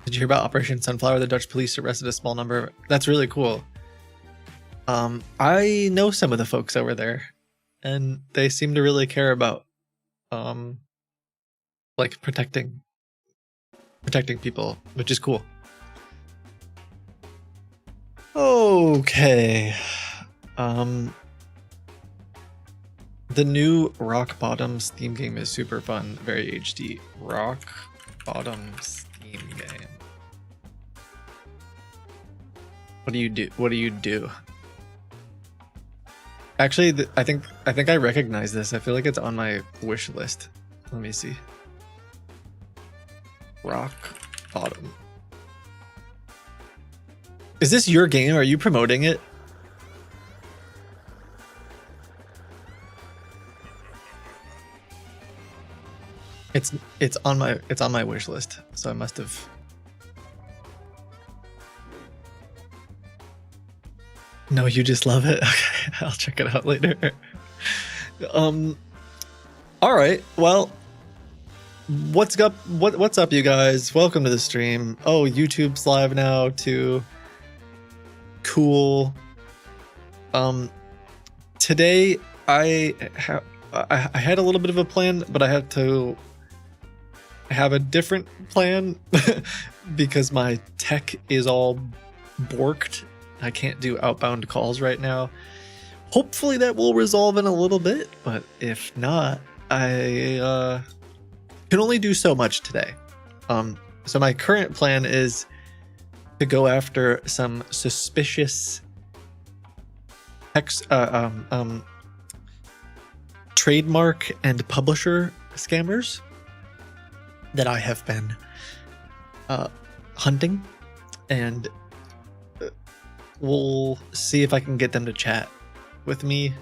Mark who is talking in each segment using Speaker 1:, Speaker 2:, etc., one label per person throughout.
Speaker 1: Did you hear about Operation Sunflower? The Dutch police arrested a small number. That's really cool. I know some of the folks over there, and they seem to really care about, like protecting people, which is cool. Okay. The new Rock Bottoms theme game is super fun, very HD. Rock Bottoms theme game. What do you do? What do you do? Actually, I think I recognize this. I feel like it's on my wish list. Let me see. Rock Bottom. Is this your game? Are you promoting it? It's on my wish list, so I must have. No, you just love it. Okay, I'll check it out later. All right. Well, what's up? What's up, you guys? Welcome to the stream. Oh, YouTube's live now too. Cool. Today I had a little bit of a plan, but I had to have a different plan because my tech is all borked. I can't do outbound calls right now. Hopefully that will resolve in a little bit, but if not, I can only do so much today. So my current plan is to go after some suspicious trademark and publisher scammers that I have been hunting, and we'll see if I can get them to chat with me.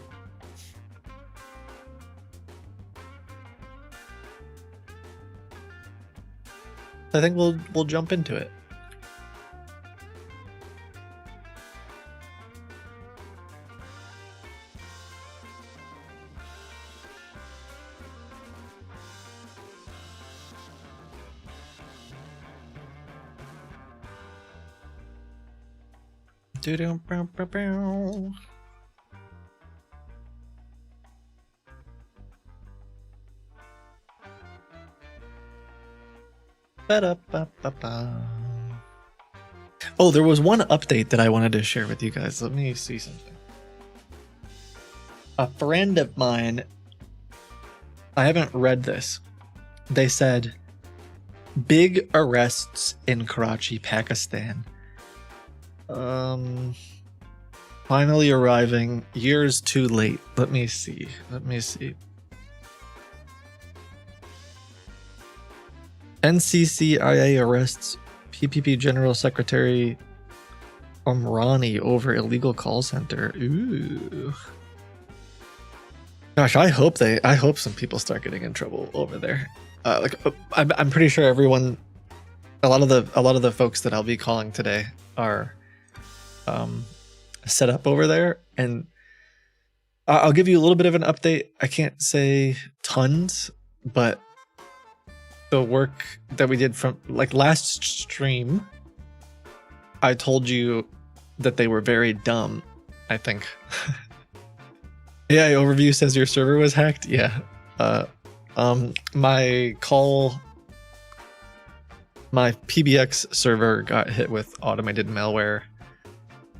Speaker 1: I think we'll jump into it. Oh, there was one update that I wanted to share with you guys. Let me see something. A friend of mine, I haven't read this. They said, big arrests in Karachi, Pakistan. Finally arriving years too late. Let me see. NCCIA arrests PPP General Secretary Omrani over illegal call center. Ooh. Gosh, I hope some people start getting in trouble over there. I'm pretty sure everyone, a lot of the folks that I'll be calling today are set up over there, and I'll give you a little bit of an update. I can't say tons, but the work that we did from like last stream, I told you that they were very dumb, I think. Yeah, overview says your server was hacked. Yeah. My PBX server got hit with automated malware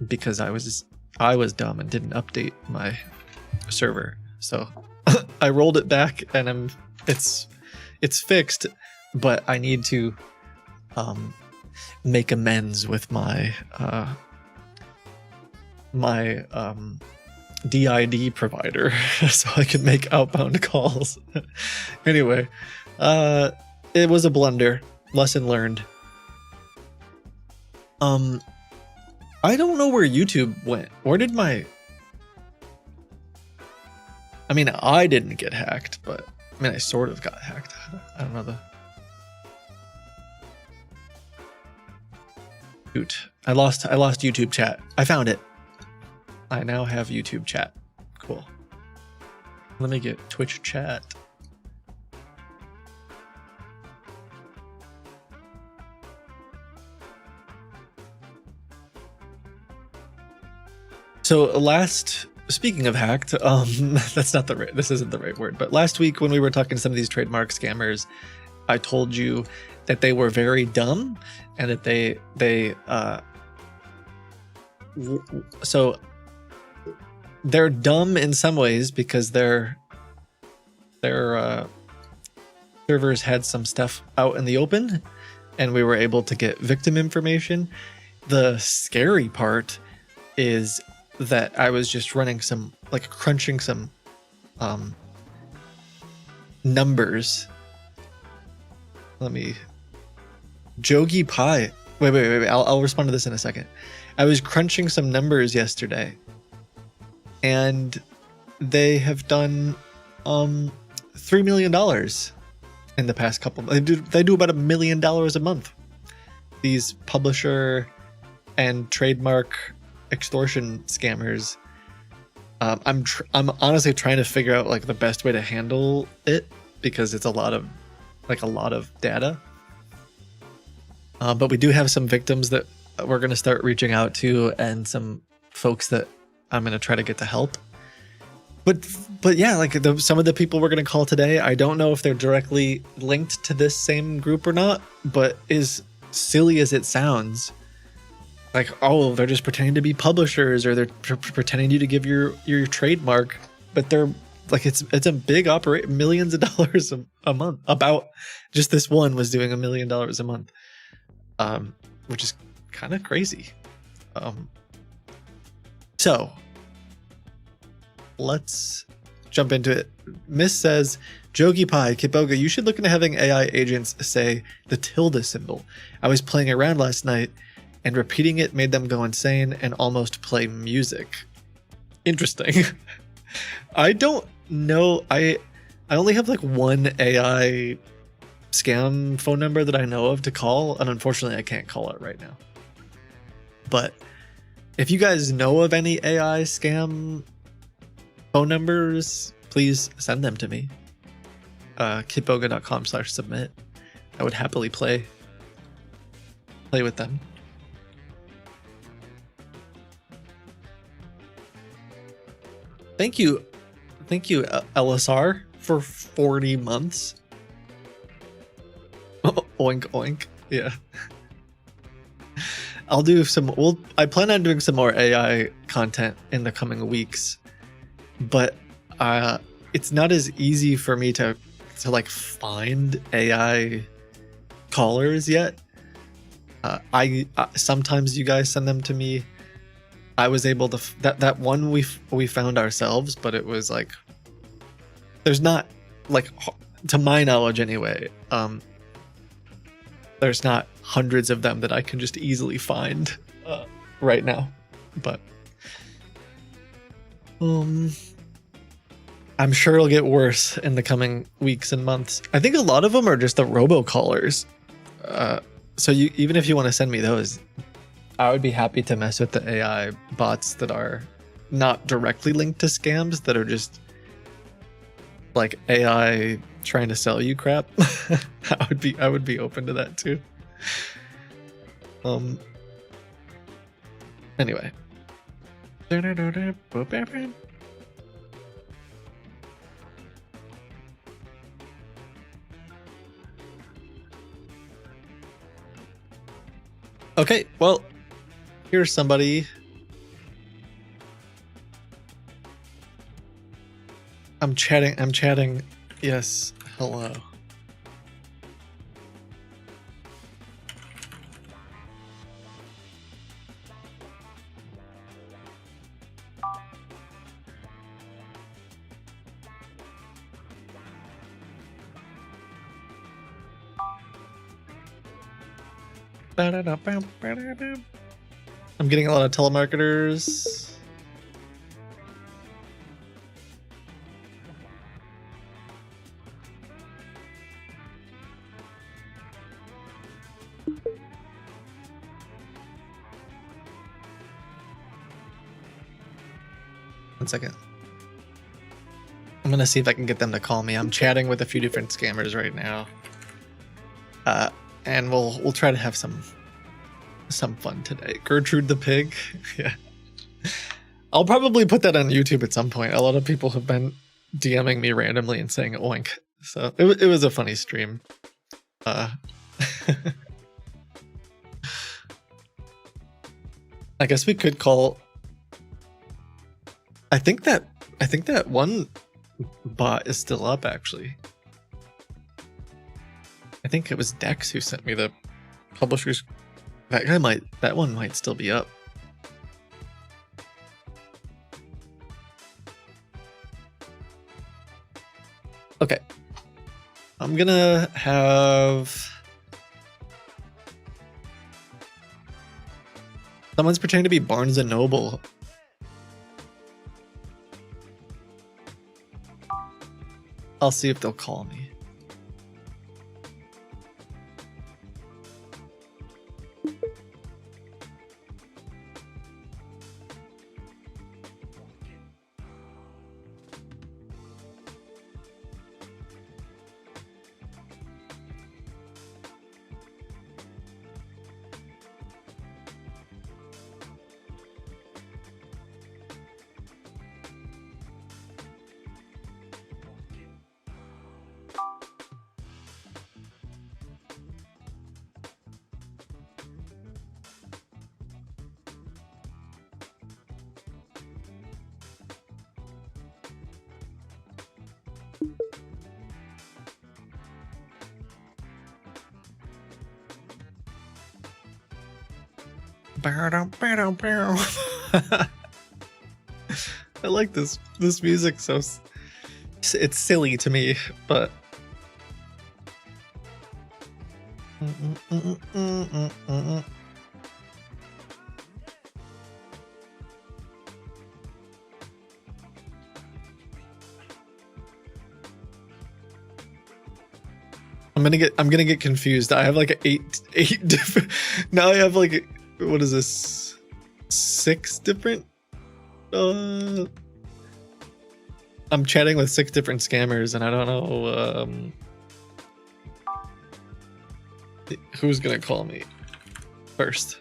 Speaker 1: because I was dumb and didn't update my server. So I rolled it back, and it's fixed, but I need to make amends with my DID provider so I can make outbound calls. Anyway, it was a blunder. Lesson learned. I don't know where YouTube went. Where did my... I mean, I didn't get hacked, but I mean, I sort of got hacked. I don't know the... Shoot. I lost YouTube chat. I found it. I now have YouTube chat. Cool. Let me get Twitch chat. So speaking of hacked, that's not the right, this isn't the right word, but last week when we were talking to some of these trademark scammers, I told you that they were very dumb and that so they're dumb in some ways because their servers had some stuff out in the open and we were able to get victim information. The scary part is that I was just running crunching some numbers. Jogi Pie. Wait. I'll respond to this in a second. I was crunching some numbers yesterday and they have done $3 million in the past couple. They do about $1 million a month. These publisher and trademark extortion scammers. I'm honestly trying to figure out like the best way to handle it because it's a lot of data. But we do have some victims that we're going to start reaching out to and some folks that I'm going to try to get to help. But yeah, like some of the people we're going to call today, I don't know if they're directly linked to this same group or not, but as silly as it sounds, like, oh, they're just pretending to be publishers or they're pretending you to give your trademark, but they're like, it's a big operation, millions of dollars a month. About just this one was doing $1 million a month, which is kind of crazy. So let's jump into it. Miss says, Jogi Pie, Kiboga, you should look into having AI agents say the tilde symbol. I was playing around last night and repeating it made them go insane and almost play music. Interesting. I don't know. I only have like one AI scam phone number that I know of to call, and unfortunately I can't call it right now. But if you guys know of any AI scam phone numbers, please send them to me. Kitboga.com/submit. I would happily play with them. Thank you, LSR, for 40 months. Oink oink. Yeah. I'll do I plan on doing some more AI content in the coming weeks, but it's not as easy for me to like find AI callers yet. I sometimes you guys send them to me. I was able to that one we found ourselves, but it was like there's not, like, to my knowledge anyway, there's not hundreds of them that I can just easily find right now, but I'm sure it'll get worse in the coming weeks and months. I think a lot of them are just the robocallers. So even if you want to send me those, I would be happy to mess with the AI bots that are not directly linked to scams, that are just like AI trying to sell you crap. I would be open to that too. Anyway. Okay, well, here's somebody. I'm chatting. Yes, hello. I'm getting a lot of telemarketers. One second. I'm gonna see if I can get them to call me. I'm chatting with a few different scammers right now. And we'll try to have some fun today. Gertrude the pig. Yeah. I'll probably put that on YouTube at some point. A lot of people have been DMing me randomly and saying oink. So it was a funny stream. I guess we could call. I think that one bot is still up actually. I think it was Dex who sent me the publishers. That one might still be up. Okay. I'm gonna have someone's pretending to be Barnes and Noble. I'll see if they'll call me. I like this music, so it's silly to me, but I'm gonna get confused. I have like eight different. Now I have like, what is this? 6 different. I'm chatting with 6 different scammers, and I don't know who's gonna call me first.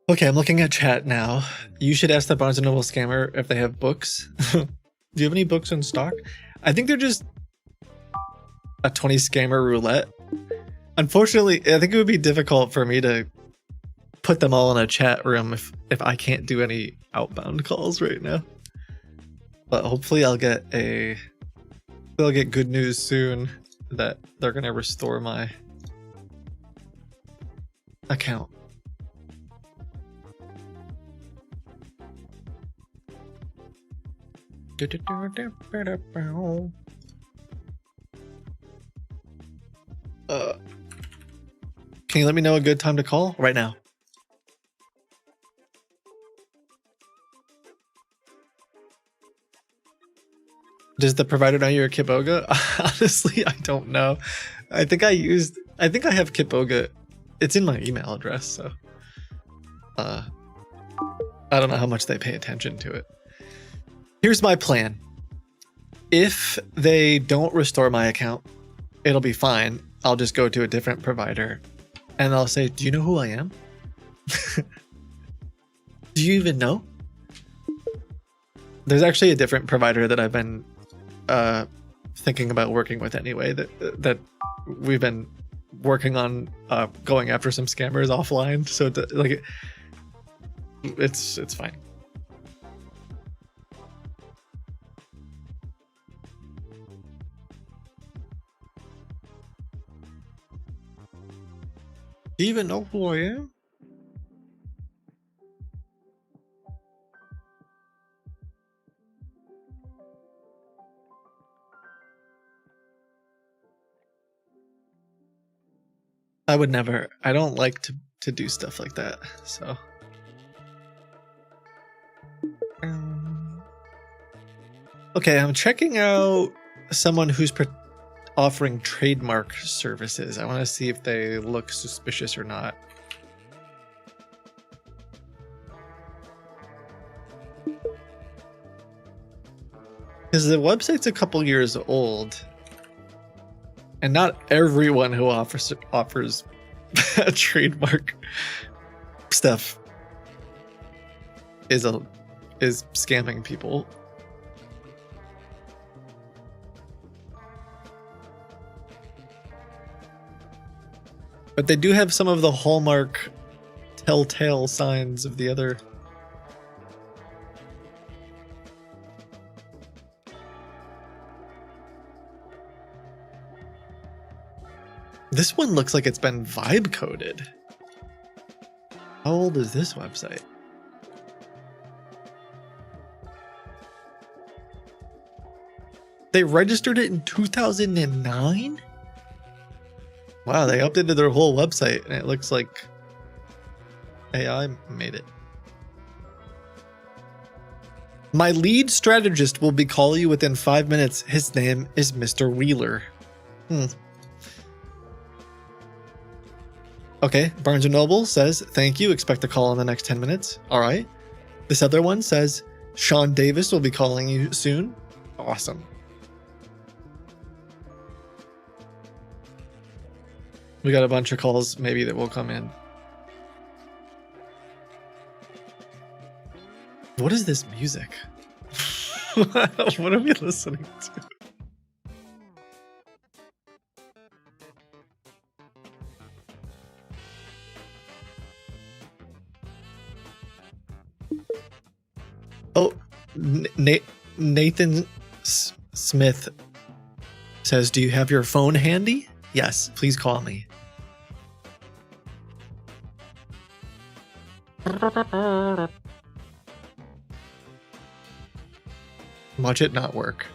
Speaker 1: Okay, I'm looking at chat now. You should ask the Barnes & Noble scammer if they have books. Do you have any books in stock? I think they're just a 20 scammer roulette. Unfortunately, I think it would be difficult for me to put them all in a chat room if I can't do any outbound calls right now. But hopefully I'll get good news soon that they're gonna restore my account. Can you let me know a good time to call right now? Does the provider know you're a Kitboga? Honestly, I don't know. I think I have Kitboga. It's in my email address, so I don't know how much they pay attention to it. Here's my plan. If they don't restore my account, it'll be fine. I'll just go to a different provider and I'll say, do you know who I am? Do you even know? There's actually a different provider that I've been thinking about working with anyway, that we've been working on going after some scammers offline. So like it's fine. Do you even know who I am? I would never. I don't like to do stuff like that. So. Okay, I'm checking out someone who's offering trademark services. I want to see if they look suspicious or not. Because the website's a couple years old, and not everyone who offers a trademark stuff is scamming people. But they do have some of the hallmark telltale signs of the other. This one looks like it's been vibe coded. How old is this website? They registered it in 2009? Wow, they updated their whole website and it looks like AI made it. My lead strategist will be calling you within 5 minutes. His name is Mr. Wheeler. Okay, Barnes & Noble says, thank you, expect a call in the next 10 minutes. All right. This other one says, Sean Davis will be calling you soon. Awesome. We got a bunch of calls maybe that will come in. What is this music? What are we listening to? Oh, Nathan Smith says, do you have your phone handy? Yes, please call me. Watch it not work.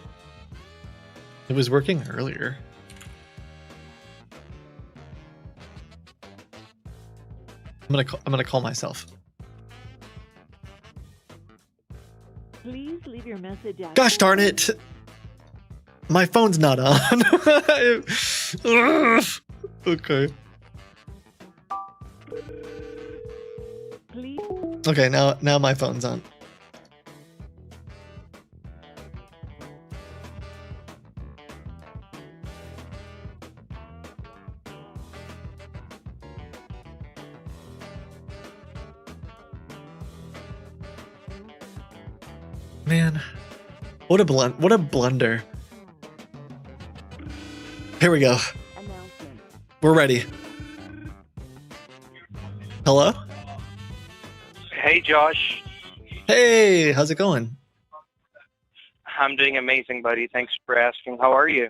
Speaker 1: It was working earlier. I'm gonna call myself.
Speaker 2: Please leave your message after.
Speaker 1: Gosh darn it! My phone's not on. Okay.
Speaker 2: Please.
Speaker 1: Okay, now my phone's on. Man, what a blunder. Here we go.
Speaker 2: Announcement.
Speaker 1: We're ready. Hello?
Speaker 3: Hey, Josh.
Speaker 1: Hey, how's it going?
Speaker 3: I'm doing amazing, buddy. Thanks for asking. How are you?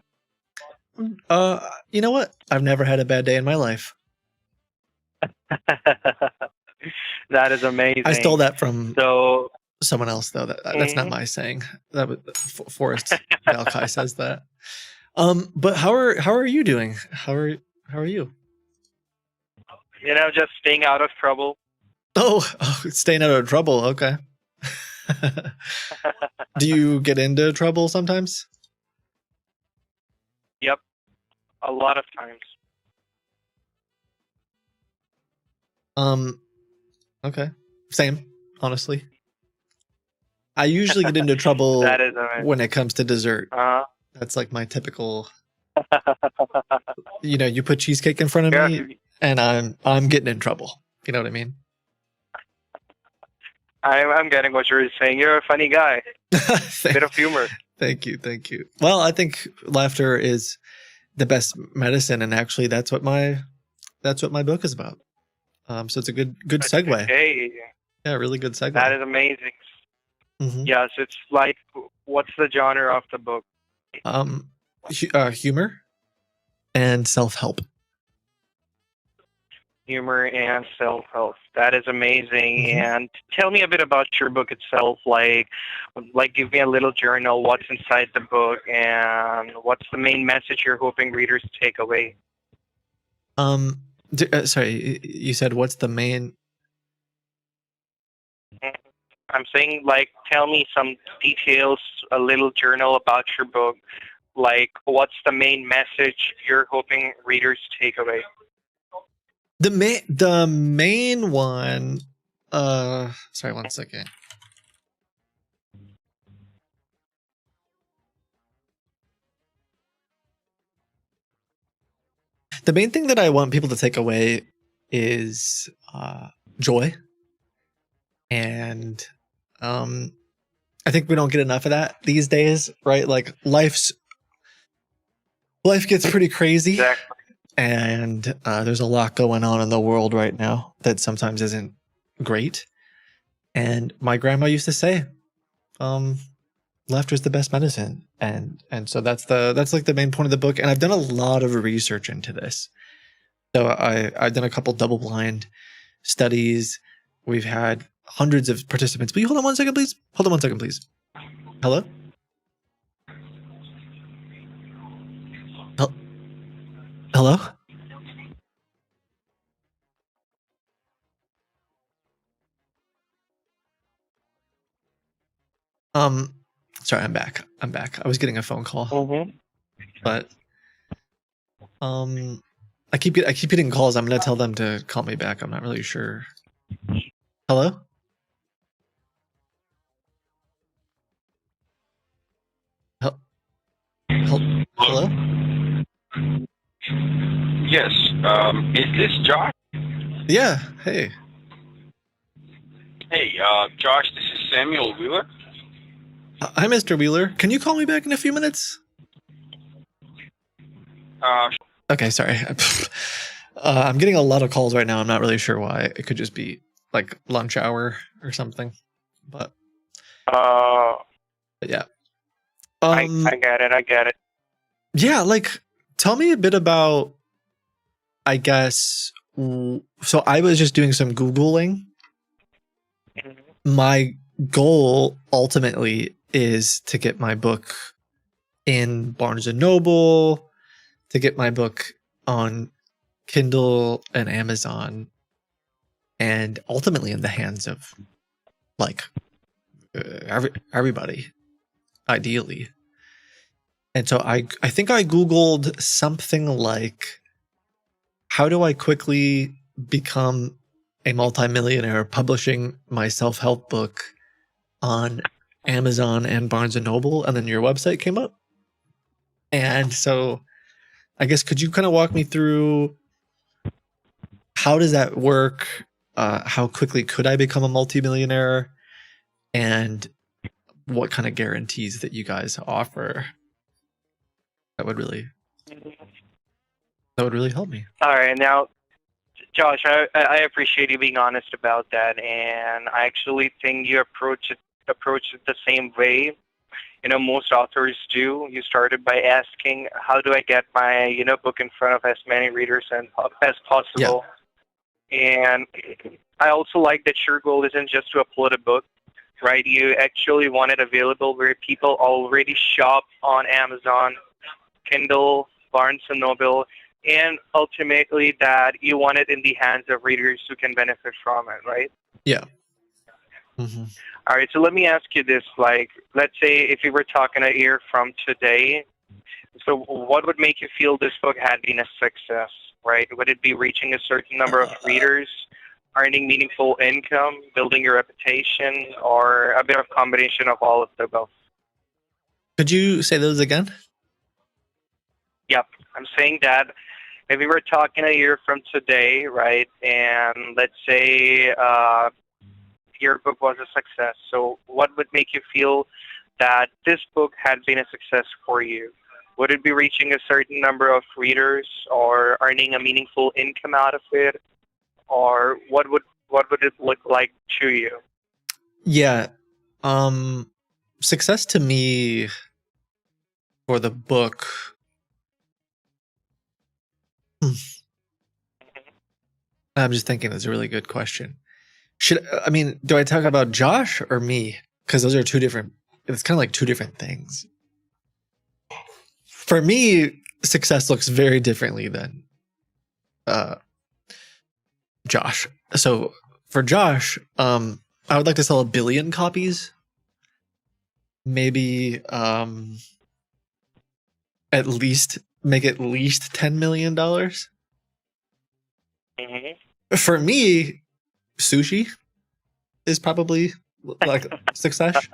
Speaker 1: You know what? I've never had a bad day in my life.
Speaker 3: That is amazing.
Speaker 1: I stole that from
Speaker 3: So,
Speaker 1: someone else, though. That's not my saying. That was Forrest Valkai says that. But how are you doing? How are you?
Speaker 3: just staying out of trouble.
Speaker 1: Oh, staying out of trouble. Okay. Do you get into trouble sometimes?
Speaker 3: Yep. A lot of times.
Speaker 1: Okay. Same, honestly. I usually get into trouble
Speaker 3: That is amazing.
Speaker 1: when it comes to dessert.
Speaker 3: Uh-huh.
Speaker 1: That's like my typical, you put cheesecake in front of me and I'm getting in trouble. You know what I mean?
Speaker 3: I'm getting what you're saying. You're a funny guy. Bit of humor.
Speaker 1: Thank you. Well, I think laughter is the best medicine, and actually that's what my book is about. So it's a good segue.
Speaker 3: Hey,
Speaker 1: Yeah, really good segue.
Speaker 3: that is amazing.
Speaker 1: Mhm.
Speaker 3: Yes, it's like, what's the genre of the book?
Speaker 1: Humor and self-help.
Speaker 3: Humor and self-help. That is amazing.
Speaker 1: Mhm.
Speaker 3: And tell me a bit about your book itself. Like give me a little journal. What's inside the book, and what's the main message you're hoping readers take away?
Speaker 1: Sorry, you said what's the main?
Speaker 3: I'm saying, tell me some details, a little journal about your book. Like, what's the main message you're hoping readers take away?
Speaker 1: The main one. Sorry, 1 second. The main thing that I want people to take away is joy, and I think we don't get enough of that these days, right? Like life gets pretty crazy,
Speaker 3: Exactly.
Speaker 1: and there's a lot going on in the world right now that sometimes isn't great. And my grandma used to say, laughter is the best medicine. And so that's like the main point of the book. And I've done a lot of research into this. So I've done a couple double blind studies. We've had hundreds of participants. Will you hold on 1 second, please? Hold on 1 second, please. Hello? Hello? Sorry, I'm back. I was getting a phone call,
Speaker 3: Mm-hmm.
Speaker 1: but I keep getting calls. I'm gonna tell them to call me back. I'm not really sure. Hello? Hello?
Speaker 4: Yes. Is this Josh?
Speaker 1: Yeah. Hey.
Speaker 4: Hey, Josh, this is Samuel Wheeler.
Speaker 1: Hi, Mr. Wheeler. Can you call me back in a few minutes? Okay, sorry. I'm getting a lot of calls right now. I'm not really sure why. It could just be like lunch hour or something. But yeah.
Speaker 3: I get it.
Speaker 1: Yeah, like tell me a bit about, I guess, so I was just doing some Googling.
Speaker 3: Mm-hmm.
Speaker 1: My goal ultimately is to get my book in Barnes and Noble, to get my book on Kindle and Amazon, and ultimately in the hands of like everybody, ideally. And so I think I Googled something like, how do I quickly become a multimillionaire publishing my self-help book on Amazon and Barnes and Noble? And then your website came up. And so I guess, could you kind of walk me through, how does that work? How quickly could I become a multimillionaire? And what kind of guarantees that you guys offer? That would really help me.
Speaker 3: All right, now, Josh, I appreciate you being honest about that, and I actually think you approach it the same way. You know, most authors do. You started by asking, how do I get my book in front of as many readers as possible? And I also like that your goal isn't just to upload a book, right? You actually want it available where people already shop on Amazon, Kindle, Barnes and Noble, and ultimately that you want it in the hands of readers who can benefit from it, right?
Speaker 1: Yeah. Mm-hmm.
Speaker 3: All right, so let me ask you this. Like, let's say if we were talking a year from today, so what would make you feel this book had been a success, right? Would it be reaching a certain number of readers, earning meaningful income, building your reputation, or a bit of combination of all of the above?
Speaker 1: Could you say those again?
Speaker 3: Yep, I'm saying that if we were talking a year from today, right, and let's say your book was a success, so what would make you feel that this book had been a success for you? Would it be reaching a certain number of readers or earning a meaningful income out of it? Or what would it look like to you?
Speaker 1: Yeah. Success to me for the book. I'm just thinking that's a really good question. Do I talk about Josh or me? Because those are two different, it's kind of like two different things. For me, success looks very differently than Josh. So for Josh, I would like to sell 1 billion copies. Maybe make at least $10 million.
Speaker 3: Hmm.
Speaker 1: For me, sushi is probably like success.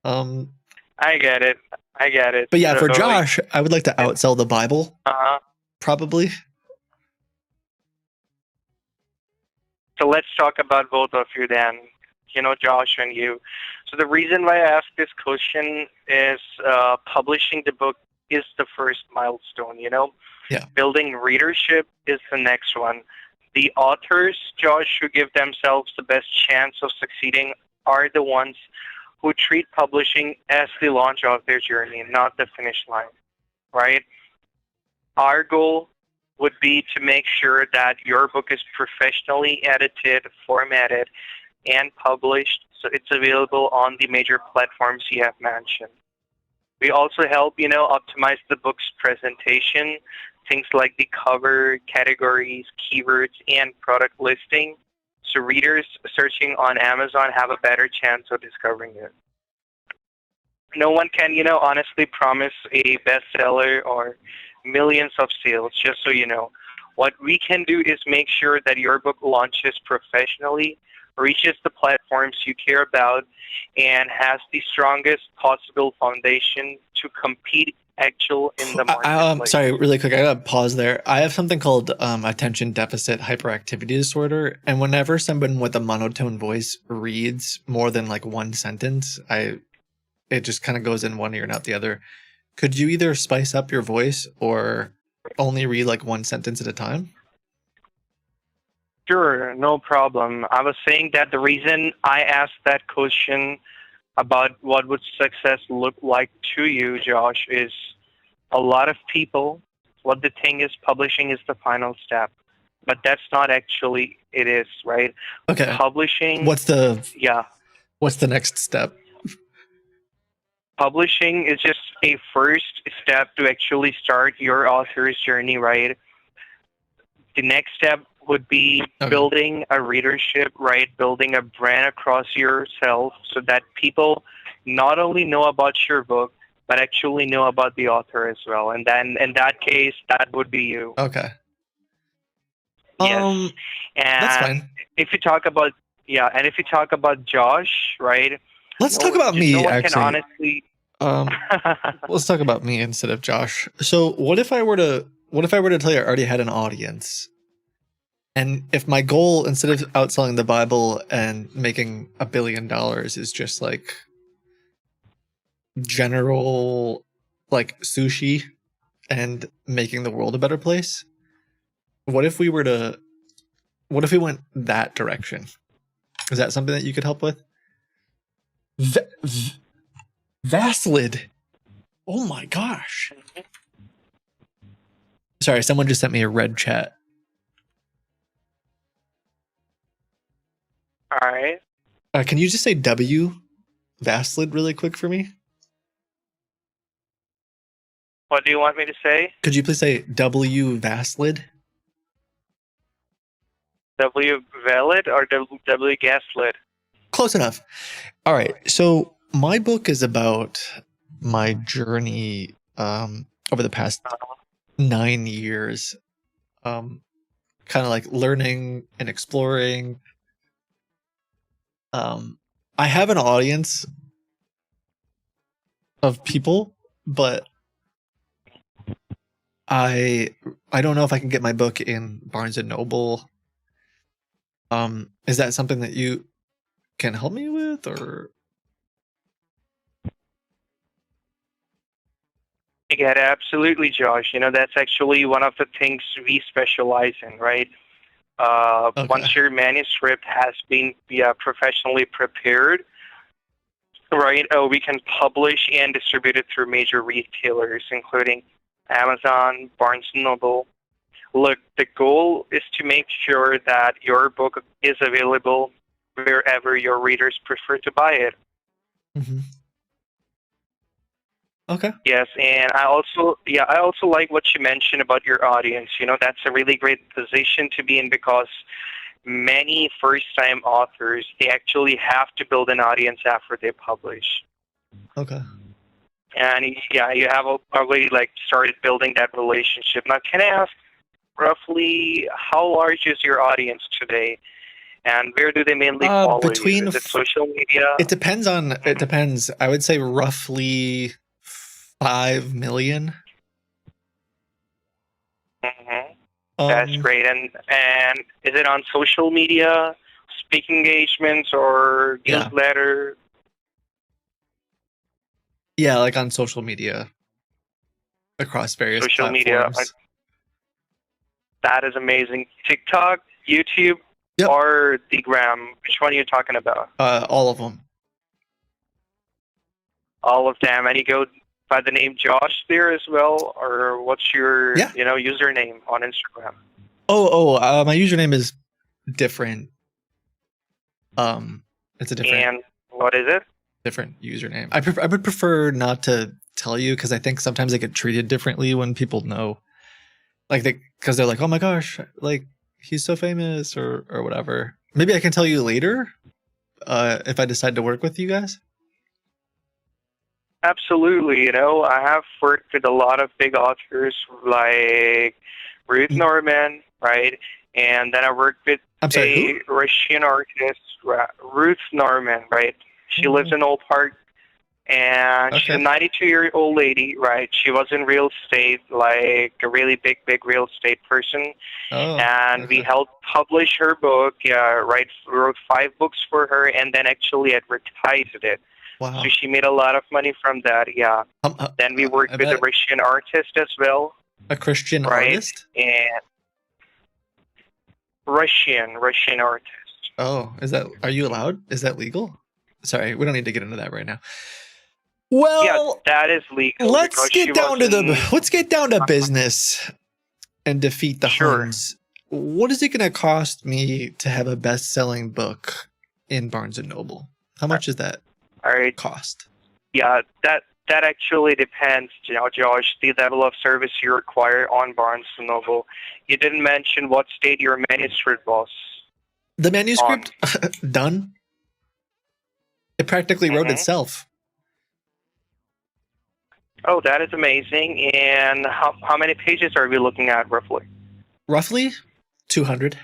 Speaker 3: I get it. I get it.
Speaker 1: But yeah, for
Speaker 3: So,
Speaker 1: Josh, I would like to outsell the Bible,
Speaker 3: uh,
Speaker 1: probably.
Speaker 3: so let's talk about both of you then. Josh and you. So the reason why I asked this question is publishing the book is the first milestone.
Speaker 1: Yeah.
Speaker 3: Building readership is the next one. The authors, Josh, who give themselves the best chance of succeeding are the ones who treat publishing as the launch of their journey, not the finish line, right? Our goal would be to make sure that your book is professionally edited, formatted, and published so it's available on the major platforms you have mentioned. We also help, optimize the book's presentation, things like the cover, categories, keywords, and product listing, so readers searching on Amazon have a better chance of discovering it. No one can, honestly promise a bestseller or millions of sales, just so you know. What we can do is make sure that your book launches professionally, reaches the platforms you care about, and has the strongest possible foundation to compete in the marketplace.
Speaker 1: Sorry, really quick. I gotta pause there. I have something called attention deficit hyperactivity disorder, and whenever someone with a monotone voice reads more than like one sentence, it just kind of goes in one ear and out the other. Could you either spice up your voice or only read like one sentence at a time?
Speaker 3: Sure, no problem. I was saying that the reason I asked that question about what would success look like to you, Josh, is a lot of people, what the thing is, publishing is the final step. But that's not actually it is, right?
Speaker 1: Okay.
Speaker 3: Publishing.
Speaker 1: What's the next step?
Speaker 3: Publishing is just a first step to actually start your author's journey, right? The next step would be building a readership, right? Building a brand across yourself so that people not only know about your book, but actually know about the author as well. And then in that case, that would be you.
Speaker 1: Okay.
Speaker 3: Yes. And
Speaker 1: that's fine.
Speaker 3: If you talk about Josh, right?
Speaker 1: Let's talk about me,
Speaker 3: no one
Speaker 1: actually.
Speaker 3: Can honestly.
Speaker 1: Let's talk about me instead of Josh. So what if I were to tell you I already had an audience? And if my goal, instead of outselling the Bible and making $1 billion, is just like general like sushi and making the world a better place, what if we went that direction? Is that something that you could help with? Vaslid. Oh my gosh. Sorry, someone just sent me a red chat.
Speaker 3: All right.
Speaker 1: Can you just say W Vaslid really quick for me?
Speaker 3: What do you want me to say?
Speaker 1: Could you please say W Vaslid?
Speaker 3: W Valid or W Gaslit?
Speaker 1: Close enough. All right. So my book is about my journey over the past 9 years, kind of like learning and exploring. I have an audience of people, but I don't know if I can get my book in Barnes and Noble. Is that something that you can help me with, or?
Speaker 3: Yeah, absolutely, Josh. That's actually one of the things we specialize in, right? Once your manuscript has been professionally prepared, right, we can publish and distribute it through major retailers, including Amazon, Barnes & Noble. Look, the goal is to make sure that your book is available wherever your readers prefer to buy it.
Speaker 1: Mm-hmm. Okay.
Speaker 3: Yes, and I also like what you mentioned about your audience. That's a really great position to be in because many first-time authors, they actually have to build an audience after they publish.
Speaker 1: Okay.
Speaker 3: and yeah, you have already like started building that relationship. Now, can I ask roughly how large is your audience today, and where do they mainly follow
Speaker 1: between
Speaker 3: you? Is it social media?
Speaker 1: It depends. I would say roughly 5 million.
Speaker 3: Hmm. That's great. And is it on social media, speaking engagements, or
Speaker 1: Yeah.
Speaker 3: newsletter?
Speaker 1: Yeah, like on social media across various
Speaker 3: Social media.
Speaker 1: platforms.
Speaker 3: That is amazing. TikTok, YouTube,
Speaker 1: Yep.
Speaker 3: or the Gram? Which one are you talking about?
Speaker 1: All of them.
Speaker 3: All of them. And you go by the name Josh there as well, or what's your
Speaker 1: Yeah.
Speaker 3: username on Instagram?
Speaker 1: My username is different. It's a different
Speaker 3: And what is it?
Speaker 1: different username. I would prefer not to tell you because I think sometimes they get treated differently when people know, like because they're like, oh my gosh, like he's so famous or whatever. Maybe I can tell you later, if I decide to work with you guys.
Speaker 3: Absolutely. I have worked with a lot of big authors like Ruth Norman, right? And then I worked with
Speaker 1: I'm sorry,
Speaker 3: a Russian artist, Ruth Norman, right? She lives in Old Park, and she's a
Speaker 1: Okay.
Speaker 3: 92-year-old lady, right? She was in real estate, like a really big real estate person.
Speaker 1: Oh,
Speaker 3: And we
Speaker 1: okay.
Speaker 3: helped publish her book, right? We wrote 5 books for her and then actually advertised it.
Speaker 1: Wow.
Speaker 3: So she made a lot of money from that, yeah. Then we worked
Speaker 1: I
Speaker 3: with a
Speaker 1: bet.
Speaker 3: Russian artist as well,
Speaker 1: A Christian
Speaker 3: right?
Speaker 1: artist.
Speaker 3: And Russian artist.
Speaker 1: Oh, are you allowed? Is that legal? Sorry, we don't need to get into that right now. Well,
Speaker 3: Yeah, that is legal.
Speaker 1: let's
Speaker 3: because she
Speaker 1: get down to
Speaker 3: wasn't-
Speaker 1: let's get down to business and defeat the
Speaker 3: Sure.
Speaker 1: Huns. What is it going to cost me to have a best-selling book in Barnes and Noble? How much does that
Speaker 3: All right.
Speaker 1: cost?
Speaker 3: Yeah, that actually depends, Josh, the level of service you require on Barnes & Noble. You didn't mention what state your manuscript was.
Speaker 1: The manuscript done. It practically wrote
Speaker 3: Mhm.
Speaker 1: itself.
Speaker 3: Oh, that is amazing. And how many pages are we looking at, roughly?
Speaker 1: Roughly 200.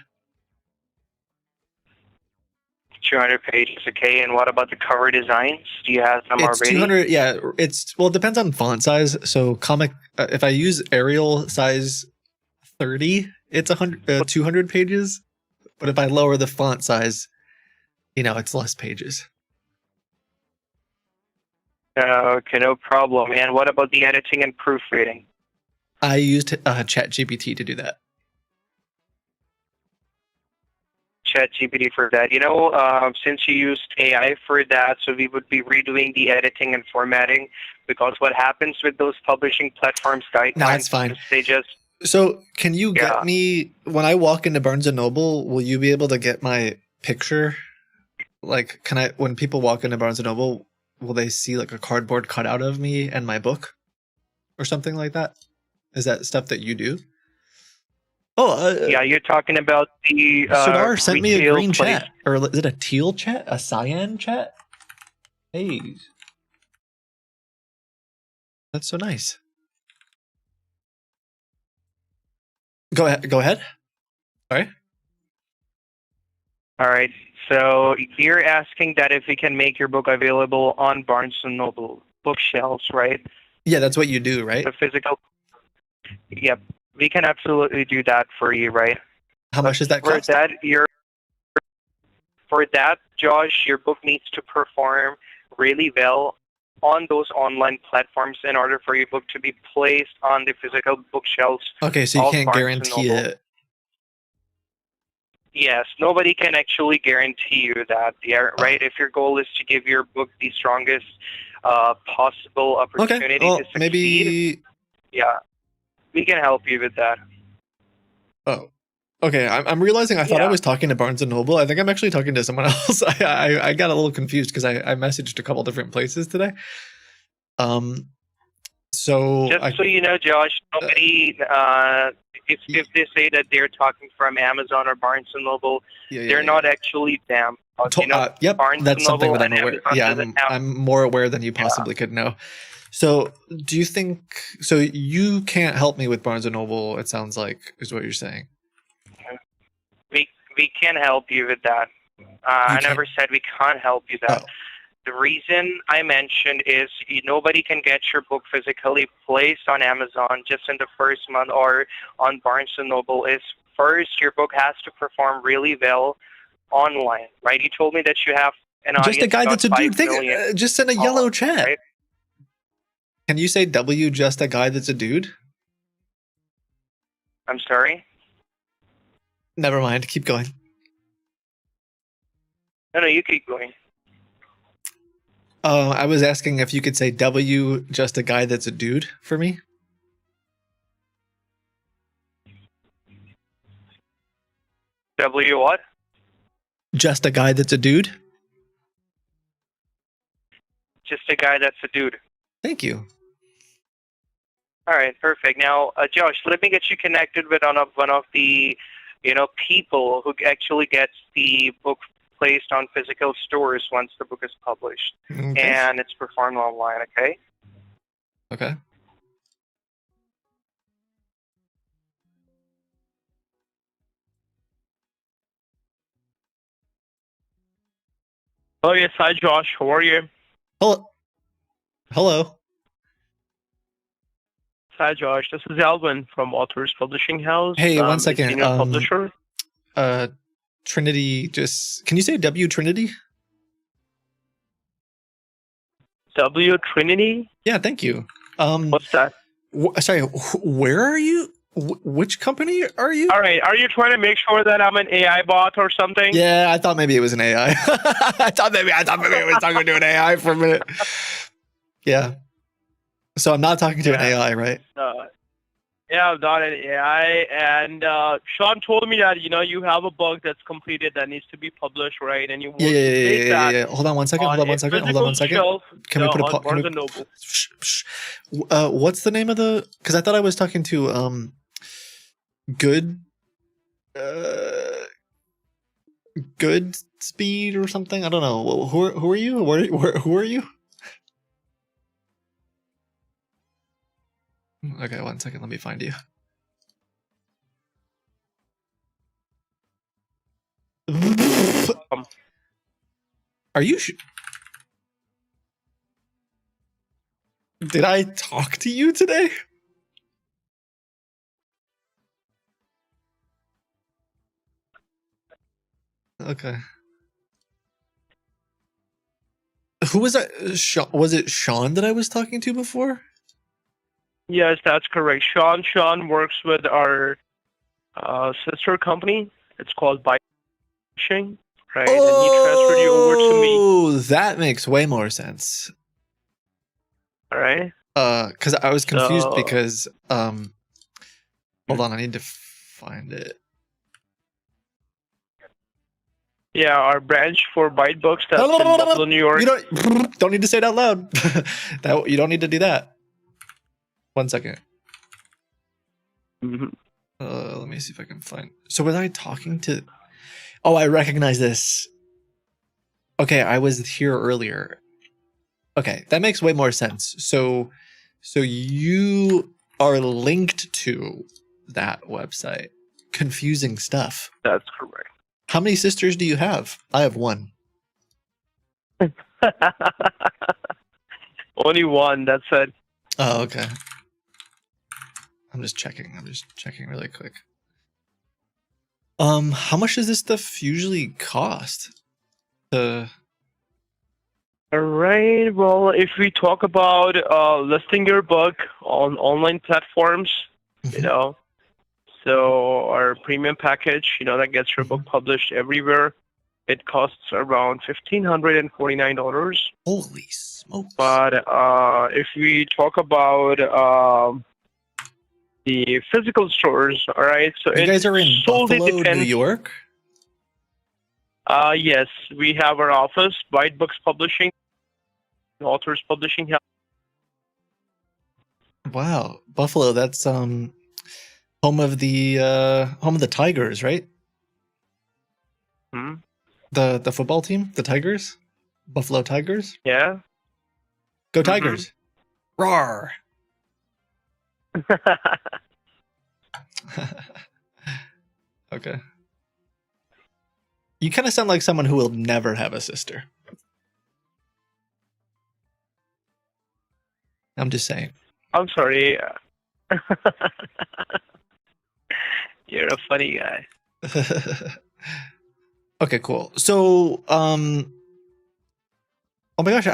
Speaker 3: 200 pages, okay. And what about the cover designs? Do you have them
Speaker 1: It's
Speaker 3: already?
Speaker 1: 200. Yeah, it depends on font size. So if I use Arial size 30, it's 200 pages. But if I lower the font size, it's less pages.
Speaker 3: Okay, no problem. And what about the editing and proofreading?
Speaker 1: I used ChatGPT to do that.
Speaker 3: ChatGPT for that. Since you used AI for that, so we would be redoing the editing and formatting, because what happens with those publishing platforms guidelines,
Speaker 1: No, that's fine.
Speaker 3: is they just
Speaker 1: So can you
Speaker 3: Yeah.
Speaker 1: get me, when I walk into Barnes and Noble, will you be able to get my picture? Like, when people walk into Barnes and Noble, will they see like a cardboard cutout of me and my book or something like that? Is that stuff that you do? Oh,
Speaker 3: yeah, you're talking about the
Speaker 1: Sudar sent me a
Speaker 3: retail
Speaker 1: green
Speaker 3: place.
Speaker 1: chat. Or is it a teal chat? A cyan chat? Hey. That's so nice. Go ahead. Sorry.
Speaker 3: All right. So you're asking that if we can make your book available on Barnes & Noble bookshelves, right?
Speaker 1: Yeah, that's what you do, right?
Speaker 3: The physical. Yep. We can absolutely do that for you, right?
Speaker 1: How much does that cost?
Speaker 3: For that, Josh, your book needs to perform really well on those online platforms in order for your book to be placed on the physical bookshelves.
Speaker 1: Okay, so you
Speaker 3: of
Speaker 1: can't
Speaker 3: Barnes &
Speaker 1: guarantee
Speaker 3: Noble.
Speaker 1: it.
Speaker 3: Yes, nobody can actually guarantee you that, right? If your goal is to give your book the strongest possible opportunity
Speaker 1: Okay, well,
Speaker 3: to succeed,
Speaker 1: maybe.
Speaker 3: yeah, we can help you with that.
Speaker 1: Oh, okay. I'm realizing I thought I
Speaker 3: Yeah.
Speaker 1: was talking to Barnes and Noble. I think I'm actually talking to someone else. I got a little confused because I messaged a couple different places today. So
Speaker 3: Just so you know, Josh, nobody, if they say that they're talking from Amazon or Barnes & Noble, they're not actually them.
Speaker 1: Yep,
Speaker 3: Barnes
Speaker 1: that's
Speaker 3: &
Speaker 1: something
Speaker 3: Noble
Speaker 1: that I'm
Speaker 3: and
Speaker 1: aware.
Speaker 3: Amazon
Speaker 1: Yeah,
Speaker 3: doesn't have-
Speaker 1: I'm more aware than you possibly could know. So, do you think so? You can't help me with Barnes and Noble. It sounds like is what you're saying.
Speaker 3: We can help you with that. I
Speaker 1: can't-
Speaker 3: never said we can't help you that.
Speaker 1: Oh.
Speaker 3: The reason I mentioned is nobody can get your book physically placed on Amazon just in the first month or on Barnes & Noble is first your book has to perform really well online, right? You told me that you have an audience
Speaker 1: Just a guy
Speaker 3: about
Speaker 1: that's a dude.
Speaker 3: 5 million.
Speaker 1: Just in a yellow chat.
Speaker 3: right?
Speaker 1: Can you say W? Just a guy that's a dude.
Speaker 3: I'm sorry?
Speaker 1: Never mind. Keep going.
Speaker 3: No, you keep going.
Speaker 1: I was asking if you could say W, just a guy that's a dude for me.
Speaker 3: W what?
Speaker 1: Just a guy that's a dude.
Speaker 3: Just a guy that's a dude.
Speaker 1: Thank you.
Speaker 3: All right, perfect. Now, Josh, let me get you connected with one of the, people who actually gets the book placed on physical stores once the book is published
Speaker 1: Okay.
Speaker 3: and it's performed online. Okay.
Speaker 1: Okay.
Speaker 5: Oh yes, hi Josh. How are you?
Speaker 1: Hello. Hello.
Speaker 5: Hi Josh. This is Alvin from Authors Publishing House.
Speaker 1: Hey, one
Speaker 5: a
Speaker 1: second,
Speaker 5: Senior publisher.
Speaker 1: Trinity. Just can you say W Trinity?
Speaker 5: W Trinity.
Speaker 1: Yeah. Thank you.
Speaker 5: What's that?
Speaker 1: Sorry. Where are you? Which company are you?
Speaker 5: All right. Are you trying to make sure that I'm an AI bot or something?
Speaker 1: Yeah, I thought maybe it was an AI. I thought maybe I was talking to an AI for a minute. Yeah. So I'm not talking to an AI, right?
Speaker 5: Yeah, I'm not an AI. And Sean told me that you have a book that's completed that needs to be published, right? And you want to take that.
Speaker 1: Yeah. Hold on one second.
Speaker 5: on
Speaker 1: Hold on
Speaker 5: a
Speaker 1: one second. Hold on
Speaker 5: physical
Speaker 1: one second.
Speaker 5: shelf,
Speaker 1: Can we put a
Speaker 5: on
Speaker 1: pause?
Speaker 5: Barnes and Noble.
Speaker 1: What's the name of the? Because I thought I was talking to good, good speed or something. I don't know. Who are you? Who are you? Okay, one second. Let me find you. Are you? Did I talk to you today? Okay. Who was that? Was it Sean that I was talking to before?
Speaker 5: Yes, that's correct. Sean works with our sister company. It's called Byte Publishing, right? And he transferred you over to me.
Speaker 1: Oh, that makes way more sense.
Speaker 5: All right.
Speaker 1: Because I was confused
Speaker 5: So-
Speaker 1: because hold on, I need to find it.
Speaker 5: Yeah, our branch for Byte Books that's in Buffalo, New York.
Speaker 1: You don't need to say it out loud. That you don't need to do that. One second.
Speaker 5: Mhm.
Speaker 1: Let me see if I can find. So was I talking to? Oh, I recognize this. Okay, I was here earlier. Okay, that makes way more sense. So you are linked to that website. Confusing stuff.
Speaker 5: That's correct.
Speaker 1: How many sisters do you have? I have one.
Speaker 5: Only one. That's it.
Speaker 1: Oh, okay. I'm just checking really quick. How much does this stuff usually cost?
Speaker 5: All right. Well, if we talk about listing your book on online platforms,
Speaker 1: Mhm.
Speaker 5: so our premium package, that gets your book published everywhere, it costs around $1,549.
Speaker 1: Holy smokes!
Speaker 5: But if we talk about the physical stores, all right, so
Speaker 1: You guys are in
Speaker 5: solely
Speaker 1: Buffalo,
Speaker 5: depends.
Speaker 1: New York.
Speaker 5: Yes, we have our office, Byte Books Publishing, Authors Publishing House.
Speaker 1: Wow, Buffalo. That's home of the Tigers, right?
Speaker 5: Hmm?
Speaker 1: The football team, the Tigers, Buffalo Tigers.
Speaker 5: Yeah.
Speaker 1: Go
Speaker 5: Mhm.
Speaker 1: Tigers! Rawr. Okay. You kind of sound like someone who will never have a sister. I'm just saying.
Speaker 5: I'm sorry. You're a funny guy.
Speaker 1: Okay, cool. So, oh my gosh,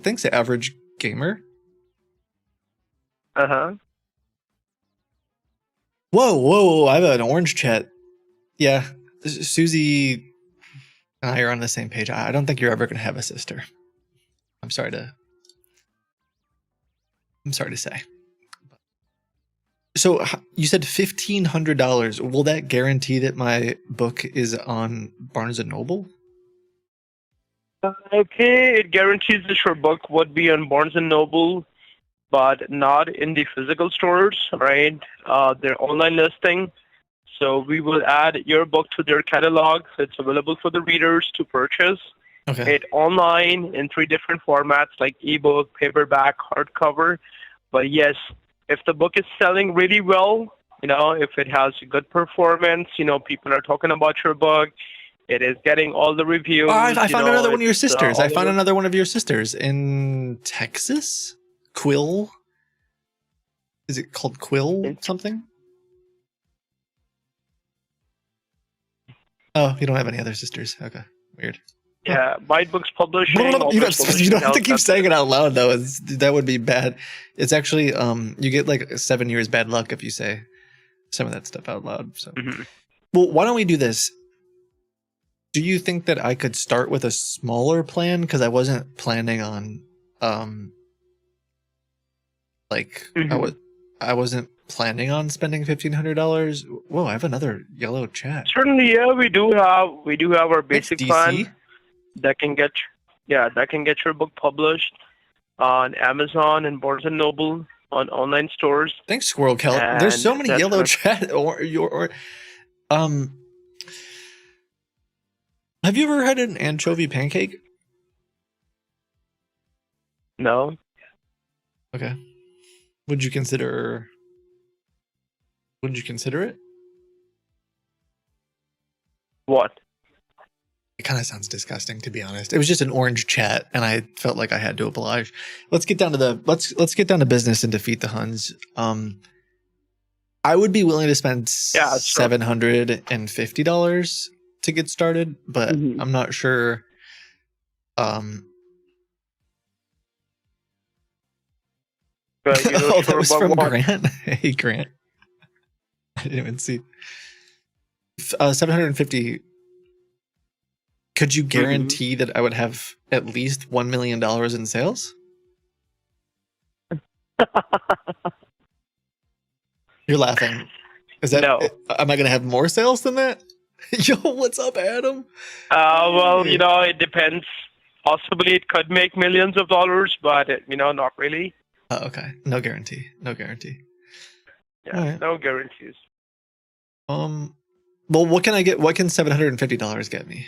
Speaker 1: thanks to Average Gamer.
Speaker 5: Uh-huh.
Speaker 1: Whoa, I have an orange chat. Yeah, Susie and I are on the same page. I don't think you're ever going to have a sister. I'm sorry to say. So you said $1,500. Will that guarantee that my book is on Barnes and Noble?
Speaker 5: Okay, it guarantees that your book would be on Barnes and Noble, but not in the physical stores, right? Their online listing. So we will add your book to their catalog. So it's available for the readers to purchase.
Speaker 1: Okay.
Speaker 5: It online in 3 different formats like ebook, paperback, hardcover. But yes, if the book is selling really well, if it has a good performance, people are talking about your book, it is getting all the reviews.
Speaker 1: Oh, I found another one of your
Speaker 5: it's,
Speaker 1: sisters. I found
Speaker 5: all
Speaker 1: another one of your sisters in Texas. Quill. Is it called Quill something? Oh, you don't have any other sisters. Okay, weird.
Speaker 5: Yeah, Byte Books Publishing.
Speaker 1: You don't have to keep saying it out loud though. That would be bad. It's actually you get like 7 years bad luck if you say some of that stuff out loud. So, well, why don't we do this? Do you think that I could start with a smaller plan? Because I wasn't planning on I wasn't planning on spending $1,500. Whoa, I have another yellow chat.
Speaker 5: Certainly, yeah, we do have our basic
Speaker 1: DC?
Speaker 5: plan that can get your book published on Amazon and Barnes and Noble on online stores.
Speaker 1: Thanks, Squirrel Kelp. There's so many yellow chat Have you ever had an anchovy pancake?
Speaker 5: No.
Speaker 1: Okay. Would you consider it?
Speaker 5: What?
Speaker 1: It kind of sounds disgusting, to be honest. It was just an orange chat, and I felt like I had to oblige. Let's get down to let's get down to business and defeat the Huns. I would be willing to spend $750 to get started, but I'm not sure. Oh, that was from Grant. Hey, Grant. I didn't even see. 750. Could you guarantee that I would have at least $1 million in sales? You're laughing. Is that?
Speaker 5: No.
Speaker 1: Am I going to have more sales than that? Yo, what's up, Adam?
Speaker 5: Well, it depends. Possibly it could make millions of dollars, but not really.
Speaker 1: Oh, okay. No guarantee.
Speaker 5: Yeah,
Speaker 1: right.
Speaker 5: No guarantees.
Speaker 1: Well, what can I get? What can $750 get me?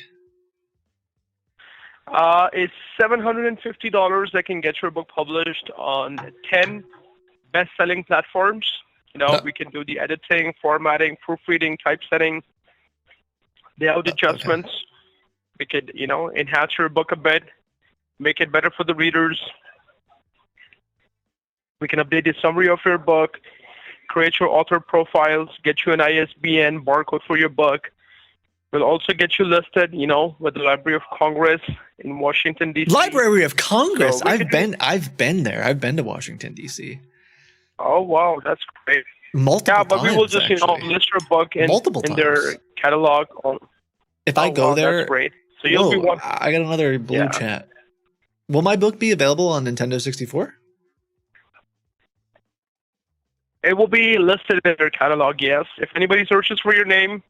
Speaker 5: It's $750 that can get your book published on 10 best-selling platforms. We can do the editing, formatting, proofreading, typesetting, layout adjustments.
Speaker 1: Okay.
Speaker 5: We could, enhance your book a bit, make it better for the readers. We can update the summary of your book, create your author profiles, get you an ISBN barcode for your book. We'll also get you listed, with the Library of Congress in Washington, D.C.
Speaker 1: Library of Congress.
Speaker 5: So
Speaker 1: I've been there. I've been to Washington, D.C.
Speaker 5: Oh, wow. That's great.
Speaker 1: Multiple
Speaker 5: Yeah, but
Speaker 1: times,
Speaker 5: we will just,
Speaker 1: actually.
Speaker 5: list your book in their catalog.
Speaker 1: If I go there,
Speaker 5: that's great. So you'll be one.
Speaker 1: I got another blue chat. Will my book be available on Nintendo 64?
Speaker 5: It will be listed in their catalog, yes. If anybody searches for your name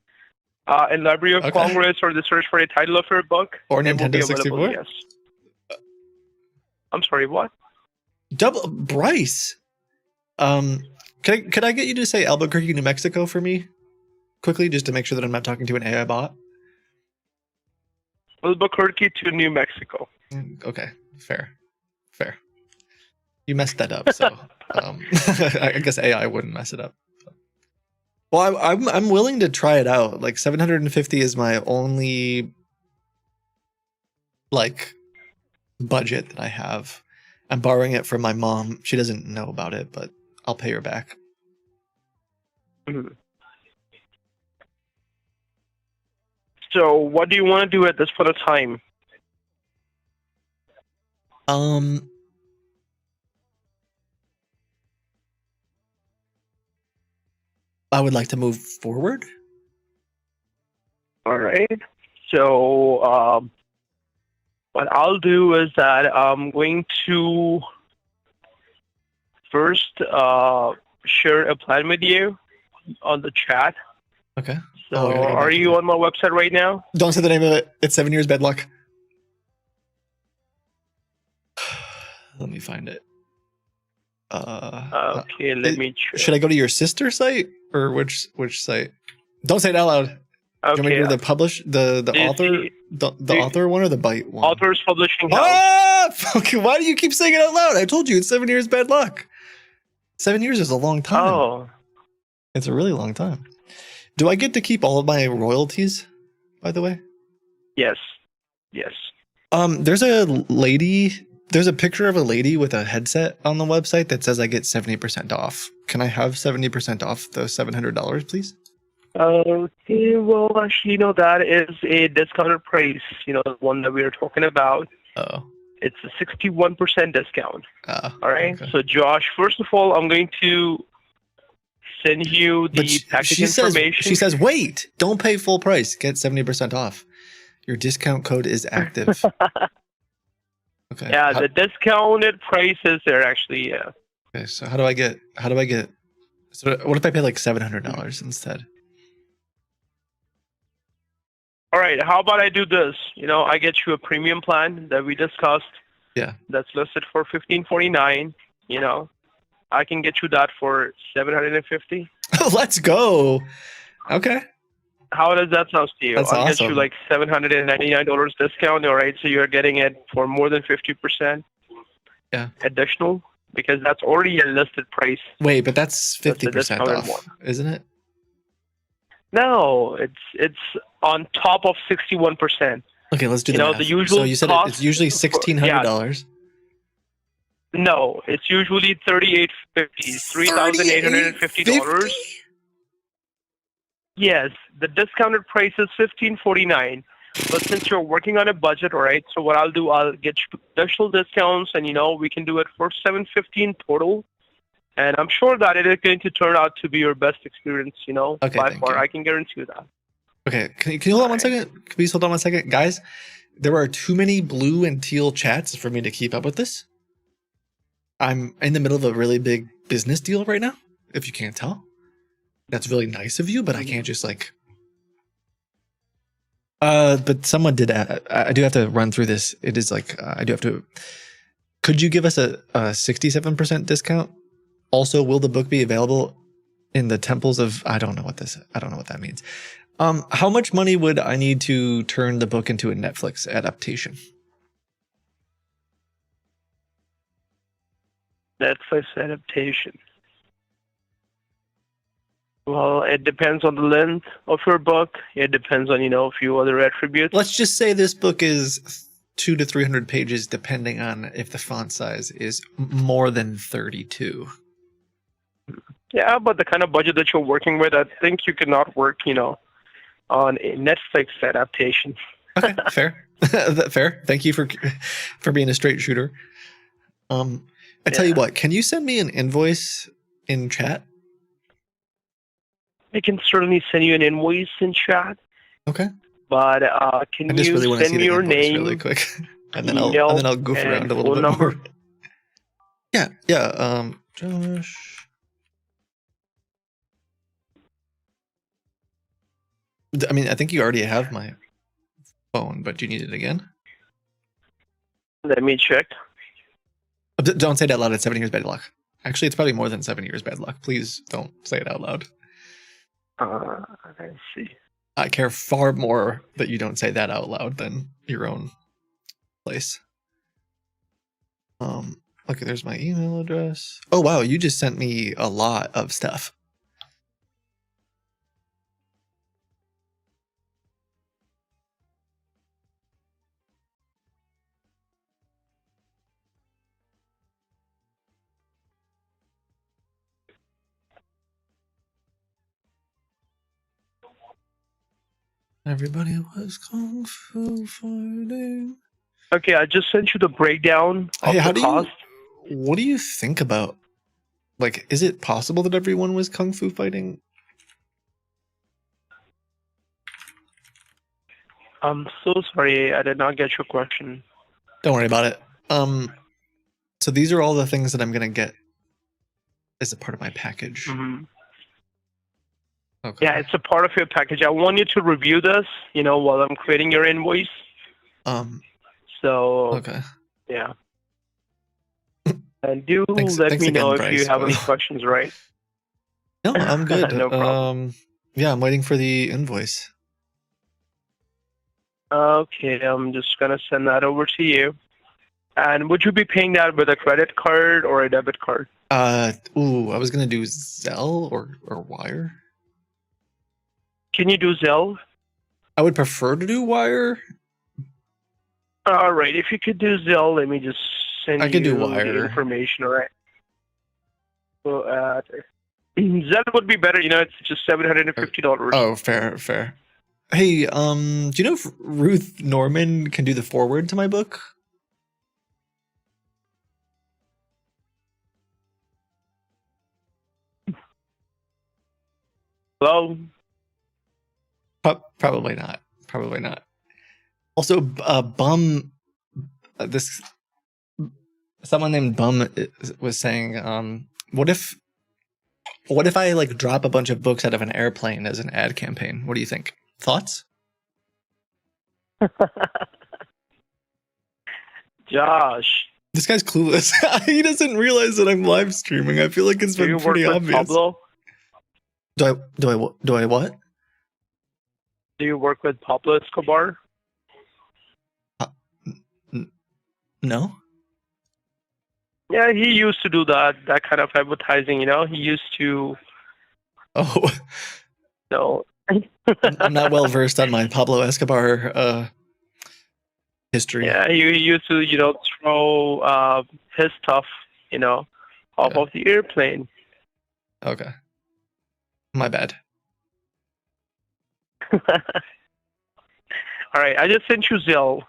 Speaker 5: in Library of Congress or they search for a title of your book,
Speaker 1: or Nintendo 64?
Speaker 5: Yes. I'm sorry, what?
Speaker 1: Bryce. Could I get you to say Albuquerque, New Mexico for me? Quickly, just to make sure that I'm not talking to an AI bot.
Speaker 5: Albuquerque to New Mexico.
Speaker 1: Okay, fair. You messed that up, so I guess AI wouldn't mess it up. Well, I'm willing to try it out. Like 750 is my only like budget that I have. I'm borrowing it from my mom. She doesn't know about it, but I'll pay her back.
Speaker 5: Mhm. So, what do you want to do at this point of time?
Speaker 1: I would like to move forward.
Speaker 5: All right. So, what I'll do is that I'm going to first share a plan with you on the chat.
Speaker 1: Okay.
Speaker 5: So,
Speaker 1: I gotta go
Speaker 5: are
Speaker 1: back to
Speaker 5: you
Speaker 1: that.
Speaker 5: on my website right now?
Speaker 1: Don't say the name of it. It's 7 Years Bad Luck. Let me find it.
Speaker 5: Okay, let me check.
Speaker 1: Should I go to your sister site or which site? Don't say it out loud. Do you want me to
Speaker 5: Okay.
Speaker 1: go to the publish the
Speaker 5: Is
Speaker 1: author the author one or the bite one?
Speaker 5: Authors Publishing House.
Speaker 1: Ah! Okay, why do you keep saying it out loud? I told you it's 7 years bad luck. 7 years is a long time.
Speaker 5: Oh,
Speaker 1: It's a really long time. Do I get to keep all of my royalties, by the way?
Speaker 5: yes. Yes.
Speaker 1: There's a picture of a lady with a headset on the website that says I get 70% off. Can I have 70% off the $700, please?
Speaker 5: Okay, well, actually, that is a discounted price, the one that we are talking about.
Speaker 1: Oh.
Speaker 5: It's a 61% discount. All right?
Speaker 1: Okay.
Speaker 5: So, Josh, first of all, I'm going to send you the
Speaker 1: But
Speaker 5: package
Speaker 1: she
Speaker 5: information.
Speaker 1: says, wait, don't pay full price. Get 70% off. Your discount code is active. Okay.
Speaker 5: Yeah, the discounted price is there, actually, yeah.
Speaker 1: Okay, so how do I get so what if I pay like $700 instead?
Speaker 5: All right, how about I do this? I get you a premium plan that we discussed.
Speaker 1: Yeah.
Speaker 5: That's listed for $1549. I can get you that for $750.
Speaker 1: Let's go. Okay.
Speaker 5: How does that sound to you?
Speaker 1: That's
Speaker 5: I'll get you
Speaker 1: awesome.
Speaker 5: like $799 discount. All right, so you're getting it for more than 50%.
Speaker 1: Yeah.
Speaker 5: Additional, because that's already a listed price.
Speaker 1: Wait, but that's
Speaker 5: That's the
Speaker 1: 50%
Speaker 5: discounted
Speaker 1: off,
Speaker 5: one.
Speaker 1: isn't it?
Speaker 5: No, it's on top of 61%.
Speaker 1: Okay, let's do the math.
Speaker 5: the usual
Speaker 1: so you said
Speaker 5: cost
Speaker 1: it's usually $1,600.
Speaker 5: No, it's usually $3,850, $3,850. Yes, the discounted price is $1,549. But since you're working on a budget, all right, so what I'll do, I'll get you additional discounts, and we can do it for $715 total. And I'm sure that it is going to turn out to be your best experience,
Speaker 1: Okay,
Speaker 5: by
Speaker 1: thank
Speaker 5: far.
Speaker 1: you.
Speaker 5: I can guarantee you that.
Speaker 1: Okay, can you hold on one second? Can you please hold on one second? Guys, there are too many blue and teal chats for me to keep up with this. I'm in the middle of a really big business deal right now, if you can't tell. That's really nice of you, but I can't just like... but someone did... I do have to run through this. It is like... I do have to... Could you give us a 67% discount? Also, will the book be available in the temples of... I don't know what that means. How much money would I need to turn the book into a Netflix adaptation?
Speaker 5: Netflix adaptation. Well, it depends on the length of your book. It depends on, a few other attributes.
Speaker 1: Let's just say this book is 200 to 300 pages, depending on if the font size is more than 32.
Speaker 5: Yeah, but the kind of budget that you're working with, I think you cannot work, on a Netflix adaptation.
Speaker 1: Okay, fair. Fair. Thank you for being a straight shooter. I tell you what, can you send me an invoice in chat?
Speaker 5: I can certainly send you an invoice in chat,
Speaker 1: Okay.
Speaker 5: but
Speaker 1: I
Speaker 5: can
Speaker 1: just
Speaker 5: you
Speaker 1: really want to
Speaker 5: send
Speaker 1: see
Speaker 5: me
Speaker 1: the
Speaker 5: your
Speaker 1: invoice
Speaker 5: name?
Speaker 1: really quick, and then
Speaker 5: email,
Speaker 1: I'll goof
Speaker 5: and
Speaker 1: around a little
Speaker 5: phone
Speaker 1: bit
Speaker 5: number?
Speaker 1: more. Yeah. Josh. I mean, I think you already have my phone, but do you need it again?
Speaker 5: Let me check.
Speaker 1: Don't say it out loud. It's 7 years bad luck. Actually, it's probably more than 7 years bad luck. Please don't say it out loud.
Speaker 5: Let's see.
Speaker 1: I care far more that you don't say that out loud than your own place. Okay, there's my email address. Oh wow, you just sent me a lot of stuff. Everybody was kung fu fighting.
Speaker 5: Okay, I just sent you the breakdown of
Speaker 1: Hey, how
Speaker 5: the
Speaker 1: do
Speaker 5: cost.
Speaker 1: what do you think about, like, is it possible that everyone was kung fu fighting?
Speaker 5: I'm so sorry, I did not get your question.
Speaker 1: Don't worry about it. So these are all the things that I'm gonna get as a part of my package.
Speaker 5: Mhm.
Speaker 1: Okay.
Speaker 5: Yeah, it's a part of your package. I want you to review this, while I'm creating your invoice. So,
Speaker 1: Okay.
Speaker 5: yeah. And do
Speaker 1: Thanks
Speaker 5: let me
Speaker 1: again,
Speaker 5: know if
Speaker 1: Bryce.
Speaker 5: you have any questions, right?
Speaker 1: No, I'm good.
Speaker 5: No problem.
Speaker 1: Yeah, I'm waiting for the invoice.
Speaker 5: Okay, I'm just going to send that over to you. And would you be paying that with a credit card or a debit card?
Speaker 1: I was gonna do Zelle or Wire.
Speaker 5: Can you do Zelle?
Speaker 1: I would prefer to do Wire.
Speaker 5: All right, if you could do Zelle, let me just send
Speaker 1: I could do
Speaker 5: you
Speaker 1: Wire.
Speaker 5: the information, all right? So, Zelle would be better, it's just $750.
Speaker 1: Oh, fair. Hey, do you know if Ruth Norman can do the foreword to my book?
Speaker 5: Hello?
Speaker 1: Probably not. Probably not. Also, Bum, this someone named Bum was saying, what if I like drop a bunch of books out of an airplane as an ad campaign? What do you think? Thoughts?
Speaker 5: Josh,
Speaker 1: This guy's clueless. He doesn't realize that I'm live streaming. I feel like it's
Speaker 5: do
Speaker 1: been
Speaker 5: you work
Speaker 1: pretty
Speaker 5: with
Speaker 1: obvious.
Speaker 5: Pablo?
Speaker 1: Do I what?
Speaker 5: Do you work with Pablo Escobar?
Speaker 1: No.
Speaker 5: Yeah, he used to do that kind of advertising, He used to,
Speaker 1: Oh, I'm not well versed on my Pablo Escobar history.
Speaker 5: Yeah, he used to, throw his stuff, off of the airplane.
Speaker 1: Okay. My bad.
Speaker 5: All right, I just sent you Zelle.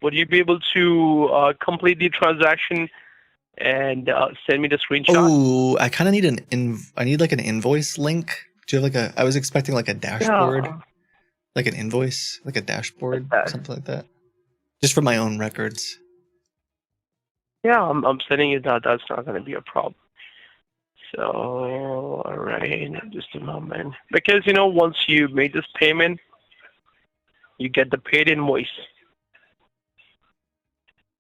Speaker 5: Would you be able to complete the transaction and send me the screenshot?
Speaker 1: Oh, I kind of need I need like an invoice link. Do you have like I was expecting like a dashboard,
Speaker 5: Yeah.
Speaker 1: like an invoice, like a dashboard,
Speaker 5: Like that.
Speaker 1: something like that. Just for my own records.
Speaker 5: Yeah, I'm sending you that. That's not going to be a problem. So, all right, just a moment. Because, once you make this payment, you get the paid invoice.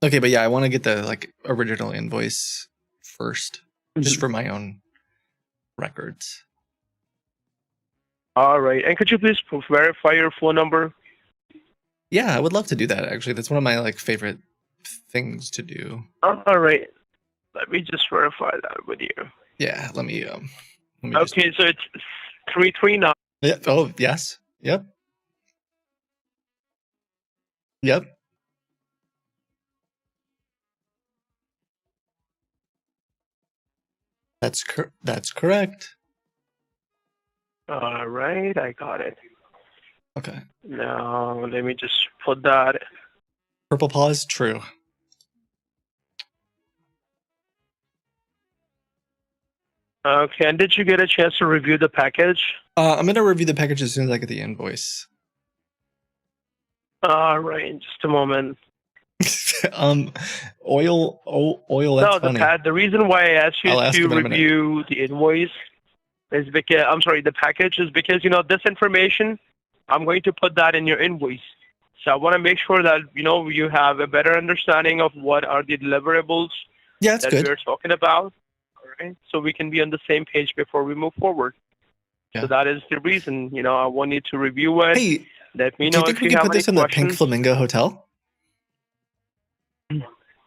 Speaker 1: Okay, but yeah, I want to get the like original invoice first, just for my own records.
Speaker 5: All right, and could you please verify your phone number?
Speaker 1: Yeah, I would love to do that. Actually, that's one of my like favorite things to do.
Speaker 5: All right, let me just verify that with you.
Speaker 1: Yeah, let me
Speaker 5: Okay, so it's 339.
Speaker 1: Yeah. Oh, yes. Yep. Yep. That's correct.
Speaker 5: All right, I got it.
Speaker 1: Okay.
Speaker 5: Now, let me just put that.
Speaker 1: Purple pause, true.
Speaker 5: Okay, and did you get a chance to review the package?
Speaker 1: I'm gonna review the package as soon as I get the invoice.
Speaker 5: All right, just a moment.
Speaker 1: Oil. That's
Speaker 5: No,
Speaker 1: funny.
Speaker 5: the reason why I asked you
Speaker 1: I'll ask
Speaker 5: to
Speaker 1: him in a minute.
Speaker 5: review the invoice is because, the package is because, this information, I'm going to put that in your invoice. So I want to make sure that, you have a better understanding of what are the deliverables
Speaker 1: Yeah, that's
Speaker 5: that
Speaker 1: good.
Speaker 5: we're talking about. All right. So we can be on the same page before we move forward.
Speaker 1: Yeah.
Speaker 5: So that is the reason, I want you to review it.
Speaker 1: Hey,
Speaker 5: Let me
Speaker 1: do you
Speaker 5: know
Speaker 1: think
Speaker 5: if
Speaker 1: we
Speaker 5: you
Speaker 1: could
Speaker 5: have
Speaker 1: put
Speaker 5: any
Speaker 1: this in the Pink
Speaker 5: questions.
Speaker 1: Flamingo Hotel?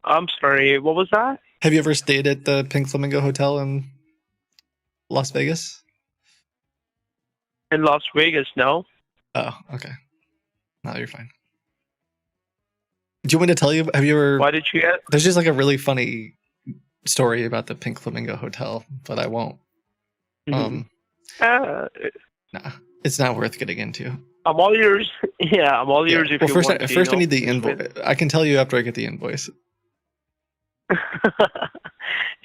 Speaker 5: I'm sorry, what was that?
Speaker 1: Have you ever stayed at the Pink Flamingo Hotel in Las Vegas?
Speaker 5: In Las Vegas, no.
Speaker 1: Oh, okay. No, you're fine. Do you want me to tell you? Have you ever?
Speaker 5: Why did you get?
Speaker 1: There's just like a really funny story about the Pink Flamingo Hotel, but I won't.
Speaker 5: Mhm.
Speaker 1: Nah, it's not worth getting into.
Speaker 5: I'm all ears. Yeah, I'm all
Speaker 1: Yeah.
Speaker 5: ears. If
Speaker 1: Well,
Speaker 5: you
Speaker 1: first,
Speaker 5: want to,
Speaker 1: first I
Speaker 5: you know,
Speaker 1: need the invoice. I can tell you after I get the invoice.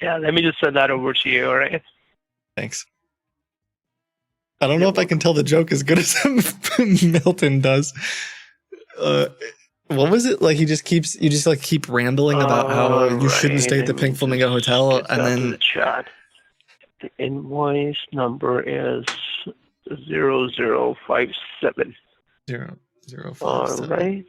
Speaker 5: Yeah, let me just send that over to you. All right.
Speaker 1: Thanks. I don't know if I can tell the joke as good as Milton does. What was it like? You just keep rambling about how you shouldn't stay at the Pink Flamingo Hotel, and then
Speaker 5: the chat. The invoice number is 0057.
Speaker 1: 005.
Speaker 5: All right.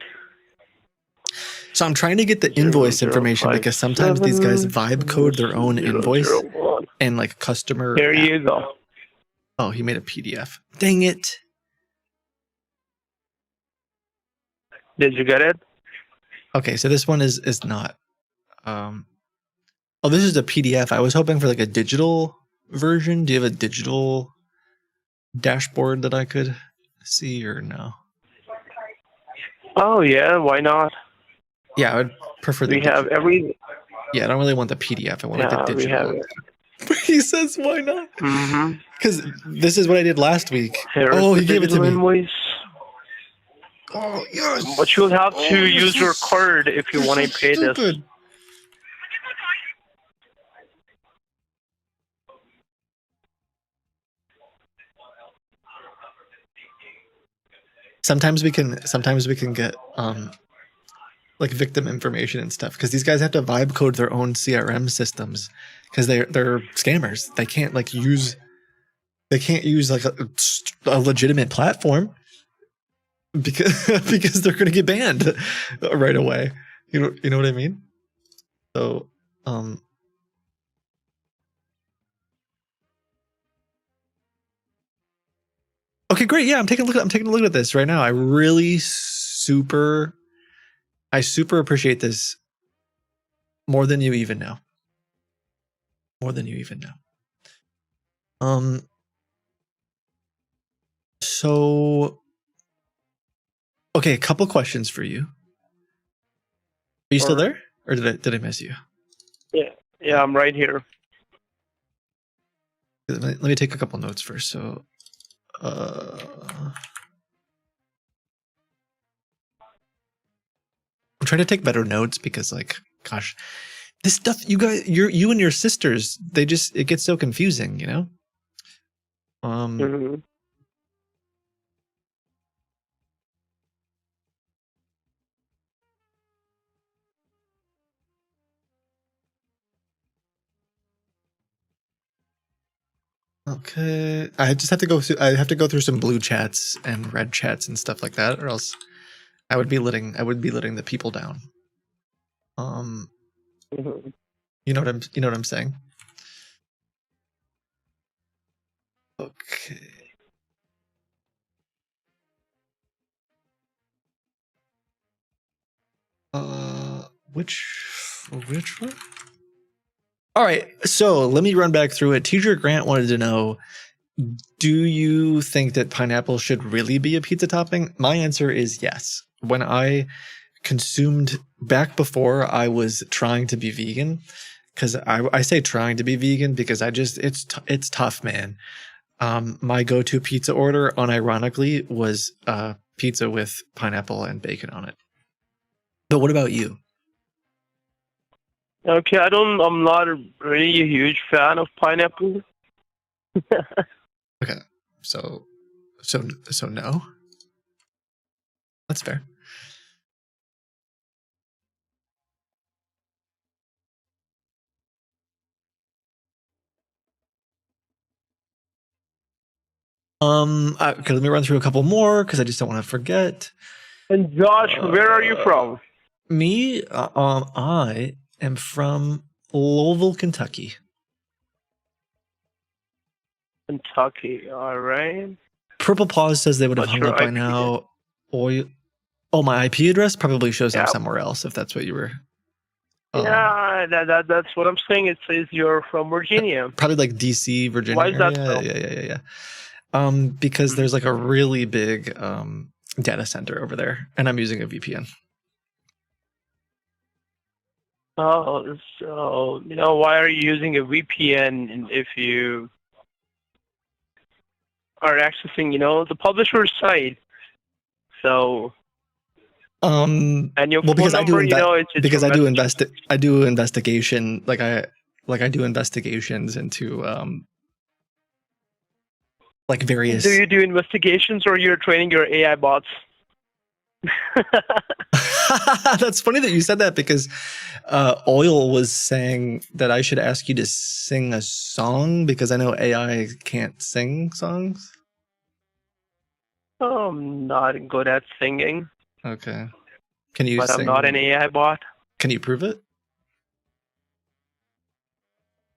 Speaker 1: So I'm trying to get the invoice information because sometimes these guys
Speaker 5: 0057,
Speaker 1: vibe code their own invoice
Speaker 5: 001.
Speaker 1: and like customer.
Speaker 5: There
Speaker 1: app.
Speaker 5: you go.
Speaker 1: Oh, he made a PDF. Dang it.
Speaker 5: Did you get it?
Speaker 1: Okay, so this one is not. Oh, this is a PDF. I was hoping for like a digital version. Do you have a digital dashboard that I could see or no?
Speaker 5: Oh yeah, why not?
Speaker 1: Yeah, I would prefer the
Speaker 5: We have every.
Speaker 1: Yeah, I don't really want the PDF. I want like
Speaker 5: Yeah,
Speaker 1: the
Speaker 5: we
Speaker 1: digital.
Speaker 5: have
Speaker 1: one. He says, "Why not?"
Speaker 5: Mm-hmm.
Speaker 1: Because this is what I did last week.
Speaker 5: Here's
Speaker 1: Oh,
Speaker 5: the
Speaker 1: he gave it to
Speaker 5: digital
Speaker 1: me.
Speaker 5: Invoice.
Speaker 1: Oh yes.
Speaker 5: But you'll have to
Speaker 1: Oh,
Speaker 5: use
Speaker 1: this
Speaker 5: your
Speaker 1: is-
Speaker 5: card if you
Speaker 1: this
Speaker 5: want to
Speaker 1: is
Speaker 5: pay this.
Speaker 1: stupid. Sometimes we can get like victim information and stuff because these guys have to vibe code their own CRM systems because they're scammers. They can't use like a legitimate platform because because they're going to get banned right away. You know what I mean? So okay, great. Yeah, I'm taking a look at this right now. I super appreciate this more than you even know. More than you even know. So okay, a couple questions for you. Are you still there? Or did I miss you?
Speaker 5: Yeah, I'm right here.
Speaker 1: Let me take a couple notes first. So I'm trying to take better notes because like gosh, this stuff you and your sisters, it gets so confusing, you know?
Speaker 5: Mm-hmm.
Speaker 1: Okay. I have to go through some blue chats and red chats and stuff like that, or else I would be letting the people down.
Speaker 5: Mm-hmm.
Speaker 1: You know what I'm saying? Okay. Which one? All right, so let me run back through it. Teacher Grant wanted to know, do you think that pineapple should really be a pizza topping? My answer is yes. When I consumed back before I was trying to be vegan, because I say trying to be vegan because it's tough, man. My go-to pizza order, unironically, was pizza with pineapple and bacon on it. But what about you?
Speaker 5: Okay, I'm not really a huge fan of pineapple.
Speaker 1: Okay, so no. That's fair. Okay, let me run through a couple more because I just don't want to forget.
Speaker 5: And Josh, where are you from?
Speaker 1: Me, I am from Louisville, Kentucky.
Speaker 5: Kentucky. All right.
Speaker 1: Purple Paws says they would have
Speaker 5: What's
Speaker 1: hung
Speaker 5: your
Speaker 1: up by
Speaker 5: IP?
Speaker 1: now. Oh, my IP address probably shows
Speaker 5: Yeah.
Speaker 1: up somewhere else if that's what you were.
Speaker 5: Yeah, that's what I'm saying. It says you're from Virginia.
Speaker 1: Probably like DC, Virginia.
Speaker 5: Why is that
Speaker 1: area.
Speaker 5: so?
Speaker 1: Yeah. Because there's like a really big data center over there, and I'm using a VPN.
Speaker 5: Oh, so why are you using a VPN if you are accessing the publisher's site? So
Speaker 1: And
Speaker 5: your
Speaker 1: well,
Speaker 5: phone
Speaker 1: because
Speaker 5: number, it's
Speaker 1: because
Speaker 5: your
Speaker 1: I do
Speaker 5: message.
Speaker 1: I do investigation, I do investigations into like various.
Speaker 5: Do you do investigations or you're training your AI bots?
Speaker 1: That's funny that you said that because Oil was saying that I should ask you to sing a song because I know AI can't sing songs.
Speaker 5: I'm not good at singing,
Speaker 1: Okay. Can you
Speaker 5: but
Speaker 1: sing?
Speaker 5: I'm not an AI bot.
Speaker 1: Can you prove it?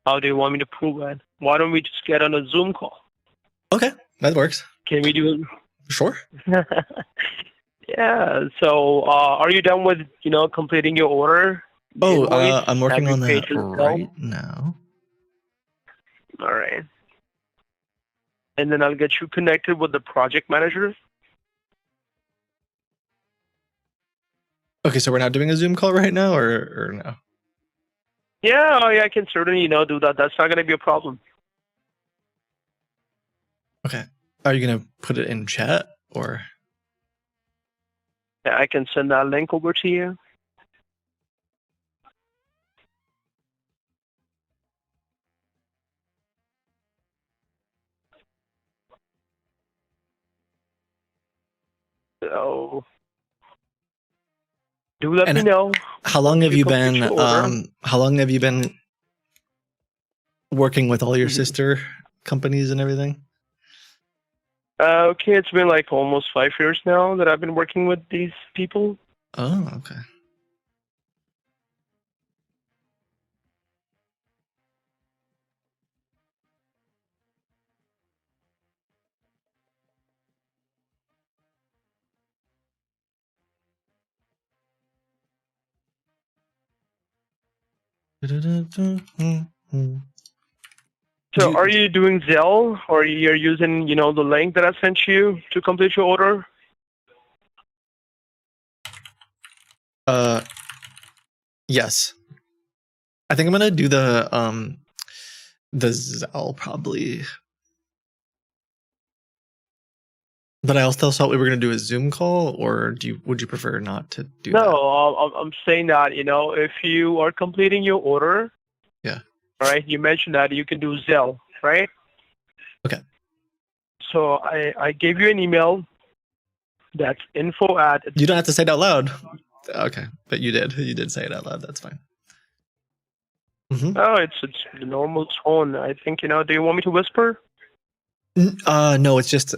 Speaker 5: How do you want me to prove it? Why don't we just get on a Zoom call?
Speaker 1: Okay, that works.
Speaker 5: Can we do
Speaker 1: Sure.
Speaker 5: it? Yeah. So, are you done with completing your order? The
Speaker 1: Oh,
Speaker 5: invoice?
Speaker 1: I'm working
Speaker 5: Have you
Speaker 1: on
Speaker 5: paid
Speaker 1: that
Speaker 5: yourself?
Speaker 1: right now.
Speaker 5: All right. And then I'll get you connected with the project manager.
Speaker 1: Okay, so we're not doing a Zoom call right now, or no?
Speaker 5: Yeah, I can certainly do that. That's not going to be a problem.
Speaker 1: Okay. Are you gonna put it in chat or?
Speaker 5: Yeah, I can send that link over to you. So, do let me know.
Speaker 1: How long
Speaker 5: once
Speaker 1: have you
Speaker 5: complete
Speaker 1: been?
Speaker 5: your order.
Speaker 1: How long have you been working with all your
Speaker 5: Mhm.
Speaker 1: sister companies and everything?
Speaker 5: Okay, it's been like almost 5 years now that I've been working with these people.
Speaker 1: Oh, okay.
Speaker 5: So, are you doing Zelle, or you're using the link that I sent you to complete your order?
Speaker 1: Yes. I think I'm gonna do the Zelle probably. But I also thought we were gonna do a Zoom call, or would you prefer not to do that?
Speaker 5: No, I'm saying that if you are completing your order,
Speaker 1: Yeah.
Speaker 5: all right, you mentioned that you can do Zelle, right?
Speaker 1: Okay.
Speaker 5: So I gave you an email. That's info at.
Speaker 1: You don't have to say it out loud. Okay, but you did. You did say it out loud. That's fine.
Speaker 5: Oh, it's the normal tone. I think Do you want me to whisper?
Speaker 1: No, it's just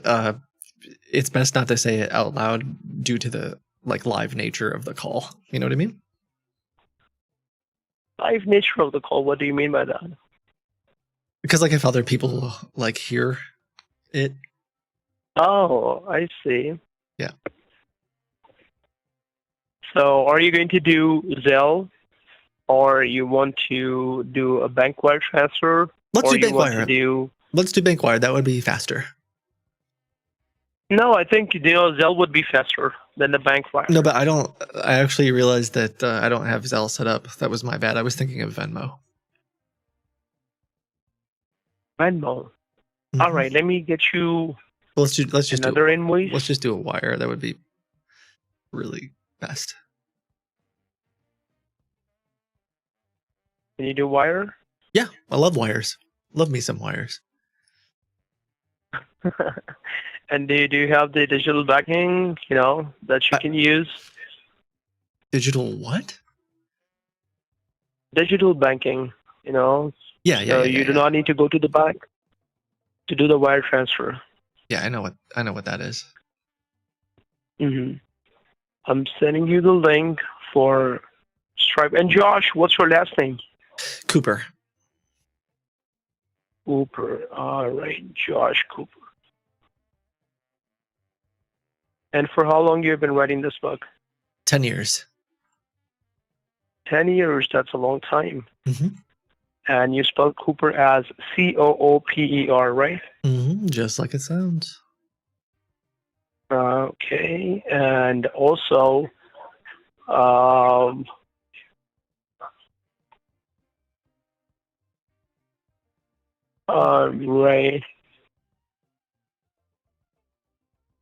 Speaker 1: it's best not to say it out loud due to the live nature of the call. You know what I mean?
Speaker 5: Live nature of the call. What do you mean by that?
Speaker 1: Because if other people hear it.
Speaker 5: Oh, I see.
Speaker 1: Yeah.
Speaker 5: So, are you going to do Zelle, or you want to do a bank wire transfer?
Speaker 1: Let's
Speaker 5: or
Speaker 1: do
Speaker 5: you want
Speaker 1: Bankwire.
Speaker 5: to do?
Speaker 1: Let's do Bankwire. That would be faster.
Speaker 5: No, I think Zelle would be faster than the bank wire.
Speaker 1: No, but I actually realized that I don't have Zelle set up. That was my bad. I was thinking of Venmo.
Speaker 5: Venmo.
Speaker 1: Mhm.
Speaker 5: All right, let me get you
Speaker 1: Well, let's just
Speaker 5: another invoice.
Speaker 1: Let's just do a wire. That would be really best.
Speaker 5: Can you do wire?
Speaker 1: Yeah, I love wires. Love me some wires.
Speaker 5: And do you have the digital backing, that you can use?
Speaker 1: Digital what?
Speaker 5: Digital banking,
Speaker 1: Yeah.
Speaker 5: So you do not need to go to the bank to do the wire transfer.
Speaker 1: Yeah, I know what that is.
Speaker 5: I'm sending you the link for Stripe. And Josh, what's your last name?
Speaker 1: Cooper.
Speaker 5: Cooper. All right, Josh Cooper. And for how long you have been writing this book?
Speaker 1: 10 years.
Speaker 5: 10 years, that's a long time.
Speaker 1: Mm-hmm.
Speaker 5: And you spell Cooper as Cooper, right?
Speaker 1: Mm-hmm. Just like it sounds.
Speaker 5: Okay. And also, um, right.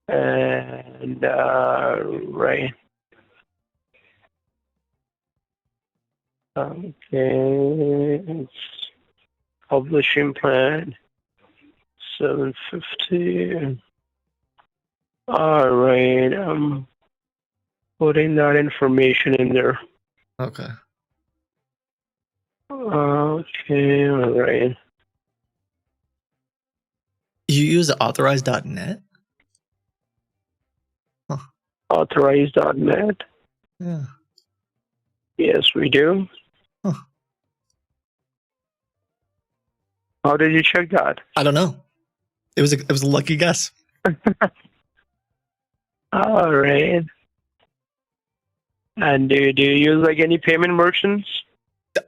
Speaker 5: And, right. Okay. Publishing plan, 750. All right. I'm putting that information in there.
Speaker 1: Okay.
Speaker 5: Okay. All right.
Speaker 1: You use authorize.net?
Speaker 5: Authorize.net.
Speaker 1: Yeah.
Speaker 5: Yes, we do.
Speaker 1: Huh.
Speaker 5: How did you check that?
Speaker 1: I don't know. It was a lucky guess.
Speaker 5: All right. And do you use like any payment merchants?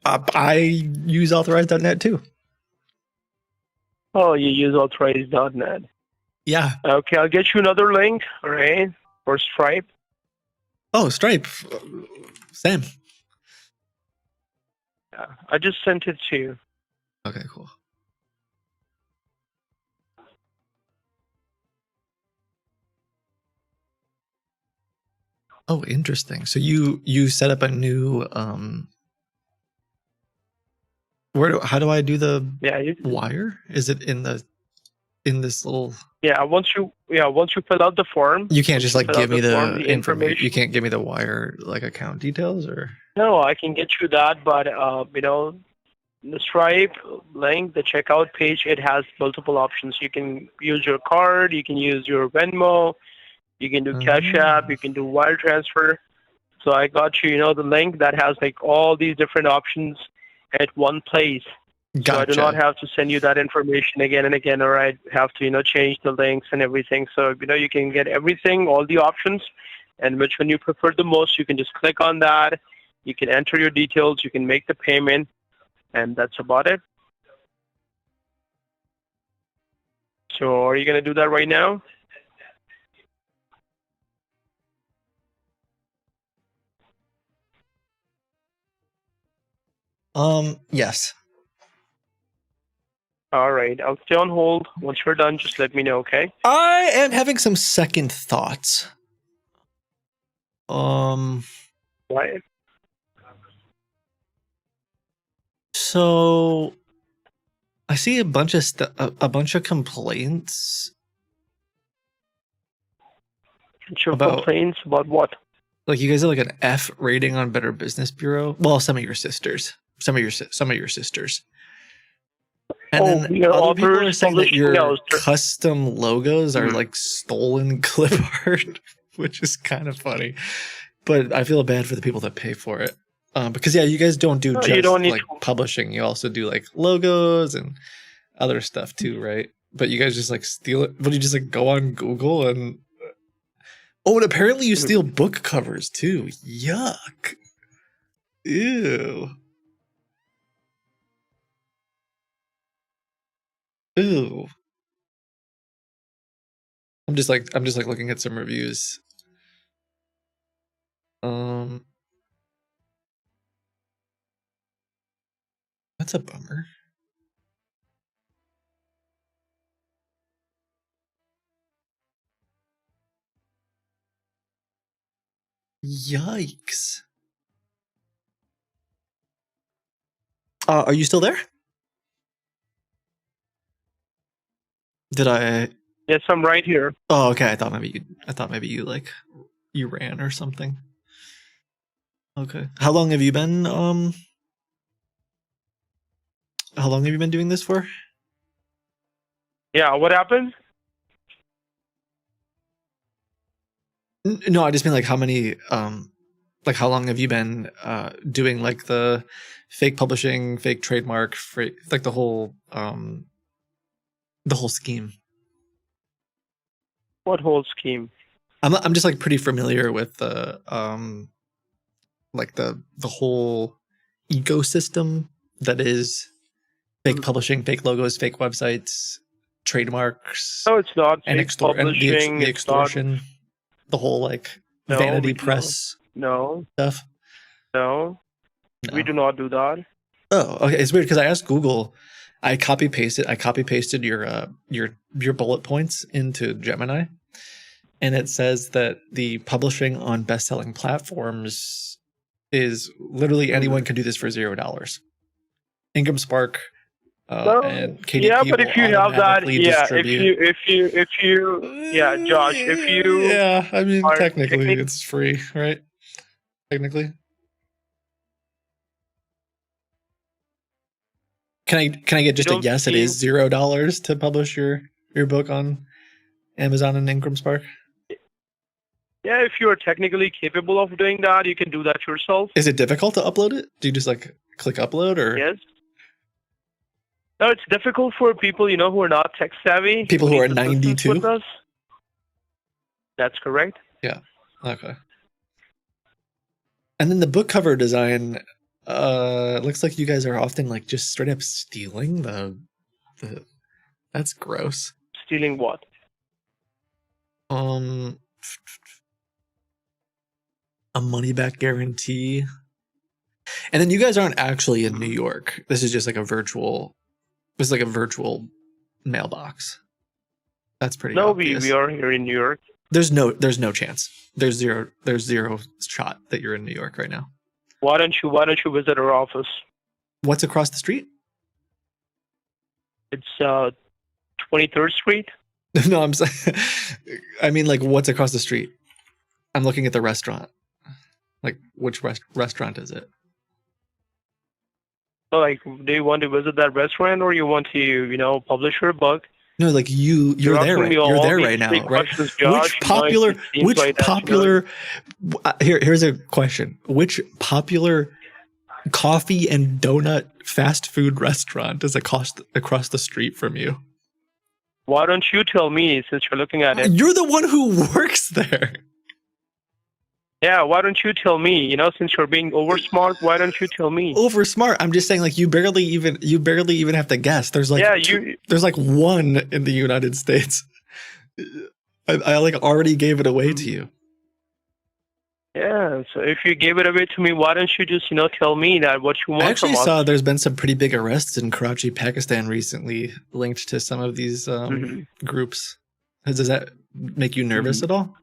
Speaker 1: I use authorize.net too.
Speaker 5: Oh, you use authorize.net.
Speaker 1: Yeah.
Speaker 5: Okay, I'll get you another link, all right, for Stripe.
Speaker 1: Oh, Stripe. Same.
Speaker 5: Yeah, I just sent it to you.
Speaker 1: Okay, cool. Oh, interesting. So you set up a new how do I do the
Speaker 5: Yeah,
Speaker 1: wire? Is it in this little?
Speaker 5: once you fill out the form.
Speaker 1: You can't just like
Speaker 5: fill out
Speaker 1: give me
Speaker 5: the form,
Speaker 1: the
Speaker 5: the
Speaker 1: information. You can't give me the wire like account details or.
Speaker 5: No, I can get you that, but the Stripe link, the checkout page, it has multiple options. You can use your card, you can use your Venmo, you can do Cash App, you can do wire transfer. So I got you, the link that has like all these different options at one place.
Speaker 1: Gotcha.
Speaker 5: So I do not have to send you that information again and again, or I have to, change the links and everything. So, you can get everything, all the options, and which one you prefer the most, you can just click on that. You can enter your details, you can make the payment, and that's about it. So are you going to do that right now?
Speaker 1: Yes.
Speaker 5: All right. I'll stay on hold. Once you're done, just let me know, okay?
Speaker 1: I am having some second thoughts.
Speaker 5: Right.
Speaker 1: So I see a bunch of complaints
Speaker 5: Complaints about what?
Speaker 1: like you guys have like an F rating on Better Business Bureau. Well, some of your sisters. And then
Speaker 5: your
Speaker 1: other people are
Speaker 5: authors
Speaker 1: saying that
Speaker 5: publishing
Speaker 1: your
Speaker 5: those.
Speaker 1: custom logos are like stolen clip art, which is kind of funny. But I feel bad for the people that pay for it. Because you guys don't do just like publishing. You also do like logos and other stuff too, right? But you guys just like steal it. But you just like go on Google and and apparently you steal book covers too. Yuck. Ew. Ew. I'm just like looking at some reviews. That's a bummer. Yikes. Are you still there? Did I?
Speaker 5: Yes, I'm right here.
Speaker 1: Oh, okay. I thought maybe you like you ran or something. Okay. How long have you been doing this for?
Speaker 5: Yeah, what happened?
Speaker 1: No, I just mean like how many like how long have you been doing like the fake publishing, fake trademark, like the whole scheme?
Speaker 5: What whole scheme?
Speaker 1: I'm just like pretty familiar with the like the whole ecosystem that is fake publishing, fake logos, fake websites, trademarks,
Speaker 5: No, it's not
Speaker 1: and
Speaker 5: fake
Speaker 1: and
Speaker 5: publishing.
Speaker 1: the
Speaker 5: It's not.
Speaker 1: extortion, the whole like
Speaker 5: No,
Speaker 1: Vanity
Speaker 5: we do not.
Speaker 1: Press
Speaker 5: No,
Speaker 1: stuff.
Speaker 5: no, we
Speaker 1: No.
Speaker 5: do not do that.
Speaker 1: Oh, okay. It's weird because I asked Google. I copy pasted your bullet points into Gemini, and it says that the publishing on best-selling platforms is literally anyone can do this for $0. Ingram Spark
Speaker 5: No,
Speaker 1: and KDP
Speaker 5: yeah, but
Speaker 1: will
Speaker 5: if you have that,
Speaker 1: automatically
Speaker 5: yeah,
Speaker 1: distribute.
Speaker 5: if you, yeah, Josh, if you
Speaker 1: yeah, I mean,
Speaker 5: are
Speaker 1: technically it's free, right? Technically. Can I get just a
Speaker 5: don't
Speaker 1: yes? It
Speaker 5: see-
Speaker 1: is $0 to publish your book on Amazon and Ingram Spark.
Speaker 5: yeah, if you are technically capable of doing that, you can do that yourself.
Speaker 1: Is it difficult to upload it? Do you just like click upload or
Speaker 5: Yes. No, it's difficult for people, who are not tech savvy.
Speaker 1: People who
Speaker 5: need
Speaker 1: are
Speaker 5: assistance
Speaker 1: 92?
Speaker 5: with us. That's correct.
Speaker 1: okay? And then the book cover design, it looks like you guys are often like just straight up stealing the that's gross.
Speaker 5: Stealing what?
Speaker 1: A money back guarantee. And then you guys aren't actually in New York. This is just like a virtual mailbox. That's pretty
Speaker 5: No,
Speaker 1: obvious.
Speaker 5: we are here in New York.
Speaker 1: There's no chance. There's zero shot that you're in New York right now.
Speaker 5: Why don't you visit our office?
Speaker 1: What's across the street?
Speaker 5: It's 23rd Street.
Speaker 1: No, I'm saying I mean like what's across the street? I'm looking at the restaurant. Like which restaurant is it?
Speaker 5: So, like, do you want to visit that restaurant, or you want to, publish your book?
Speaker 1: No, like you're there
Speaker 5: asking
Speaker 1: right.
Speaker 5: me all
Speaker 1: You're there
Speaker 5: these
Speaker 1: right now,
Speaker 5: big
Speaker 1: right?
Speaker 5: questions, Josh.
Speaker 1: Which popular
Speaker 5: It seems
Speaker 1: which
Speaker 5: like that,
Speaker 1: popular here's a question. Which popular coffee and donut fast food restaurant is across the street from you?
Speaker 5: Why don't you tell me, since you're looking at it?
Speaker 1: You're the one who works there.
Speaker 5: Yeah, why don't you tell me? Since you're being over smart, why don't you tell me?
Speaker 1: Over smart. I'm just saying, like you barely even have to guess. There's like there's like one in the United States. I like already gave it away to you.
Speaker 5: Yeah, so if you gave it away to me, why don't you just, tell me that what you want
Speaker 1: I actually
Speaker 5: from us?
Speaker 1: saw there's been some pretty big arrests in Karachi, Pakistan recently, linked to some of these groups. Does that make you nervous at all?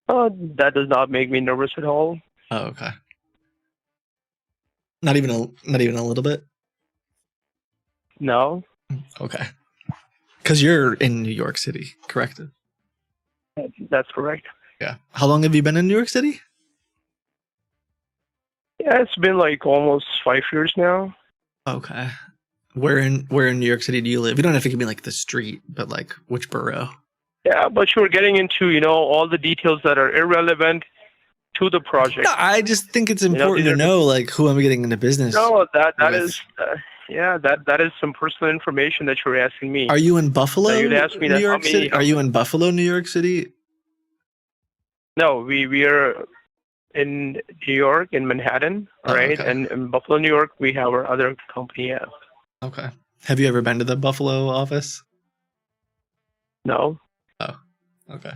Speaker 5: That does not make me nervous at all.
Speaker 1: Oh, okay. Not even a little bit.
Speaker 5: No,
Speaker 1: Okay. Because you're in New York City, correct?
Speaker 5: that's correct.
Speaker 1: Yeah. How long have you been in New York City?
Speaker 5: Yeah, it's been like almost 5 years now.
Speaker 1: Okay. Where in New York City do you live? You don't have to give me like the street, but like which borough?
Speaker 5: Yeah, but you're getting into, all the details that are irrelevant to the project.
Speaker 1: No, I just think it's important to know like who I'm getting into business.
Speaker 5: No, that
Speaker 1: with.
Speaker 5: is, that is some personal information that you're asking me.
Speaker 1: Are you in Buffalo,
Speaker 5: you'd ask me
Speaker 1: New
Speaker 5: that,
Speaker 1: York City? Are you in Buffalo, New York City?
Speaker 5: No, we are in New York, in Manhattan,
Speaker 1: Oh,
Speaker 5: right?
Speaker 1: okay.
Speaker 5: And in Buffalo, New York, we have our other company. Yeah.
Speaker 1: Okay. Have you ever been to the Buffalo office?
Speaker 5: No.
Speaker 1: Okay.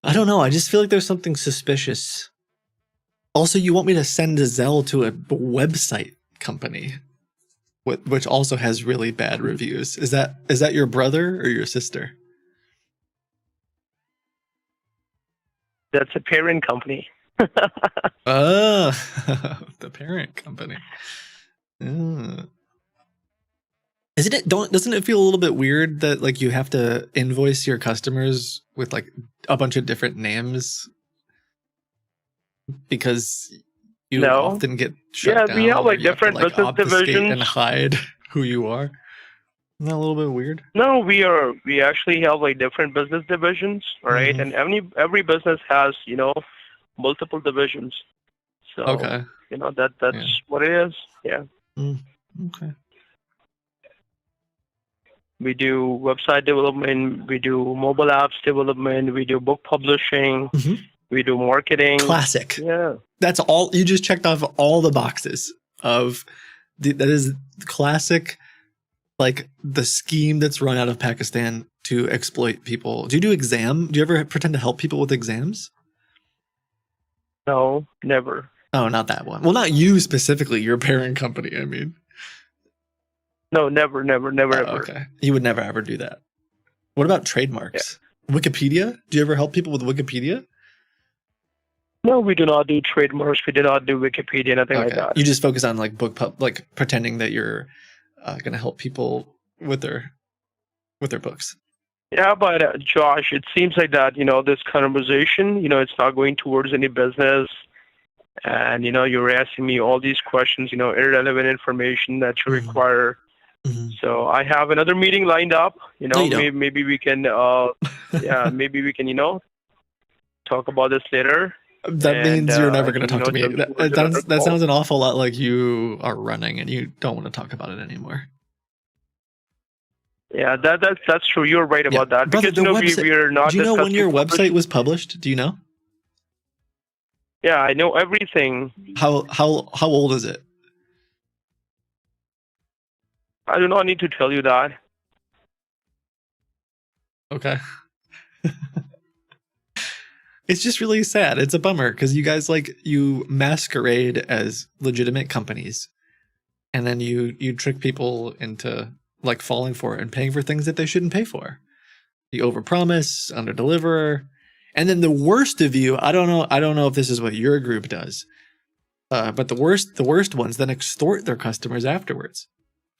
Speaker 1: I don't know. I just feel like there's something suspicious. Also, you want me to send a Zelle to a website company, which also has really bad reviews. Is that your brother or your sister?
Speaker 5: That's a parent company.
Speaker 1: Oh, the parent company. Doesn't it feel a little bit weird that like you have to invoice your customers with like a bunch of different names because you
Speaker 5: No.
Speaker 1: often get shut
Speaker 5: Yeah,
Speaker 1: down?
Speaker 5: we have,
Speaker 1: or
Speaker 5: like,
Speaker 1: you
Speaker 5: different
Speaker 1: to, like,
Speaker 5: business
Speaker 1: obfuscate
Speaker 5: divisions.
Speaker 1: and hide who you are. Isn't that a little bit weird?
Speaker 5: No, we actually have like different business divisions, all right?
Speaker 1: Mhm.
Speaker 5: And every business has, multiple divisions. So,
Speaker 1: Okay.
Speaker 5: that's
Speaker 1: Yeah.
Speaker 5: what it is. Yeah.
Speaker 1: Okay.
Speaker 5: We do website development, we do mobile apps development, we do book publishing,
Speaker 1: Mhm.
Speaker 5: We do marketing.
Speaker 1: Classic.
Speaker 5: Yeah.
Speaker 1: That's all. You just checked off all the boxes of that is classic, like the scheme that's run out of Pakistan to exploit people. Do you do exam? Do you ever pretend to help people with exams?
Speaker 5: No, never.
Speaker 1: Oh, not that one. Well, not you specifically, your parent company, I mean.
Speaker 5: No, never, never, never,
Speaker 1: Oh,
Speaker 5: ever.
Speaker 1: okay. You would never ever do that. What about trademarks? Wikipedia? Do you ever help people with Wikipedia?
Speaker 5: No, we do not do trademarks. We do not do Wikipedia, nothing like that.
Speaker 1: You just focus on like like pretending that you're going to help people with their books.
Speaker 5: Yeah, but Josh, it seems like that, this conversation, it's not going towards any business. And, you're asking me all these questions, irrelevant information that you require.
Speaker 1: Mm-hmm.
Speaker 5: So I have another meeting lined up.
Speaker 1: No, you don't.
Speaker 5: Maybe we can, maybe we can, talk about this later.
Speaker 1: That means you're never going to talk to me.
Speaker 5: That
Speaker 1: That sounds an awful lot like you are running and you don't want to talk about it anymore.
Speaker 5: Yeah, that's true. You're right about that.
Speaker 1: Brother,
Speaker 5: Because we're not.
Speaker 1: Do you know when your
Speaker 5: discussing
Speaker 1: website was published? Do you know?
Speaker 5: Yeah, I know everything.
Speaker 1: How old is it?
Speaker 5: I do not need to tell you that.
Speaker 1: Okay. It's just really sad. It's a bummer because you guys you masquerade as legitimate companies, and then you trick people into like falling for it and paying for things that they shouldn't pay for. You overpromise, underdeliver, and then the worst of you. I don't know if this is what your group does, but the worst ones then extort their customers afterwards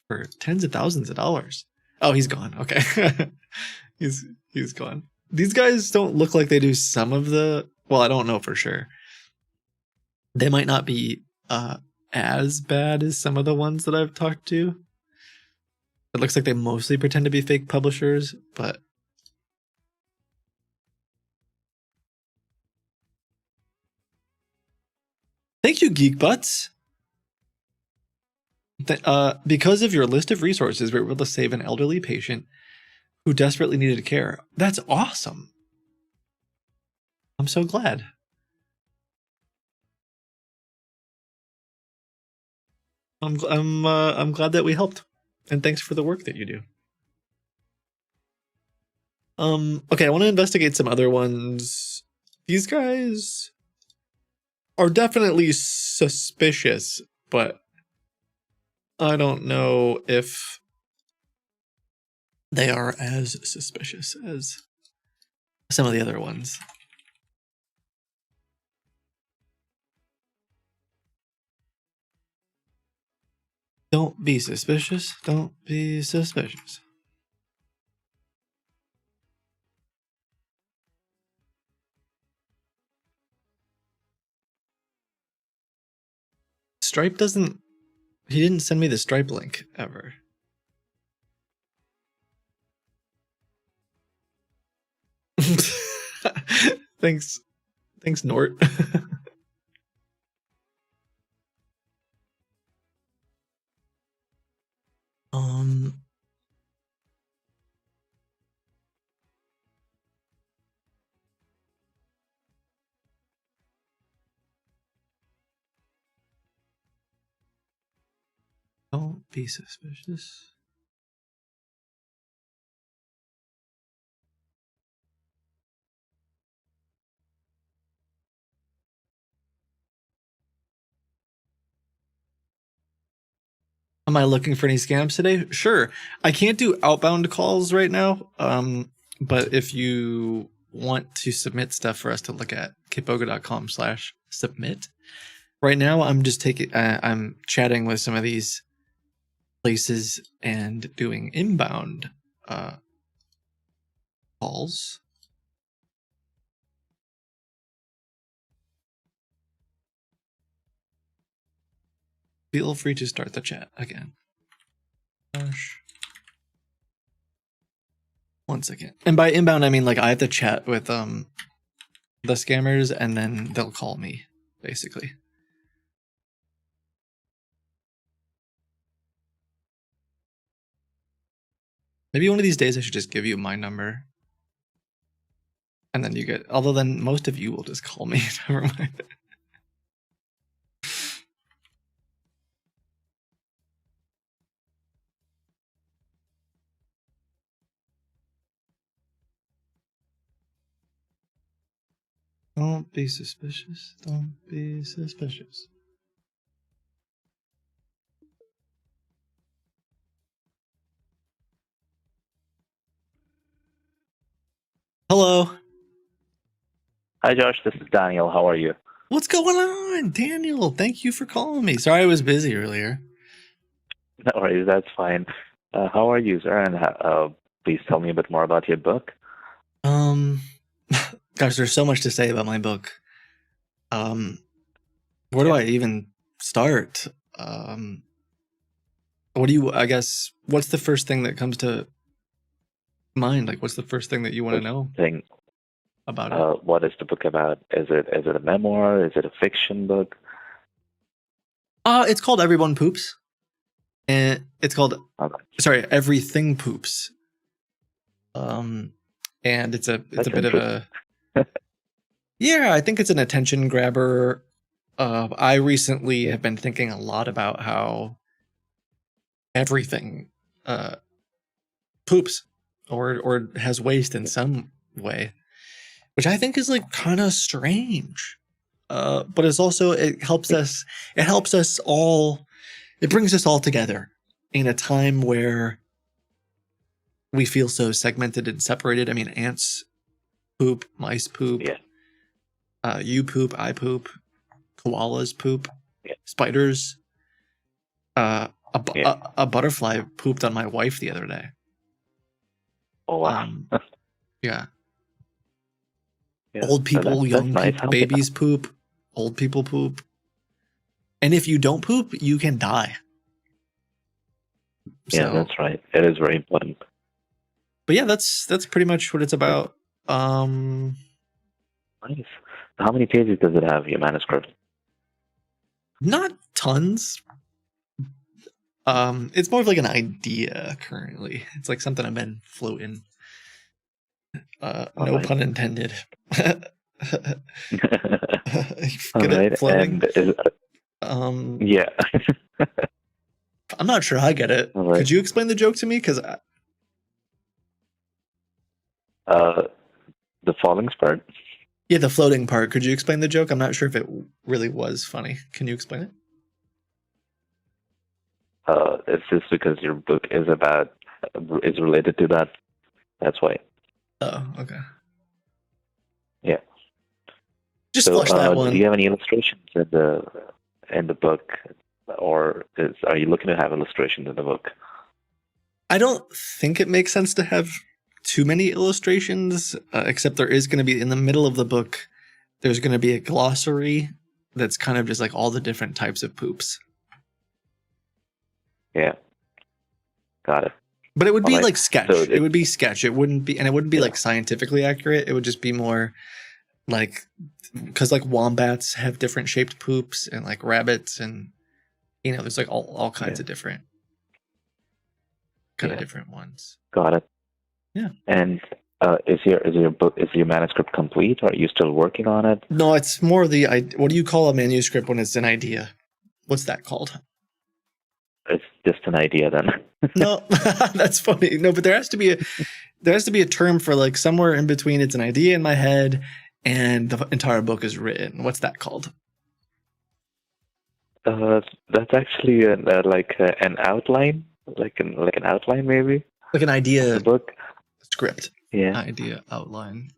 Speaker 1: for tens of thousands of dollars. Oh, he's gone. Okay, he's gone. These guys don't look like they do some of the. Well, I don't know for sure. They might not be as bad as some of the ones that I've talked to. It looks like they mostly pretend to be fake publishers, but. Thank you, Geek Butts. Because of your list of resources, we were able to save an elderly patient who desperately needed care. That's awesome. I'm so glad. I'm glad that we helped, and thanks for the work that you do. Okay, I want to investigate some other ones. These guys are definitely suspicious, but I don't know if they are as suspicious as some of the other ones. Don't be suspicious. Don't be suspicious. Stripe doesn't. He didn't send me the Stripe link ever. Thanks, Nort. Don't be suspicious. Am I looking for any scams today? Sure. I can't do outbound calls right now. But if you want to submit stuff for us to look at, kitboga.com/submit. Right now, I'm just I'm chatting with some of these places and doing inbound calls. Feel free to start the chat again. Gosh. 1 second. And by inbound, I mean like I have to chat with the scammers and then they'll call me, basically. Maybe one of these days I should just give you my number. And then you get, although then most of you will just call me. Never mind. Don't be suspicious. Don't be suspicious. Hello.
Speaker 6: Hi, Josh. This is Daniel. How are you?
Speaker 1: What's going on, Daniel? Thank you for calling me. Sorry I was busy earlier.
Speaker 6: No worries. That's fine. How are you, sir? And please tell me a bit more about your book.
Speaker 1: Gosh, there's so much to say about my book. Where do I even start? What do you, I guess, what's the first thing that comes to mind? Like, what's the first thing that you want to know about it?
Speaker 6: What is the book about? Is it a memoir? Is it a fiction book?
Speaker 1: It's called Everyone Poops. And it's called,
Speaker 6: Okay.
Speaker 1: sorry, Everything Poops. And it's a
Speaker 6: That's
Speaker 1: bit of a, yeah, I think it's an attention grabber. I recently have been thinking a lot about how everything poops or has waste in some way, which I think is like kind of strange. But it's also, it helps us all, it brings us all together in a time where we feel so segmented and separated. I mean, ants poop, mice poop,
Speaker 6: Yeah.
Speaker 1: You poop, I poop, koalas poop,
Speaker 6: Yeah.
Speaker 1: spiders.
Speaker 6: Yeah.
Speaker 1: A butterfly pooped on my wife the other day.
Speaker 6: Oh, wow.
Speaker 1: Yeah.
Speaker 6: Yeah.
Speaker 1: Old
Speaker 6: So
Speaker 1: people,
Speaker 6: that's
Speaker 1: young
Speaker 6: nice.
Speaker 1: people, babies poop, old people poop. And if you don't poop, you can die.
Speaker 6: Yeah,
Speaker 1: So,
Speaker 6: that's right. It is very important.
Speaker 1: but yeah, that's pretty much what it's about.
Speaker 6: Nice. How many pages does it have, your manuscript?
Speaker 1: Not tons. It's more of like an idea currently. It's like something I've been floating. No
Speaker 6: Alright.
Speaker 1: pun intended. Good
Speaker 6: All
Speaker 1: at
Speaker 6: right.
Speaker 1: floating.
Speaker 6: And yeah.
Speaker 1: I'm not sure I get it.
Speaker 6: All right.
Speaker 1: Could you explain the joke to me? Because
Speaker 6: The falling part.
Speaker 1: yeah, the floating part. Could you explain the joke? I'm not sure if it really was funny. Can you explain it?
Speaker 6: It's just because your book is related to that. That's why.
Speaker 1: Oh, okay.
Speaker 6: Yeah.
Speaker 1: Just flush that one.
Speaker 6: Do you have any illustrations in the book, or are you looking to have illustrations in the book?
Speaker 1: I don't think it makes sense to have too many illustrations, except there is going to be in the middle of the book. There's going to be a glossary that's kind of just like all the different types of poops.
Speaker 6: Yeah. Got it.
Speaker 1: But it would be
Speaker 6: Alright.
Speaker 1: like sketch.
Speaker 6: So
Speaker 1: It would be sketch. It wouldn't be, and it wouldn't be
Speaker 6: Yeah.
Speaker 1: like scientifically accurate. It would just be more like, because like wombats have different shaped poops, and like rabbits, and there's like all kinds
Speaker 6: Yeah.
Speaker 1: of different kind of
Speaker 6: Yeah.
Speaker 1: different ones.
Speaker 6: Got it.
Speaker 1: Yeah.
Speaker 6: And is your manuscript complete, or are you still working on it?
Speaker 1: No, it's more what do you call a manuscript when it's an idea? What's that called?
Speaker 6: It's just an idea then.
Speaker 1: No, that's funny. No, but there has to be a term for like somewhere in between. It's an idea in my head and the entire book is written. What's that called?
Speaker 6: That's actually an outline, like an outline maybe.
Speaker 1: Like an idea
Speaker 6: The book.
Speaker 1: script.
Speaker 6: Yeah.
Speaker 1: Idea outline.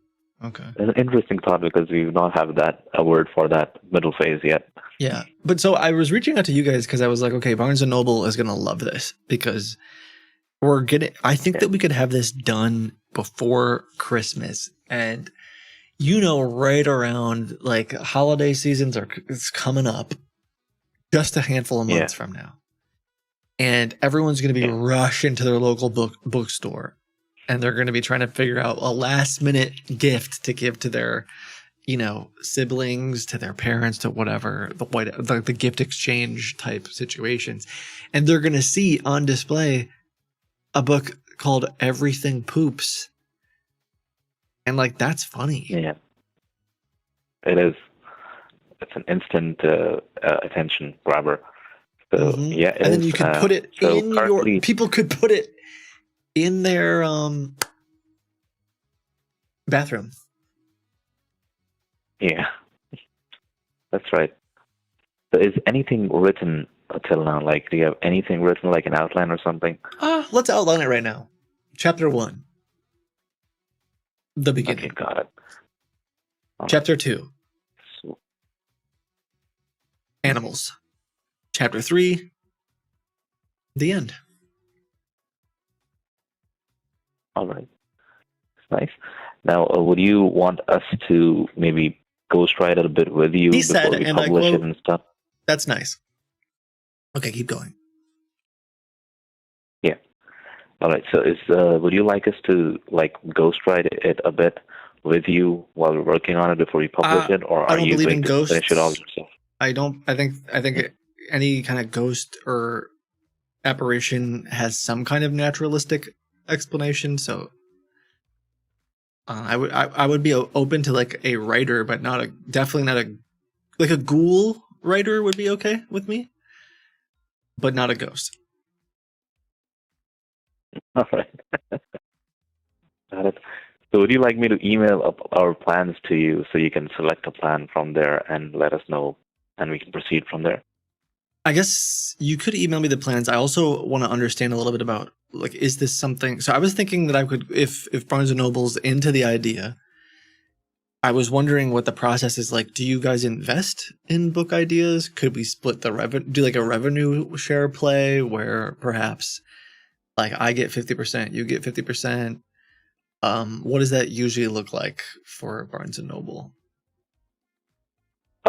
Speaker 1: Okay.
Speaker 6: An interesting thought because we don't have a word for that middle phase yet.
Speaker 1: Yeah. But so I was reaching out to you guys because I was like, okay, Barnes and Noble is gonna love this because I think that we could have this done before Christmas, and right around like holiday seasons it's coming up just a handful of months from now. And everyone's going to be rushing to their local bookstore, and they're going to be trying to figure out a last minute gift to give to their, siblings, to their parents, to whatever, the gift exchange type situations. And they're going to see on display a book called Everything Poops. And like that's funny.
Speaker 6: Yeah, it is. It's an instant attention grabber. So
Speaker 1: Mhm.
Speaker 6: yeah, it
Speaker 1: And then
Speaker 6: is,
Speaker 1: you could put it
Speaker 6: so
Speaker 1: in your
Speaker 6: currently-
Speaker 1: people could put it in their bathroom.
Speaker 6: Yeah, that's right. So is anything written till now? Like, do you have anything written, like an outline or something?
Speaker 1: Let's outline it right now. Chapter 1. The
Speaker 6: Okay,
Speaker 1: beginning.
Speaker 6: got it.
Speaker 1: Chapter 2.
Speaker 6: So,
Speaker 1: Animals. Chapter 3. The end.
Speaker 6: all right, nice. Now, would you want us to maybe ghostwrite it a bit with you
Speaker 1: He
Speaker 6: before
Speaker 1: said,
Speaker 6: we
Speaker 1: and I
Speaker 6: publish it
Speaker 1: quote,
Speaker 6: and stuff?
Speaker 1: That's nice. Okay, keep going.
Speaker 6: All right. So, would you like us to like ghostwrite it a bit with you while we're working on it before you publish it, or
Speaker 1: I
Speaker 6: are
Speaker 1: don't
Speaker 6: you
Speaker 1: believe
Speaker 6: going
Speaker 1: in
Speaker 6: to finish it all
Speaker 1: ghosts.
Speaker 6: yourself?
Speaker 1: I think any kind of ghost or apparition has some kind of naturalistic explanation, so I would be open to like a writer, but definitely not a ghoul writer would be okay with me, but not a ghost.
Speaker 6: All right. Got it. So would you like me to email up our plans to you so you can select a plan from there and let us know, and we can proceed from there?
Speaker 1: I guess you could email me the plans. I also want to understand a little bit about like, is this something? So I was thinking that I could, if Barnes and Noble's into the idea, I was wondering what the process is like. Do you guys invest in book ideas? Could we split the revenue? Do like a revenue share play where perhaps like I get 50%, you get 50%? What does that usually look like for Barnes and Noble?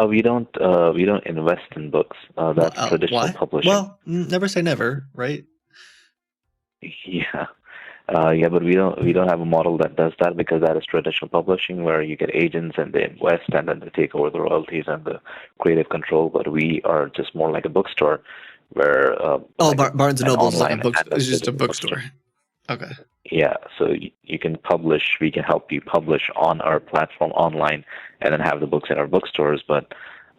Speaker 6: We don't invest in books. That's traditional
Speaker 1: Why?
Speaker 6: publishing.
Speaker 1: Well, never say never, right?
Speaker 6: Yeah. But we don't have a model that does that, because that is traditional publishing where you get agents and they invest and then they take over the royalties and the creative control. But we are just more like a bookstore where
Speaker 1: Barnes and Noble is like a
Speaker 6: online
Speaker 1: book.
Speaker 6: and
Speaker 1: It's just a bookstore. Okay.
Speaker 6: Yeah, so you can publish. We can help you publish on our platform online, and then have the books in our bookstores, but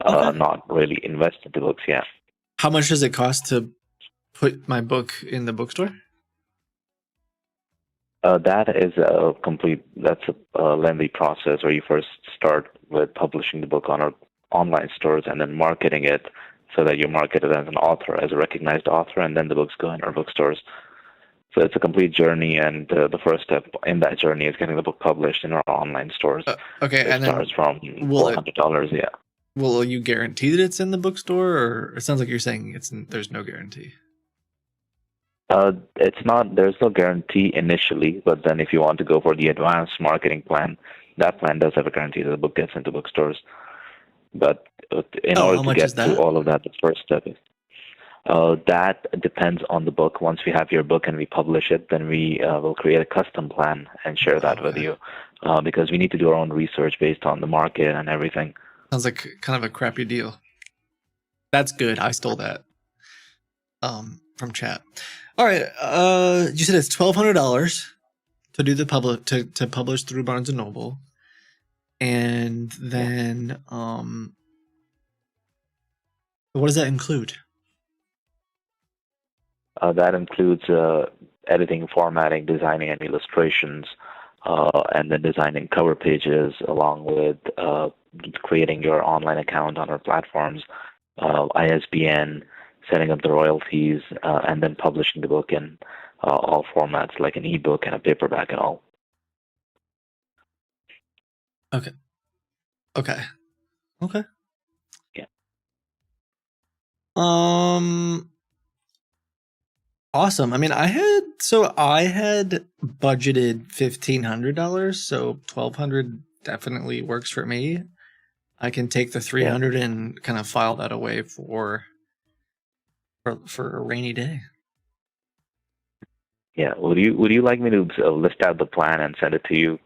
Speaker 1: Okay.
Speaker 6: not really invest into books. Yeah.
Speaker 1: How much does it cost to put my book in the bookstore?
Speaker 6: That is that's a lengthy process where you first start with publishing the book on our online stores and then marketing it so that you're marketed as an author, as a recognized author, and then the books go in our bookstores. So it's a complete journey, and the first step in that journey is getting the book published in our online stores.
Speaker 1: Okay,
Speaker 6: It
Speaker 1: and then
Speaker 6: starts from
Speaker 1: will it-
Speaker 6: $400, yeah.
Speaker 1: will you guarantee that it's in the bookstore, or it sounds like you're saying there's no guarantee?
Speaker 6: It's not. There's no guarantee initially, but then if you want to go for the advanced marketing plan, that plan does have a guarantee that the book gets into bookstores. But in
Speaker 1: how
Speaker 6: order to
Speaker 1: much
Speaker 6: get
Speaker 1: is that?
Speaker 6: to all of that, the first step is that depends on the book. Once we have your book and we publish it, then we will create a custom plan and share that with
Speaker 1: Okay.
Speaker 6: you, because we need to do our own research based on the market and everything.
Speaker 1: Sounds like kind of a crappy deal. That's good. I stole that from chat. All right. You said it's $1,200 to do the to publish through Barnes and Noble, and then what does that include?
Speaker 6: That includes editing, formatting, designing, and illustrations, and then designing cover pages, along with creating your online account on our platforms, ISBN, setting up the royalties, and then publishing the book in all formats, like an ebook and a paperback and all.
Speaker 1: Okay.
Speaker 6: Yeah.
Speaker 1: Awesome. I mean, I had budgeted $1,500, so $1,200 definitely works for me. I can take the $300 and kind of file that away for a rainy day.
Speaker 6: Yeah. Would you like me to list out the plan and send it to you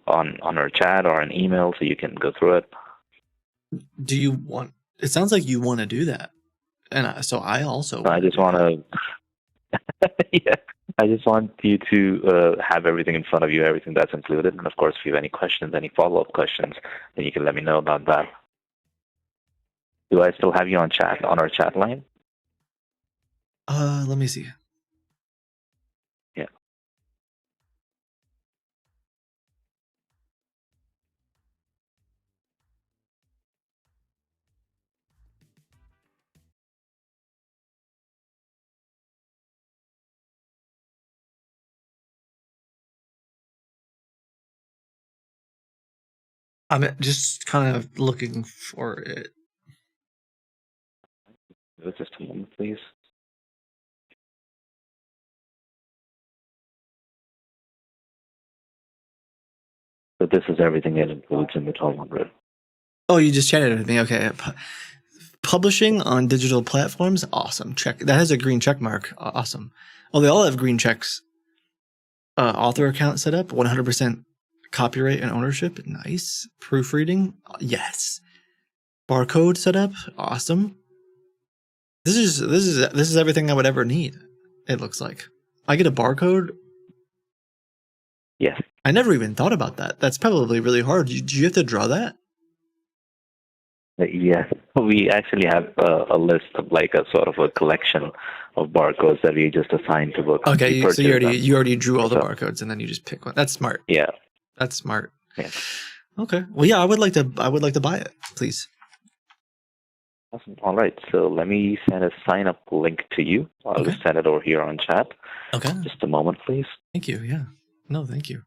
Speaker 6: on our chat or an email so you can go through it?
Speaker 1: Do you want? It sounds like you want to do that, and so I also.
Speaker 6: I just want to. Yeah. I just want you to have everything in front of you, everything that's included. And of course, if you have any questions, any follow-up questions, then you can let me know about that. Do I still have you on our chat line?
Speaker 1: Let me see.
Speaker 6: Yeah.
Speaker 1: I'm just kind of looking for it.
Speaker 6: Just a moment, please. So this is everything it includes in the 1200.
Speaker 1: Oh, you just chatted with me. Okay. Publishing on digital platforms. Awesome. Check. That has a green check mark. Awesome. Oh, they all have green checks. Author account set up. 100% copyright and ownership. Nice. Proofreading. Yes. Barcode set up. Awesome. This is everything I would ever need. It looks like I get a barcode.
Speaker 6: Yes.
Speaker 1: I never even thought about that. That's probably really hard. Do you have to draw that?
Speaker 6: Yes. We actually have a list of like a sort of a collection of barcodes that we just assign to books.
Speaker 1: Okay, so you
Speaker 6: purchase
Speaker 1: already drew all the
Speaker 6: So-
Speaker 1: barcodes and then you just pick one. That's smart.
Speaker 6: Yeah.
Speaker 1: That's smart.
Speaker 6: Yeah.
Speaker 1: Okay. Well, yeah, I would like to buy it, please.
Speaker 6: Awesome. All right. So let me send a sign up link to you. I'll
Speaker 1: Okay.
Speaker 6: just send it over here on chat.
Speaker 1: Okay.
Speaker 6: Just a moment, please.
Speaker 1: Thank you. Yeah. No, thank you.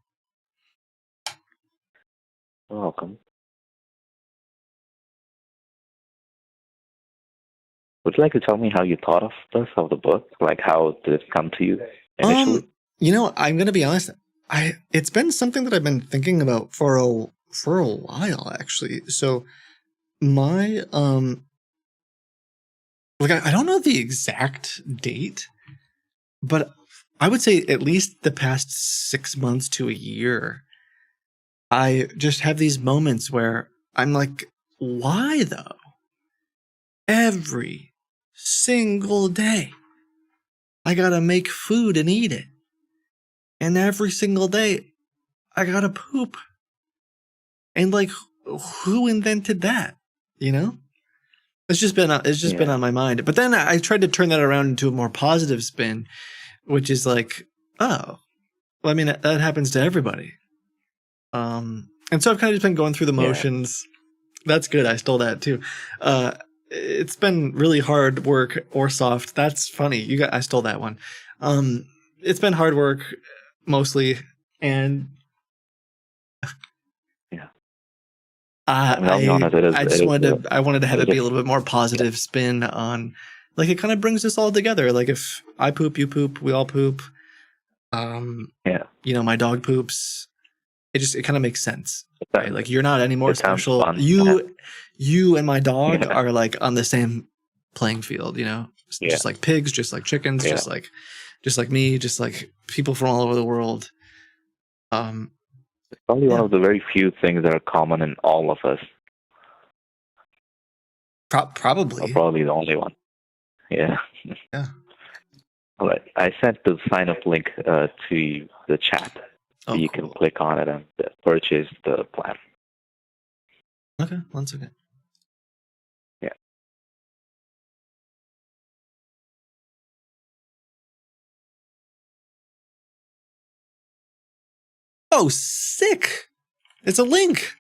Speaker 6: You're welcome. Would you like to tell me how you thought of this, of the book? Like, how did it come to you initially?
Speaker 1: You know, I'm gonna be honest. It's been something that I've been thinking about for a while, actually. So my like I don't know the exact date, but I would say at least the past 6 months to a year, I just have these moments where I'm like, why though? Every single day, I gotta make food and eat it. And every single day, I gotta poop. And like, who invented that? You know? It's just been on my mind. But then I tried to turn that around into a more positive spin, which is like, oh, well, I mean, that happens to everybody. And so I've kind of just been going through the motions. That's good. I stole that too. It's been really hard work or soft. That's funny. I stole that one. It's been hard work mostly, and I wanted to have it be a little bit more positive spin on, like, it kind of brings us all together. Like, if I poop, you poop, we all poop. You know, my dog poops. It kind of makes sense. Right? Like, you're not any more special.
Speaker 6: Fun.
Speaker 1: You and my dog are like on the same playing field, you know, just like pigs, just like chickens, just like me, just like people from all over the world.
Speaker 6: Probably one of the very few things that are common in all of us.
Speaker 1: Probably.
Speaker 6: Or probably the only one. Yeah.
Speaker 1: Yeah.
Speaker 6: All right. I sent the sign up link to the chat.
Speaker 1: Oh,
Speaker 6: you
Speaker 1: cool.
Speaker 6: can click on it and purchase the plan.
Speaker 1: Okay, 1 second.
Speaker 6: Yeah.
Speaker 1: Oh, sick! It's a link.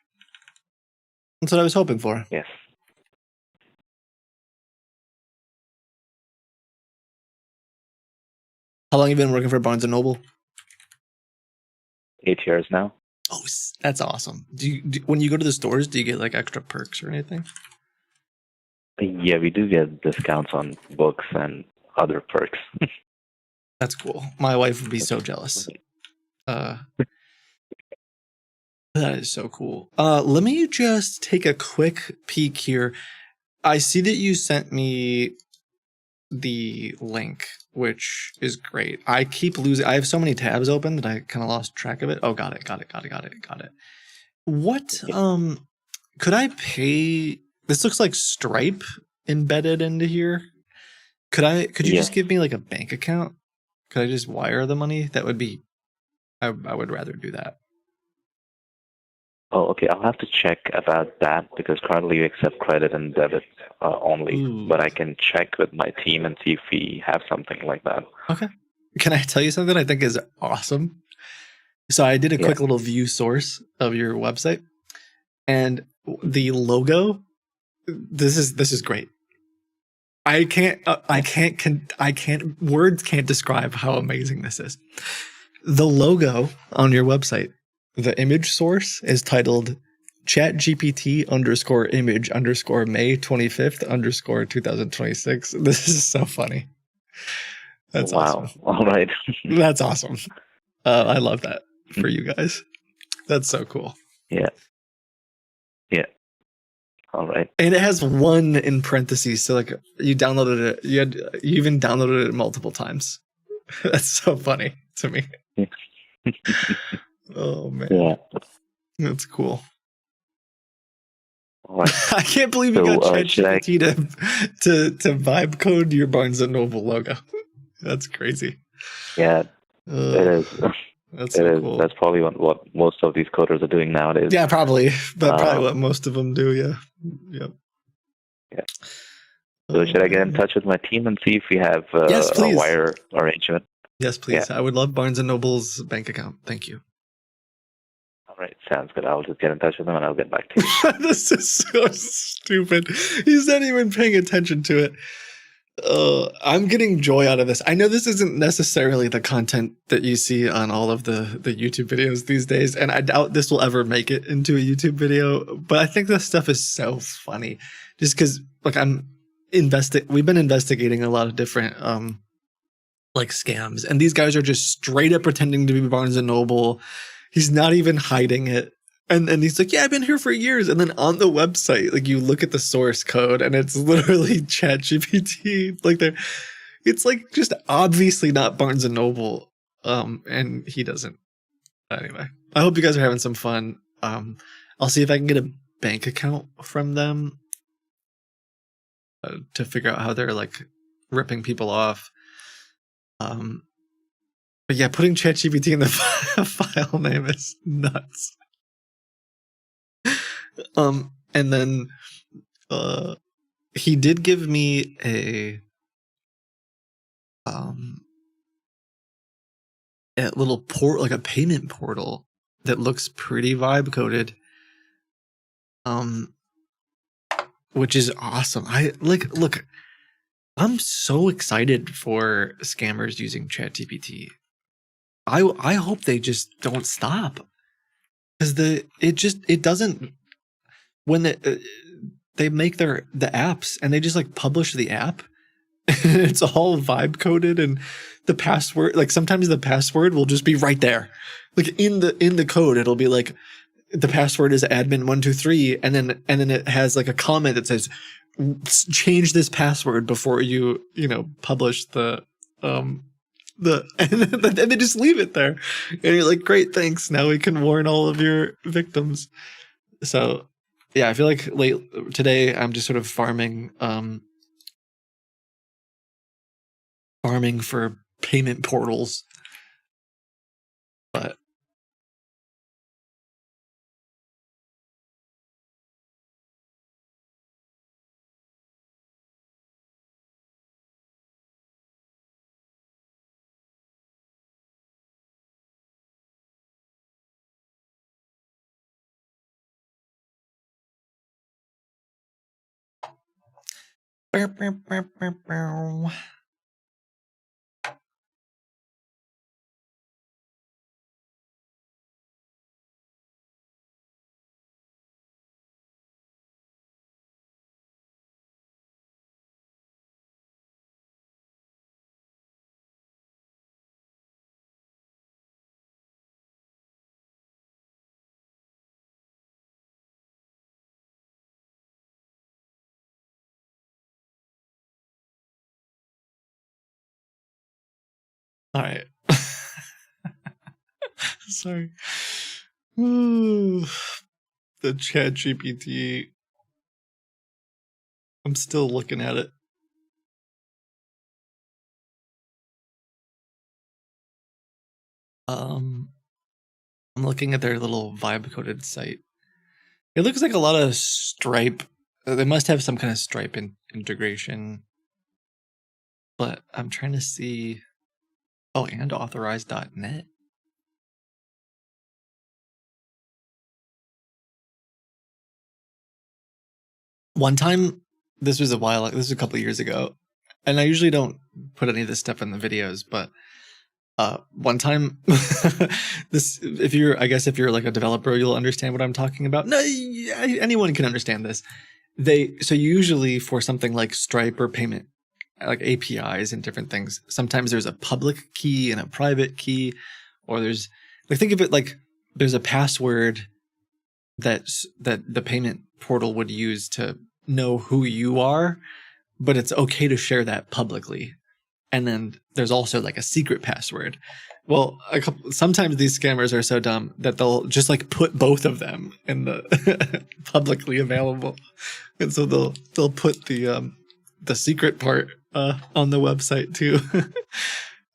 Speaker 1: That's what I was hoping for.
Speaker 6: Yes.
Speaker 1: How long have you been working for Barnes & Noble?
Speaker 6: 8 years now.
Speaker 1: Oh, that's awesome. When you go to the stores, do you get like extra perks or anything?
Speaker 6: Yeah, we do get discounts on books and other perks.
Speaker 1: That's cool. My wife would be so jealous. That is so cool. Let me just take a quick peek here. I see that you sent me the link, which is great. I keep losing. I have so many tabs open that I kind of lost track of it. Oh, got it. What? Could I pay? This looks like Stripe embedded into here. Could you just give me like a bank account? Could I just wire the money? That would be. I would rather do that.
Speaker 6: Oh, okay. I'll have to check about that because currently we accept credit and debit only.
Speaker 1: Ooh.
Speaker 6: But I can check with my team and see if we have something like that.
Speaker 1: Okay. Can I tell you something I think is awesome? So I did a quick
Speaker 6: Yeah.
Speaker 1: little view source of your website, and the logo. This is great. I can't. Words can't describe how amazing this is. The logo on your website, the image source is titled ChatGPT_image_May 25th 2026. This is so funny. That's
Speaker 6: wow.
Speaker 1: awesome.
Speaker 6: All right.
Speaker 1: That's awesome. I love that for you guys. That's so cool.
Speaker 6: Yeah. All right.
Speaker 1: And it has 1 in parentheses, so like you downloaded it. You even downloaded it multiple times. That's so funny to me. Oh man,
Speaker 6: Yeah.
Speaker 1: that's cool.
Speaker 6: All right.
Speaker 1: I can't believe you
Speaker 6: So,
Speaker 1: got
Speaker 6: should I-
Speaker 1: ChatGPT to vibe code your Barnes and Noble logo. That's crazy.
Speaker 6: Yeah, it is.
Speaker 1: That's
Speaker 6: It
Speaker 1: so
Speaker 6: is.
Speaker 1: cool.
Speaker 6: That's probably what most of these coders are doing nowadays.
Speaker 1: Yeah, probably. But probably
Speaker 6: Um,
Speaker 1: what most of them do. Yeah. Yep.
Speaker 6: Yeah. So should I get in touch with my team and see if we have
Speaker 1: Yes,
Speaker 6: a
Speaker 1: please.
Speaker 6: wire arrangement?
Speaker 1: Yes, please. I would love Barnes and Noble's bank account. Thank you.
Speaker 6: All right, sounds good. I'll just get in touch with them and I'll get back to you.
Speaker 1: This is so stupid. He's not even paying attention to it. I'm getting joy out of this. I know this isn't necessarily the content that you see on all of the YouTube videos these days, and I doubt this will ever make it into a YouTube video, but I think this stuff is so funny. Just because, like, we've been investigating a lot of different, like, scams, and these guys are just straight up pretending to be Barnes and Noble. He's not even hiding it. And he's like, yeah, I've been here for years. And then on the website, like you look at the source code and it's literally ChatGPT. Like it's like just obviously not Barnes and Noble. And he doesn't. Anyway, I hope you guys are having some fun. I'll see if I can get a bank account from them to figure out how they're like ripping people off. But yeah, putting ChatGPT in the file name is nuts. And then he did give me a little like a payment portal that looks pretty vibe coded. Which is awesome. Look, I'm so excited for scammers using ChatGPT. I hope they just don't stop. Because it doesn't, when they make the apps and they just like publish the app and it's all vibe coded, and the password, like sometimes the password will just be right there. Like in the code, it'll be like the password is admin123, and then it has like a comment that says change this password before you publish the and they just leave it there, and you're like, great, thanks, now we can warn all of your victims. So yeah, I feel like today I'm just sort of farming for payment portals, but all right. Sorry. Ooh, the Chat GPT. I'm still looking at it. I'm looking at their little vibe coded site. It looks like a lot of Stripe. They must have some kind of Stripe integration. But I'm trying to see. Oh, and authorize.net. One time, this was a couple of years ago, and I usually don't put any of this stuff in the videos, but one time, if you're like a developer, you'll understand what I'm talking about. No, anyone can understand this. So usually for something like Stripe or payment, like APIs and different things, sometimes there's a public key and a private key, or there's, like, think of it like there's a password that the payment portal would use to know who you are, but it's okay to share that publicly. And then there's also like a secret password. Well, sometimes these scammers are so dumb that they'll just like put both of them in the publicly available, and so they'll put the secret part on the website too,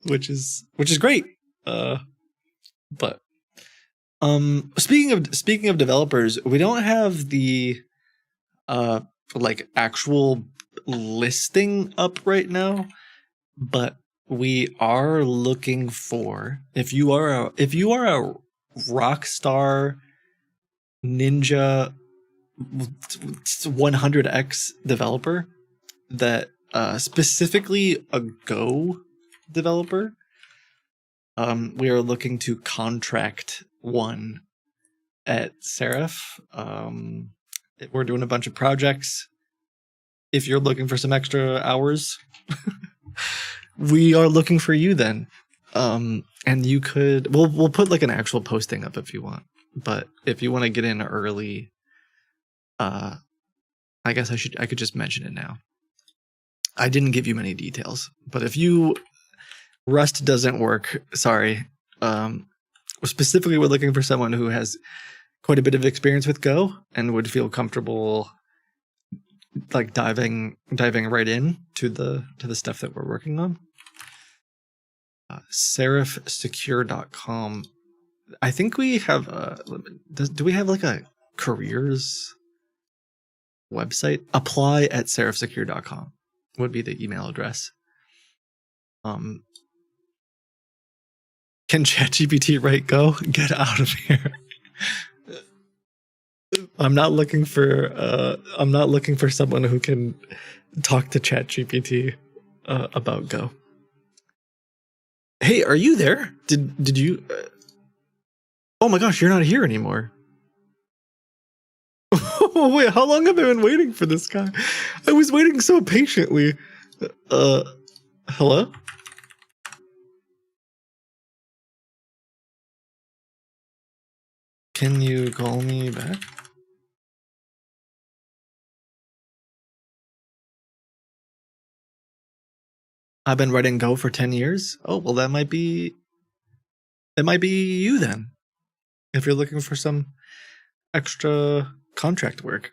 Speaker 1: which is great. But speaking of developers, we don't have the like actual listing up right now, but we are looking for, if you are a Rockstar Ninja 100x developer, that specifically a Go developer, we are looking to contract one at Seraph. We're doing a bunch of projects. If you're looking for some extra hours, we are looking for you then. And you could, we'll put like an actual posting up if you want. But if you want to get in early, I guess I could just mention it now. I didn't give you many details, but if Rust doesn't work, sorry. Specifically, we're looking for someone who has quite a bit of experience with Go and would feel comfortable like diving right in to the stuff that we're working on. Seraphsecure.com. I think we have do we have like a careers website? Apply at seraphsecure.com would be the email address. Can ChatGPT write Go? Get out of here. I'm not looking for someone who can talk to ChatGPT about Go. Hey, are you there? Did you? Oh my gosh, you're not here anymore. Oh wait, how long have I been waiting for this guy? I was waiting so patiently. Hello? Can you call me back? I've been writing Go for 10 years. Oh, well, it might be you then. If you're looking for some extra contract work.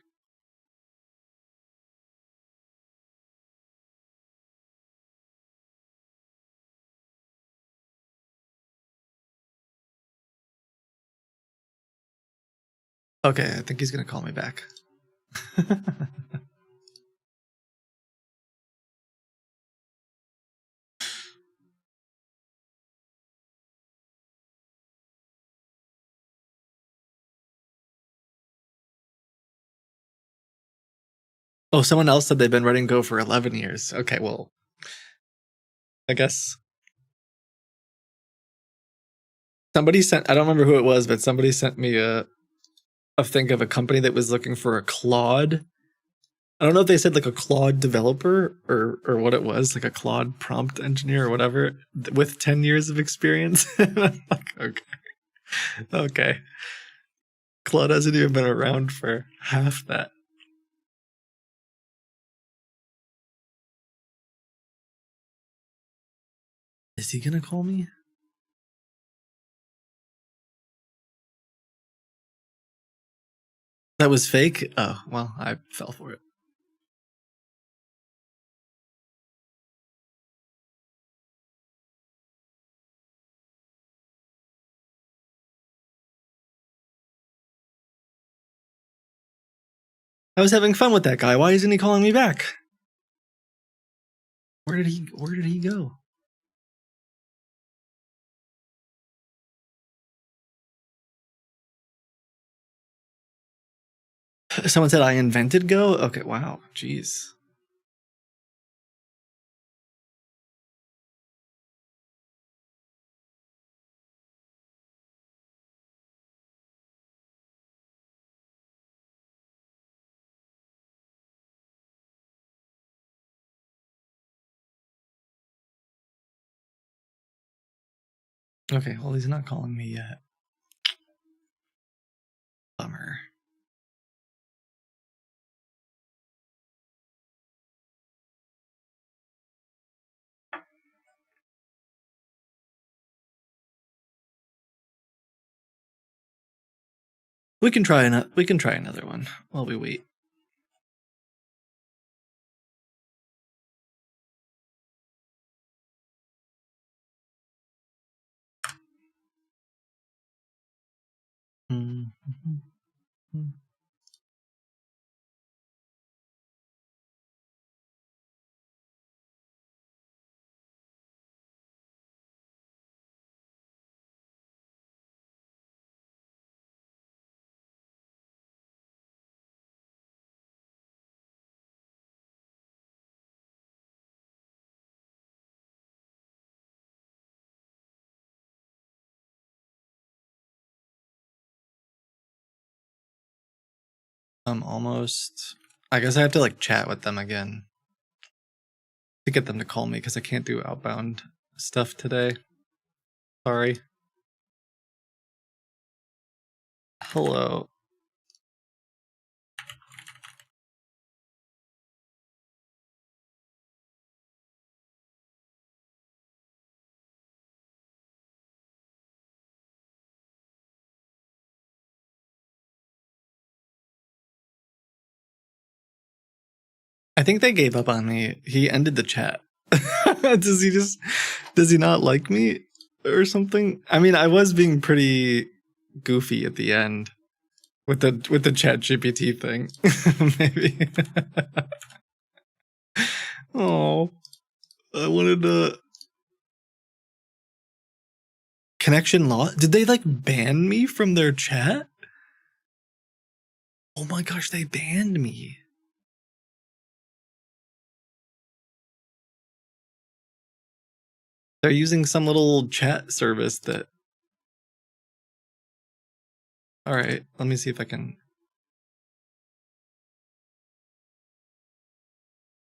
Speaker 1: Okay, I think he's going to call me back. Oh, someone else said they've been writing Go for 11 years. Okay, well, I guess somebody sent, I don't remember who it was, but somebody sent me a thing of a company that was looking for a Claude. I don't know if they said like a Claude developer or what it was, like a Claude prompt engineer or whatever, with 10 years of experience. Like, okay. Claude hasn't even been around for half that. Is he gonna call me? That was fake? Oh, well, I fell for it. I was having fun with that guy. Why isn't he calling me back? Where did he go? Someone said I invented Go? Okay, wow. Jeez. Okay, well, he's not calling me yet. Bummer. We can try another one while we wait. I'm almost. I guess I have to like chat with them again to get them to call me because I can't do outbound stuff today. Sorry. Hello. I think they gave up on me. He ended the chat. Does he not like me or something? I mean, I was being pretty goofy at the end with the chat GPT thing. Maybe. Oh, I wanted to connection law. Did they like ban me from their chat? Oh my gosh, they banned me. They're using some little chat service that... Alright, let me see if I can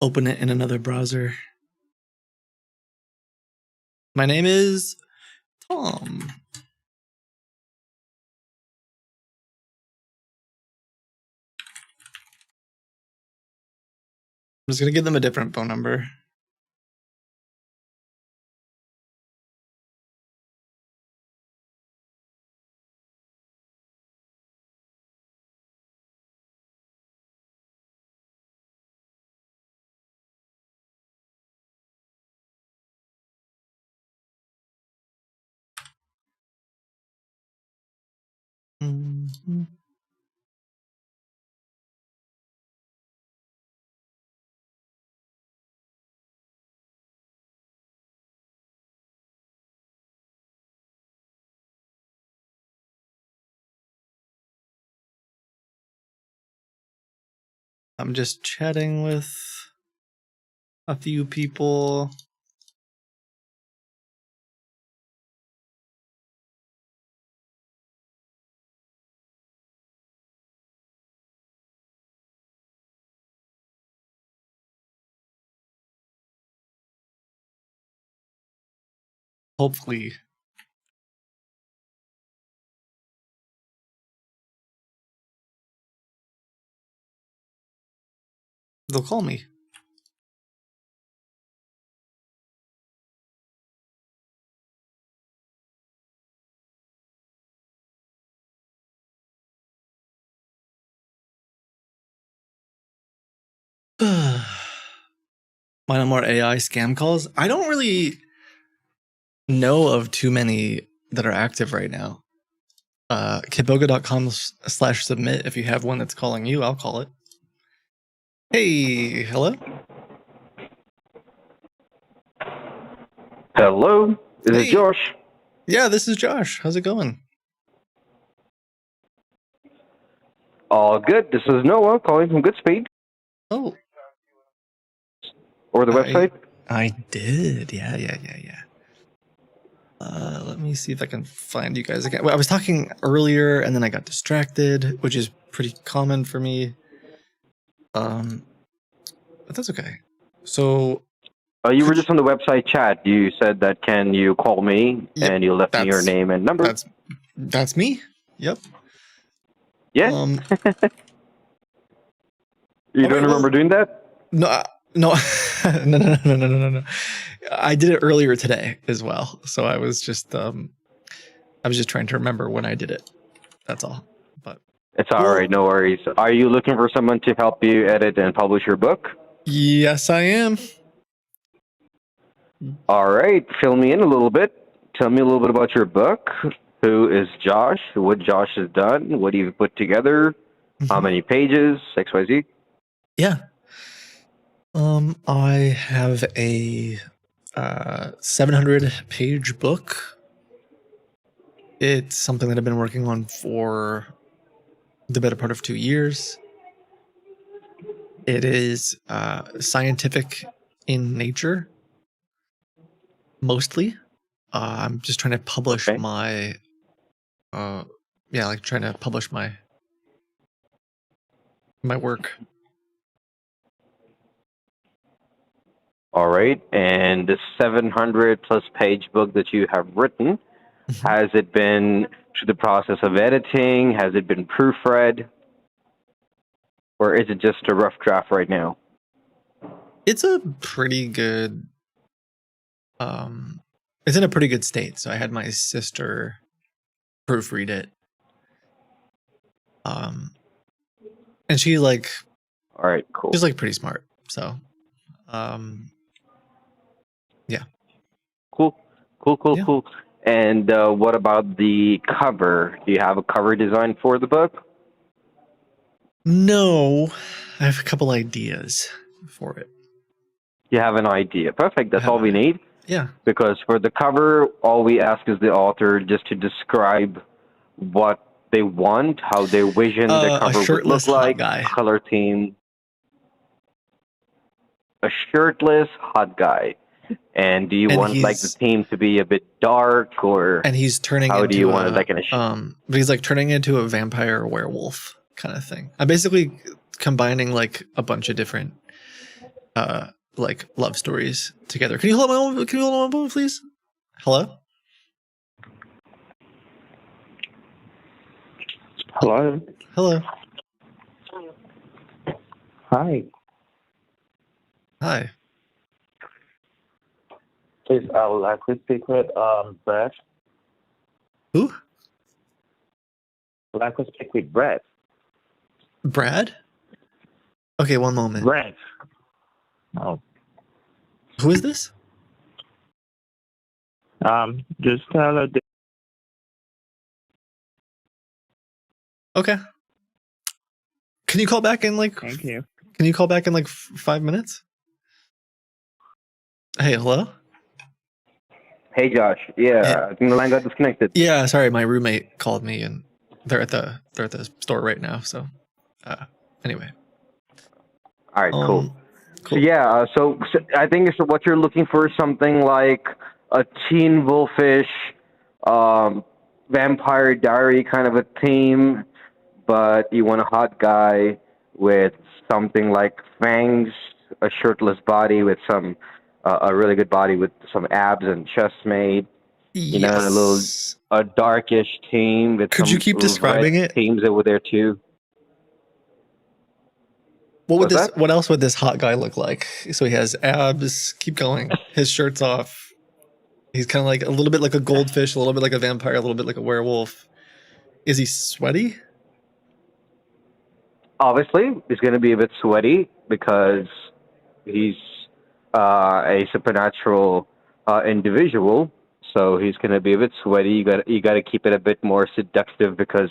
Speaker 1: open it in another browser. My name is Tom. I'm just gonna give them a different phone number. Mm-hmm. I'm just chatting with a few people. Hopefully. They'll call me. Mind more AI scam calls? I don't really know of too many that are active right now. Kiboga.com/submit. If you have one that's calling you, I'll call it. Hey, hello?
Speaker 7: Hello, this is
Speaker 1: Hey.
Speaker 7: Josh.
Speaker 1: Yeah, this is Josh. How's it going?
Speaker 7: All good. This is Noah calling from Goodspeed
Speaker 1: Oh,
Speaker 7: or the website.
Speaker 1: I did. Yeah. Let me see if I can find you guys again. Well, I was talking earlier and then I got distracted, which is pretty common for me. But that's okay. So
Speaker 7: You were just on the website chat. You said that can you call me,
Speaker 1: Yep,
Speaker 7: and you left me your
Speaker 1: that's-
Speaker 7: name and number.
Speaker 1: that's me. Yep.
Speaker 7: Yeah. You don't remember doing that?
Speaker 1: No, no, no. I did it earlier today as well. So I was just trying to remember when I did it. That's all. But
Speaker 7: It's all right. No worries. Are you looking for someone to help you edit and publish your book?
Speaker 1: yes, I am.
Speaker 7: All right. Fill me in a little bit. Tell me a little bit about your book. Who is Josh? What Josh has done? What you've put together? How many pages? XYZ.
Speaker 1: Yeah. I have a 700-page book. It's something that I've been working on for the better part of 2 years. It is scientific in nature, mostly. I'm just trying to publish my, trying to publish my work.
Speaker 7: All right. And the 700 plus page book that you have written, has it been through the process of editing? Has it been proofread? Or is it just a rough draft right now?
Speaker 1: It's a pretty good, it's in a pretty good state. So I had my sister proofread it. And she
Speaker 7: all right, cool.
Speaker 1: she's pretty smart. So, yeah.
Speaker 7: Cool. And what about the cover? Do you have a cover design for the book?
Speaker 1: No, I have a couple ideas for it.
Speaker 7: You have an idea. Perfect. That's all we need.
Speaker 1: Yeah.
Speaker 7: Because for the cover, all we ask is the author just to describe what they want, how they vision the cover would look like, color theme. A shirtless hot guy. And do you want the theme to be a bit dark, or
Speaker 1: and he's turning
Speaker 7: how
Speaker 1: into
Speaker 7: do you want it
Speaker 1: but he's turning into a vampire werewolf kind of thing. I'm basically combining a bunch of different love stories together. Can you hold on one moment, please? Hello?
Speaker 8: Hello.
Speaker 1: Hello.
Speaker 8: Hi.
Speaker 1: Hi.
Speaker 8: Please, I would like to speak with Brett.
Speaker 1: Who?
Speaker 8: I'd like to speak with Brett.
Speaker 1: Brad? Okay, one moment.
Speaker 8: Brett. Oh.
Speaker 1: Who is this?
Speaker 8: Just tell her.
Speaker 1: Okay. Can you call back in
Speaker 8: Thank you.
Speaker 1: Can you call back in 5 minutes? Hey, hello?
Speaker 7: Hey, Josh. Yeah, I think the line got disconnected.
Speaker 1: Yeah, sorry, my roommate called me and they're at the store right now, so anyway.
Speaker 7: All right, cool. So yeah, so I think what you're looking for is something like a Teen Wolfish Vampire Diary kind of a theme, but you want a hot guy with something like fangs, a shirtless body with some a really good body with some abs and chest made. You know, a darkish theme with
Speaker 1: Could
Speaker 7: some
Speaker 1: you keep describing it?
Speaker 7: themes over there too.
Speaker 1: What else would this hot guy look like? So he has abs. Keep going. His shirt's off. He's kind of a little bit like a goldfish, a little bit like a vampire, a little bit like a werewolf. Is he sweaty?
Speaker 7: Obviously, he's going to be a bit sweaty because he's a supernatural individual. So he's going to be a bit sweaty. You got to keep it a bit more seductive because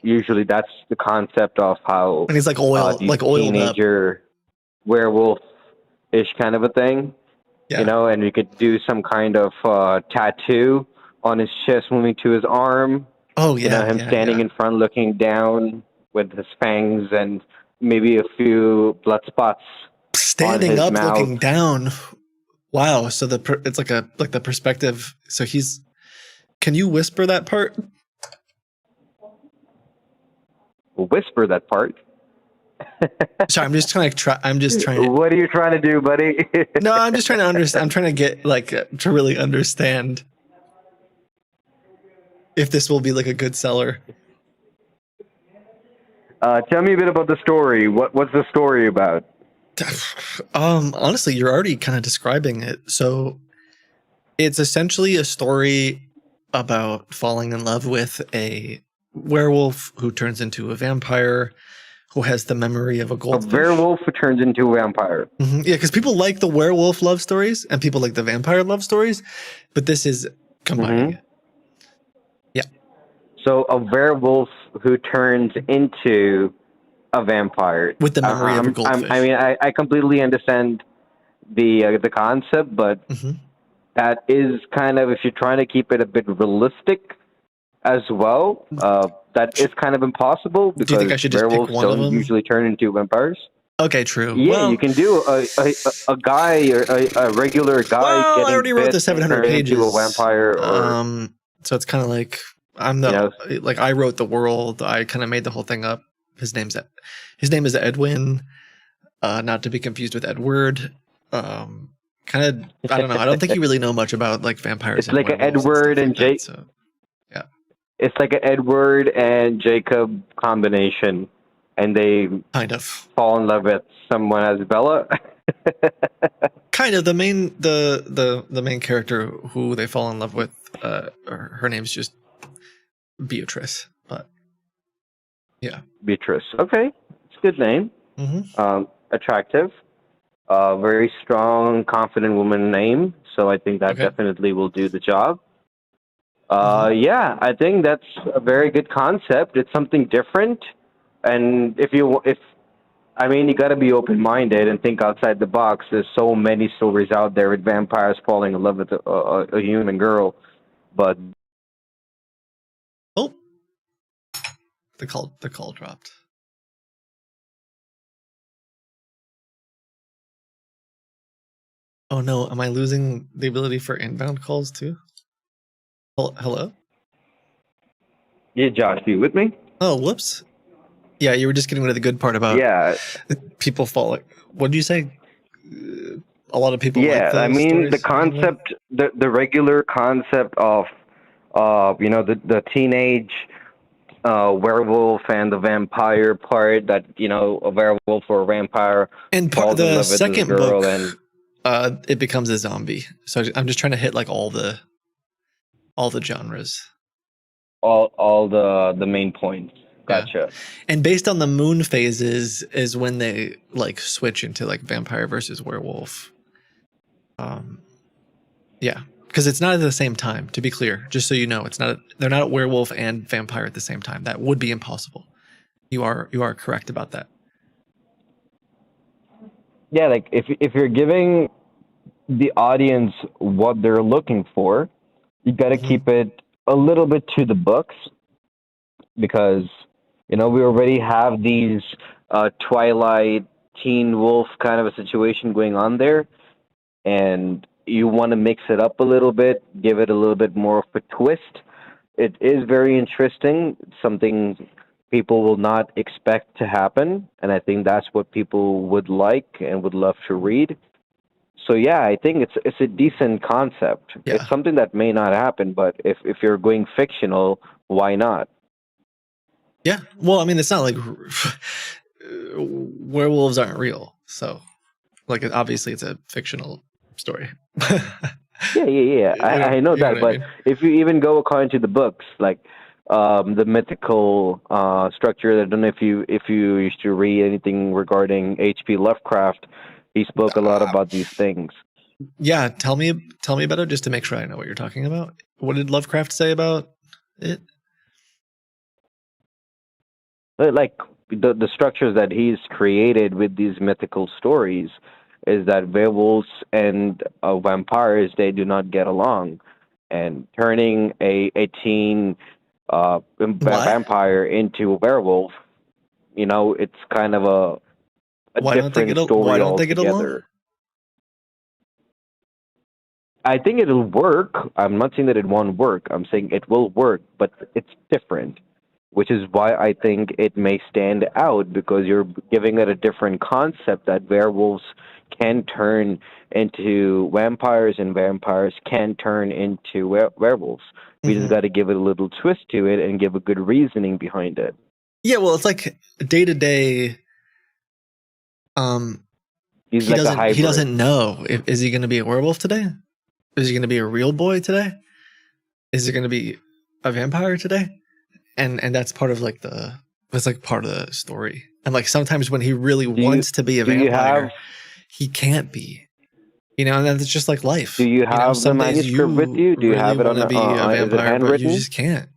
Speaker 7: usually that's the concept of how
Speaker 1: And he's like oiled up.
Speaker 7: teenager werewolf-ish kind of a thing.
Speaker 1: Yeah.
Speaker 7: You know, and you could do some kind of tattoo on his chest moving to his arm.
Speaker 1: Oh yeah.
Speaker 7: You know, him standing in front looking down with his fangs and maybe a few blood spots.
Speaker 1: Standing
Speaker 7: his
Speaker 1: up,
Speaker 7: mouth.
Speaker 1: looking down. Wow. So it's like the perspective. So he's. Can you whisper that part?
Speaker 7: Whisper that part.
Speaker 1: Sorry, I'm just trying to.
Speaker 7: What are you trying to do, buddy?
Speaker 1: No, I'm just trying to understand. I'm trying to get to really understand if this will be like a good seller.
Speaker 7: Tell me a bit about the story. What's the story about?
Speaker 1: Honestly, you're already kind of describing it. So it's essentially a story about falling in love with a werewolf who turns into a vampire, who has the memory of a goldfish.
Speaker 7: A werewolf who turns into a vampire.
Speaker 1: Mm-hmm. Yeah, because people like the werewolf love stories and people like the vampire love stories, but this is combining it. Yeah.
Speaker 7: So a werewolf who turns into a vampire
Speaker 1: with the memory of a goldfish.
Speaker 7: I completely understand the concept, but that is kind of, if you're trying to keep it a bit realistic as well, that is kind of impossible because
Speaker 1: do you think I should just
Speaker 7: werewolves
Speaker 1: pick one of
Speaker 7: don't
Speaker 1: them?
Speaker 7: usually turn into vampires.
Speaker 1: Okay, true.
Speaker 7: Yeah,
Speaker 1: well,
Speaker 7: you can do a guy or a regular guy.
Speaker 1: Well,
Speaker 7: getting
Speaker 1: I already wrote
Speaker 7: bit
Speaker 1: the 700
Speaker 7: and turning
Speaker 1: pages.
Speaker 7: into a vampire. Or,
Speaker 1: so it's kind of like I'm the like I wrote the world. I kind of made the whole thing up. His name is Edwin, not to be confused with Edward. Kind of, I don't know. I don't think you really know much about like vampires.
Speaker 7: It's like an Edward and Jake.
Speaker 1: So, yeah,
Speaker 7: it's like an Edward and Jacob combination, and they
Speaker 1: kind of
Speaker 7: fall in love with someone as Bella.
Speaker 1: Kind of the main character who they fall in love with. Her name's just Beatrice, but yeah,
Speaker 7: Beatrice. Okay, it's a good name. Attractive. Very strong, confident woman name. So I think that definitely will do the job. Yeah, I think that's a very good concept. It's something different. And you got to be open-minded and think outside the box. There's so many stories out there with vampires falling in love with a human girl. But
Speaker 1: the call dropped. Oh no, am I losing the ability for inbound calls too? Hello?
Speaker 7: Yeah, Josh, you with me?
Speaker 1: Oh, whoops. Yeah, you were just getting to the good part about people falling. What did you say? A lot of people like those stories
Speaker 7: the concept, the regular concept of, the teenage werewolf and the vampire part, that, a werewolf or a vampire.
Speaker 1: And the second book, it becomes a zombie. So I'm just trying to hit like all the genres.
Speaker 7: All the main points. Gotcha.
Speaker 1: Yeah. And based on the moon phases is when they like switch into like vampire versus werewolf. Yeah, because it's not at the same time, to be clear, just so you know, they're not werewolf and vampire at the same time. That would be impossible. You are correct about that.
Speaker 7: Yeah, like if you're giving the audience what they're looking for, you got to keep it a little bit to the books, because we already have these Twilight Teen Wolf kind of a situation going on there, and you want to mix it up a little bit, give it a little bit more of a twist. It is very interesting, something people will not expect to happen, and I think that's what people would like and would love to read. So yeah, I think it's a decent concept. Yeah. It's something that may not happen, but if you're going fictional, why not?
Speaker 1: Yeah. Well, I mean, it's not like werewolves aren't real. So, like, obviously it's a fictional story.
Speaker 7: Yeah. I know that, but if you even go according to the books, like the mythical structure, I don't know if you used to read anything regarding H.P. Lovecraft. He spoke a lot about these things.
Speaker 1: Yeah, tell me about it, just to make sure I know what you're talking about. What did Lovecraft say about it?
Speaker 7: like the structures that he's created with these mythical stories is that werewolves and vampires, they do not get along, and turning a teen
Speaker 1: What?
Speaker 7: vampire into a werewolf, it's kind of a
Speaker 1: Why don't they
Speaker 7: different
Speaker 1: get?
Speaker 7: story
Speaker 1: Why don't they get along?
Speaker 7: altogether. I think it'll work. I'm not saying that it won't work. I'm saying it will work, but it's different, which is why I think it may stand out, because you're giving it a different concept that werewolves can turn into vampires and vampires can turn into werewolves. We just
Speaker 1: Mhm.
Speaker 7: got to give it a little twist to it and give a good reasoning behind it.
Speaker 1: Yeah, well, it's like day to day.
Speaker 7: He's
Speaker 1: He
Speaker 7: like a
Speaker 1: doesn't.
Speaker 7: hybrid.
Speaker 1: He doesn't know. Is he going to be a werewolf today? Is he going to be a real boy today? Is he going to be a vampire today? And that's part of like that's like part of the story. And like sometimes when he really wants to be a
Speaker 7: do you
Speaker 1: vampire,
Speaker 7: have-
Speaker 1: he can't be. And that's just like life.
Speaker 7: Do you have the
Speaker 1: some days
Speaker 7: manuscript with you? Do you have it on
Speaker 1: wanna
Speaker 7: a-
Speaker 1: be a
Speaker 7: is it
Speaker 1: vampire, but you
Speaker 7: handwritten?
Speaker 1: just can't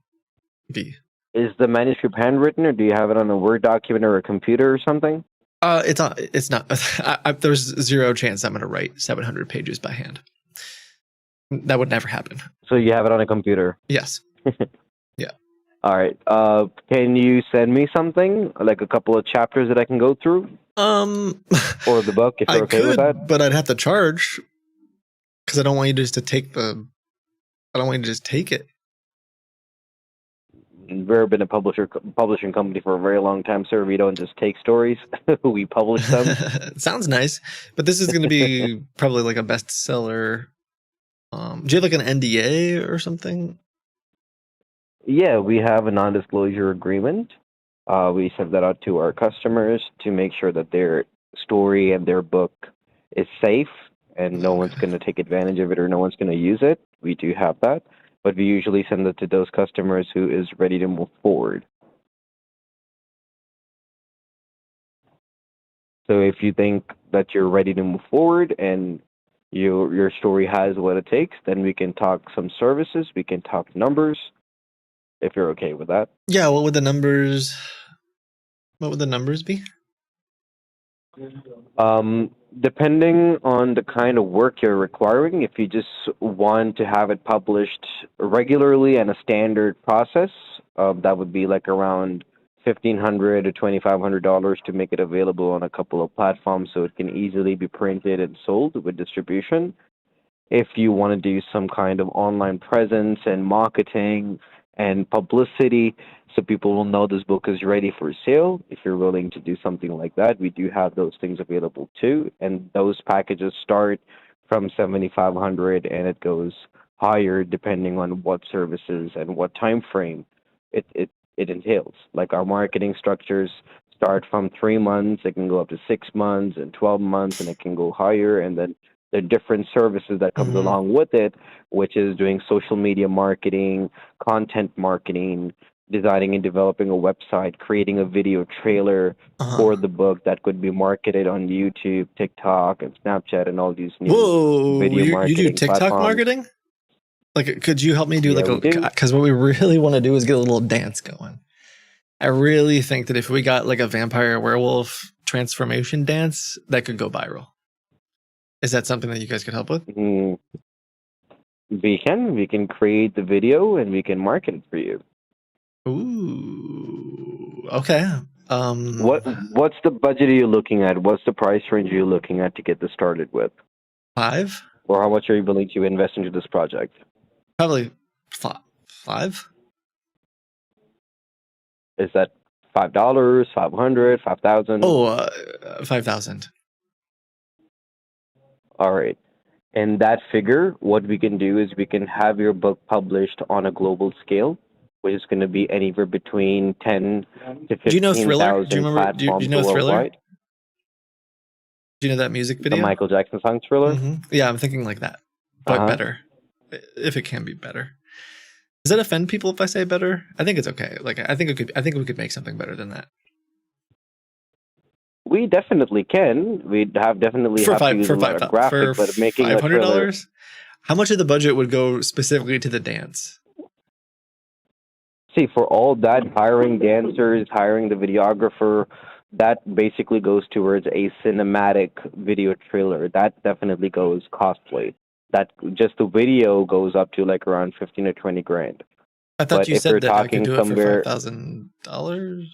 Speaker 1: be.
Speaker 7: Is the manuscript handwritten, or do you have it on a Word document or a computer or something?
Speaker 1: It's not. There's zero chance I'm going to write 700 pages by hand. That would never happen.
Speaker 7: So you have it on a computer.
Speaker 1: Yes.
Speaker 7: All right. Can you send me something, like a couple of chapters that I can go through, or the book, if
Speaker 1: I
Speaker 7: you're okay
Speaker 1: could,
Speaker 7: with that?
Speaker 1: but I'd have to charge because I don't want you just to take I don't want you to just take it.
Speaker 7: We've been a publishing company for a very long time, sir. We don't just take stories; we publish them.
Speaker 1: Sounds nice, but this is going to be probably like a bestseller. Do you have like an NDA or something?
Speaker 7: Yeah, we have a non-disclosure agreement. We send that out to our customers to make sure that their story and their book is safe and no one's going to take advantage of it or no one's going to use it. We do have that, but we usually send it to those customers who is ready to move forward. So if you think that you're ready to move forward and your story has what it takes, then we can talk some services, we can talk numbers, if you're okay with that.
Speaker 1: Yeah. What would the numbers be?
Speaker 7: Depending on the kind of work you're requiring, if you just want to have it published regularly and a standard process, that would be like around $1,500 to $2,500 to make it available on a couple of platforms so it can easily be printed and sold with distribution. If you want to do some kind of online presence and marketing and publicity so people will know this book is ready for sale, if you're willing to do something like that, we do have those things available too. And those packages start from $7,500 and it goes higher depending on what services and what time frame it entails. Like our marketing structures start from 3 months, it can go up to 6 months and 12 months, and it can go higher. And then there are different services that comes along with it, which is doing social media marketing, content marketing, designing and developing a website, creating a video trailer for the book that could be marketed on YouTube, TikTok, and Snapchat, and all these new video
Speaker 1: you
Speaker 7: marketing
Speaker 1: do TikTok
Speaker 7: platforms.
Speaker 1: marketing? Like, could you help me do
Speaker 7: Yeah,
Speaker 1: like
Speaker 7: we do.
Speaker 1: because what we really want to do is get a little dance going. I really think that if we got like a vampire werewolf transformation dance, that could go viral. Is that something that you guys could help with?
Speaker 7: We can create the video and we can market it for you.
Speaker 1: Ooh, okay.
Speaker 7: What's the budget are you looking at? What's the price range you're looking at to get this started with?
Speaker 1: 5?
Speaker 7: Or how much are you willing to invest into this project?
Speaker 1: Probably 5.
Speaker 7: Is that $5, $500, $5,000?
Speaker 1: Oh, 5,000.
Speaker 7: All right. And that figure, what we can do is we can have your book published on a global scale, which is going to be anywhere between 10 to 15,000
Speaker 1: Do you know Thriller? Do you remember? Do you
Speaker 7: platforms
Speaker 1: know Thriller?
Speaker 7: worldwide.
Speaker 1: Do you know that music
Speaker 7: The
Speaker 1: video?
Speaker 7: Michael Jackson song Thriller?
Speaker 1: Yeah, I'm thinking like that, but
Speaker 7: Uh-huh.
Speaker 1: better, if it can be better. Does that offend people if I say better? I think it's okay. Like I think we could make something better than that.
Speaker 7: We definitely can. We'd definitely have to use a lot of graphic, but making a thriller.
Speaker 1: $500. How much of the budget would go specifically to the dance?
Speaker 7: See, for all that, hiring dancers, hiring the videographer, that basically goes towards a cinematic video trailer. That definitely goes costly. That just the video goes up to like around 15 to 20 grand.
Speaker 1: I thought
Speaker 7: But
Speaker 1: you
Speaker 7: if you're
Speaker 1: said that I could
Speaker 7: talking
Speaker 1: do it for
Speaker 7: somewhere,
Speaker 1: $5,000.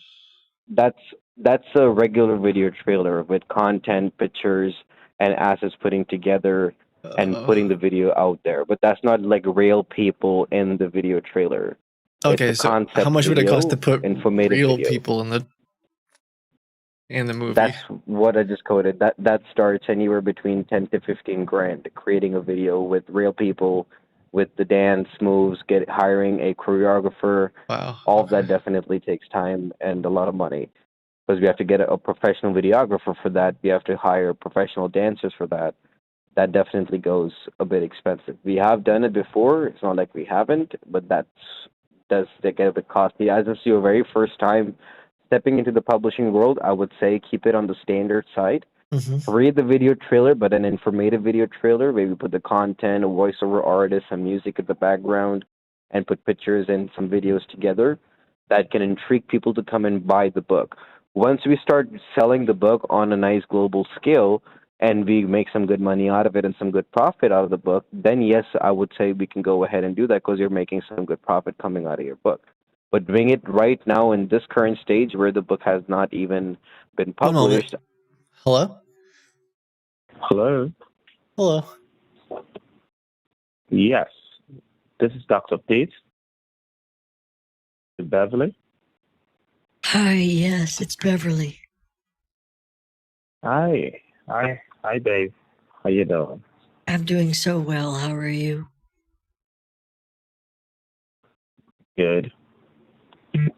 Speaker 7: that's a regular video trailer with content, pictures, and assets putting together and putting the video out there. But that's not like real people in the video trailer.
Speaker 1: Okay,
Speaker 7: It's a
Speaker 1: so how
Speaker 7: concept
Speaker 1: much would it cost to
Speaker 7: video,
Speaker 1: put
Speaker 7: informative
Speaker 1: real
Speaker 7: video.
Speaker 1: people in the movie?
Speaker 7: That's what I just quoted. That starts anywhere between 10 to 15 grand. Creating a video with real people, with the dance moves, hiring a choreographer.
Speaker 1: Wow.
Speaker 7: All of that definitely takes time and a lot of money, because we have to get a professional videographer for that. We have to hire professional dancers for that. That definitely goes a bit expensive. We have done it before. It's not like we haven't, but does get a bit costly. As it's your very first time stepping into the publishing world, I would say keep it on the standard side. Read the video trailer, but an informative video trailer. Maybe put the content, a voiceover artist, some music at the background, and put pictures and some videos together that can intrigue people to come and buy the book. Once we start selling the book on a nice global scale, and we make some good money out of it and some good profit out of the book, then yes, I would say we can go ahead and do that, because you're making some good profit coming out of your book. But doing it right now in this current stage where the book has not even been published.
Speaker 1: Hello?
Speaker 8: Hello.
Speaker 1: Hello.
Speaker 8: Yes. This is Dr. Pete. Beverly.
Speaker 9: Hi, yes, it's Beverly.
Speaker 8: Hi. Hi, Dave. How you doing?
Speaker 9: I'm doing so well. How are you?
Speaker 8: Good.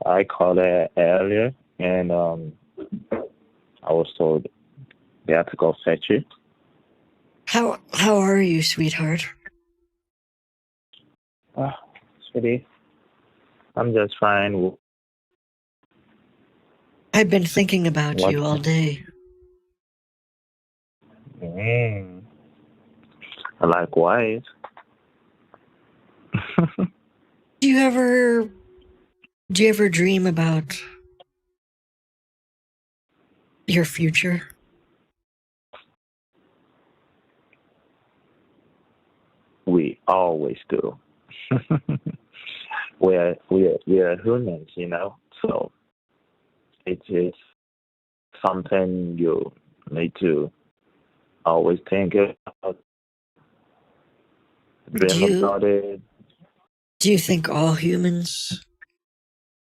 Speaker 8: I called earlier, and I was told they had to go fetch you.
Speaker 9: How are you, sweetheart?
Speaker 8: Sweetie, I'm just fine.
Speaker 9: I've been thinking about you all day.
Speaker 8: Likewise.
Speaker 9: Do you ever dream about your future?
Speaker 8: We always do. we're humans, you know. So it's something you need to always think about. Dream about it.
Speaker 9: Do you think all humans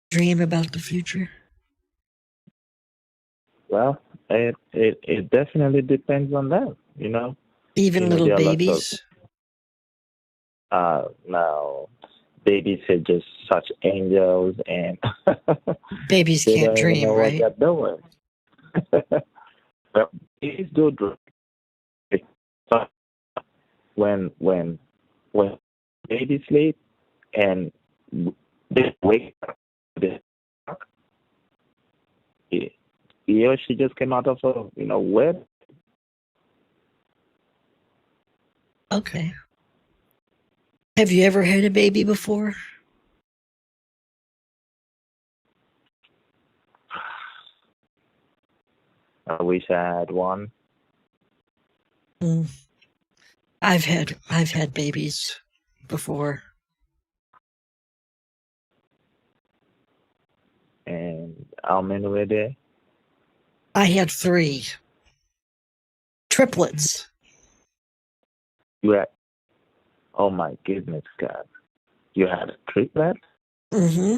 Speaker 9: dream about the future?
Speaker 8: Well, it definitely depends on them, you know.
Speaker 9: Even little babies?
Speaker 8: No. Babies are just such angels, and
Speaker 9: babies can't dream,
Speaker 8: know
Speaker 9: right?
Speaker 8: What they're doing. But babies do dream. When babies sleep and they wake up, he or she just came out of a web.
Speaker 9: Okay. Have you ever had a baby before?
Speaker 8: I wish I had one.
Speaker 9: I've had babies before.
Speaker 8: And how many were there?
Speaker 9: I had 3. Triplets.
Speaker 8: Yeah. Oh my goodness, God! You had a triplet?
Speaker 9: Mm-hmm.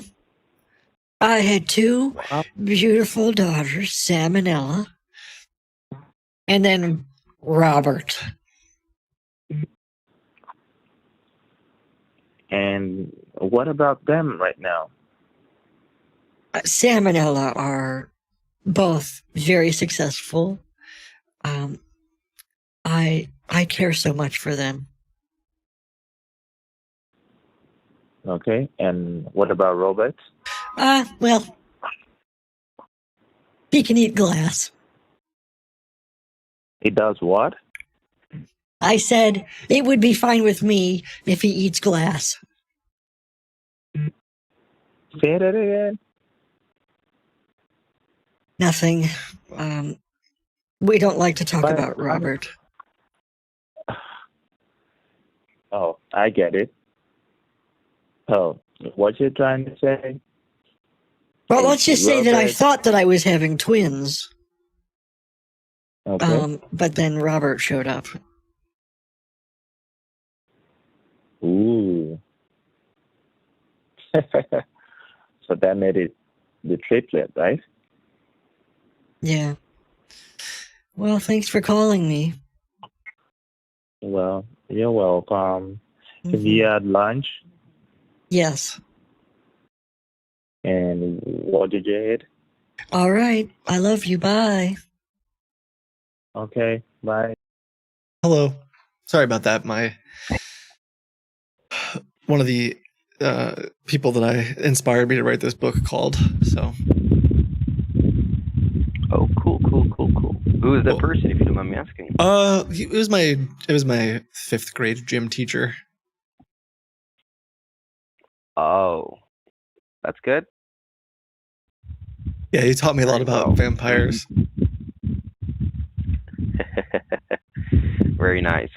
Speaker 9: I had 2 beautiful daughters, Sam and Ella, and then Robert.
Speaker 8: And what about them right now?
Speaker 9: Sam and Ella are both very successful. I care so much for them.
Speaker 8: Okay, and what about Robert?
Speaker 9: Well, he can eat glass.
Speaker 8: He does what?
Speaker 9: I said it would be fine with me if he eats glass.
Speaker 8: Say that again.
Speaker 9: Nothing. We don't like to talk
Speaker 8: But
Speaker 9: about Robert.
Speaker 8: Oh, I get it. Oh, what you're trying to say?
Speaker 9: Well, let's just say that I
Speaker 8: Robert.
Speaker 9: thought that I was having twins,
Speaker 8: Okay.
Speaker 9: but then Robert showed up.
Speaker 8: Ooh. So that made it the triplet, right?
Speaker 9: Yeah. Well, thanks for calling me.
Speaker 8: Well, you're welcome.
Speaker 9: Mhm.
Speaker 8: We had lunch,
Speaker 9: Yes.
Speaker 8: and what did you eat?
Speaker 9: All right. I love you. Bye.
Speaker 8: Okay, bye.
Speaker 1: Hello. Sorry about that. One of the people that I inspired me to write this book called. So
Speaker 10: Oh, cool. Who is that
Speaker 1: Cool.
Speaker 10: person, if you don't mind me asking?
Speaker 1: it was my 5th grade gym teacher.
Speaker 10: Oh, that's good.
Speaker 1: Yeah, he taught me a lot
Speaker 10: Very
Speaker 1: about
Speaker 10: well.
Speaker 1: vampires.
Speaker 10: Very nice.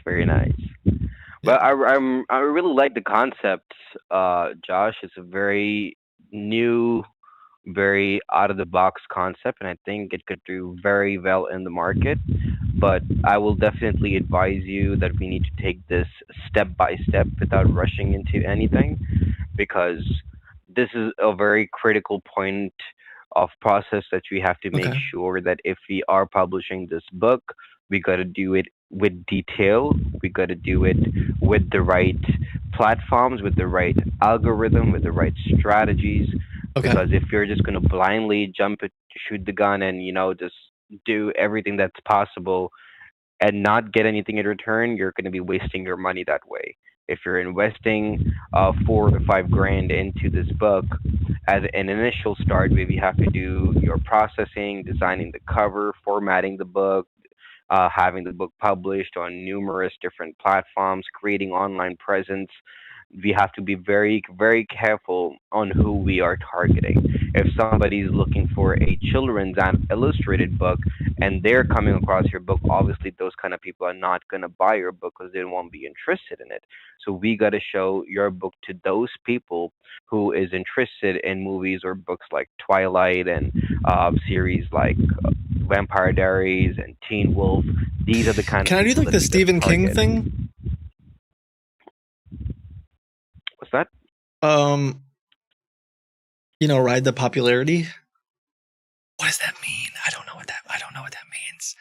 Speaker 10: Well, I really like the concept, Josh. It's a very new, very out of the box concept, and I think it could do very well in the market. But I will definitely advise you that we need to take this step by step without rushing into anything, because this is a very critical point of process that we have to make
Speaker 1: Okay.
Speaker 10: sure that if we are publishing this book, we got to do it with detail. We got to do it with the right platforms, with the right algorithm, with the right strategies.
Speaker 1: Okay.
Speaker 10: Because if you're just going to blindly jump it, shoot the gun, and just do everything that's possible and not get anything in return, you're going to be wasting your money that way. If you're investing 4 to 5 grand into this book as an initial start, maybe you have to do your processing, designing the cover, formatting the book, having the book published on numerous different platforms, creating online presence. We have to be very, very careful on who we are targeting. If somebody is looking for a children's and illustrated book and they're coming across your book, obviously those kind of people are not going to buy your book because they won't be interested in it. So we got to show your book to those people who is interested in movies or books like Twilight and series like Vampire Diaries and Teen Wolf. These are the kind
Speaker 1: Can
Speaker 10: of
Speaker 1: I do
Speaker 10: people
Speaker 1: like
Speaker 10: that
Speaker 1: the
Speaker 10: we gotta
Speaker 1: Stephen King
Speaker 10: target.
Speaker 1: thing?
Speaker 10: What's that?
Speaker 1: Ride the popularity. What does that mean? I don't know what that means.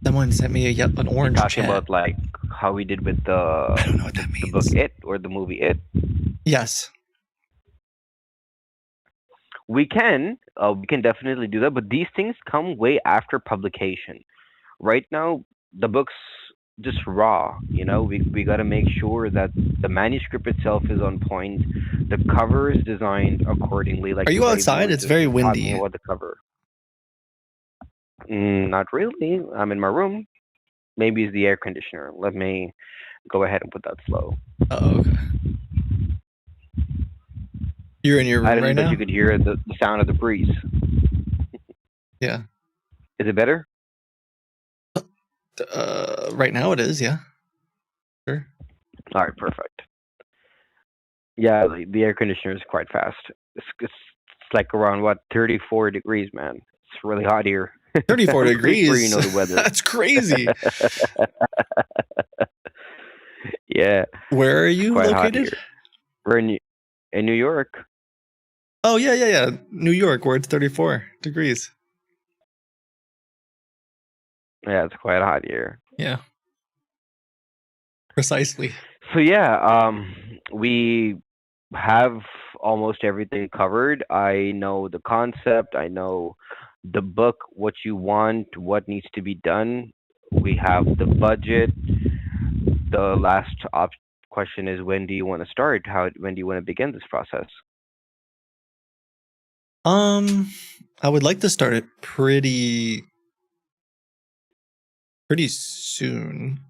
Speaker 1: Someone sent me an orange
Speaker 10: Talking
Speaker 1: chat.
Speaker 10: about like how we did with
Speaker 1: I don't know what that
Speaker 10: the
Speaker 1: means.
Speaker 10: book It or the movie It.
Speaker 1: Yes.
Speaker 10: We can definitely do that, but these things come way after publication. Right now, the book's just raw. We got to make sure that the manuscript itself is on point, the cover is designed accordingly. Like
Speaker 1: Are you
Speaker 10: the way we
Speaker 1: outside?
Speaker 10: were
Speaker 1: It's
Speaker 10: just
Speaker 1: very
Speaker 10: talking
Speaker 1: windy.
Speaker 10: about the cover. Not really. I'm in my room. Maybe it's the air conditioner. Let me go ahead and put that slow.
Speaker 1: Oh, okay. You're in your
Speaker 10: I
Speaker 1: room
Speaker 10: didn't
Speaker 1: right
Speaker 10: know
Speaker 1: now?
Speaker 10: you could hear the sound of the breeze.
Speaker 1: Yeah.
Speaker 10: Is it better?
Speaker 1: Right now it is, yeah. Sure.
Speaker 10: All right, perfect. Yeah, the air conditioner is quite fast. It's like around 34 degrees, man. It's really hot here.
Speaker 1: 34
Speaker 10: I'm pretty sure you
Speaker 1: degrees.
Speaker 10: know the weather.
Speaker 1: That's crazy.
Speaker 10: Yeah,
Speaker 1: Where are you
Speaker 10: quite hot
Speaker 1: located?
Speaker 10: here. We're in New York.
Speaker 1: Oh, yeah. New York, where it's 34 degrees.
Speaker 10: Yeah, it's quite hot here.
Speaker 1: Yeah. Precisely.
Speaker 10: So yeah, we have almost everything covered. I know the concept. I know the book, what you want, what needs to be done. We have the budget. The last question is, when do you want to start? When do you want to begin this process?
Speaker 1: I would like to start it pretty soon.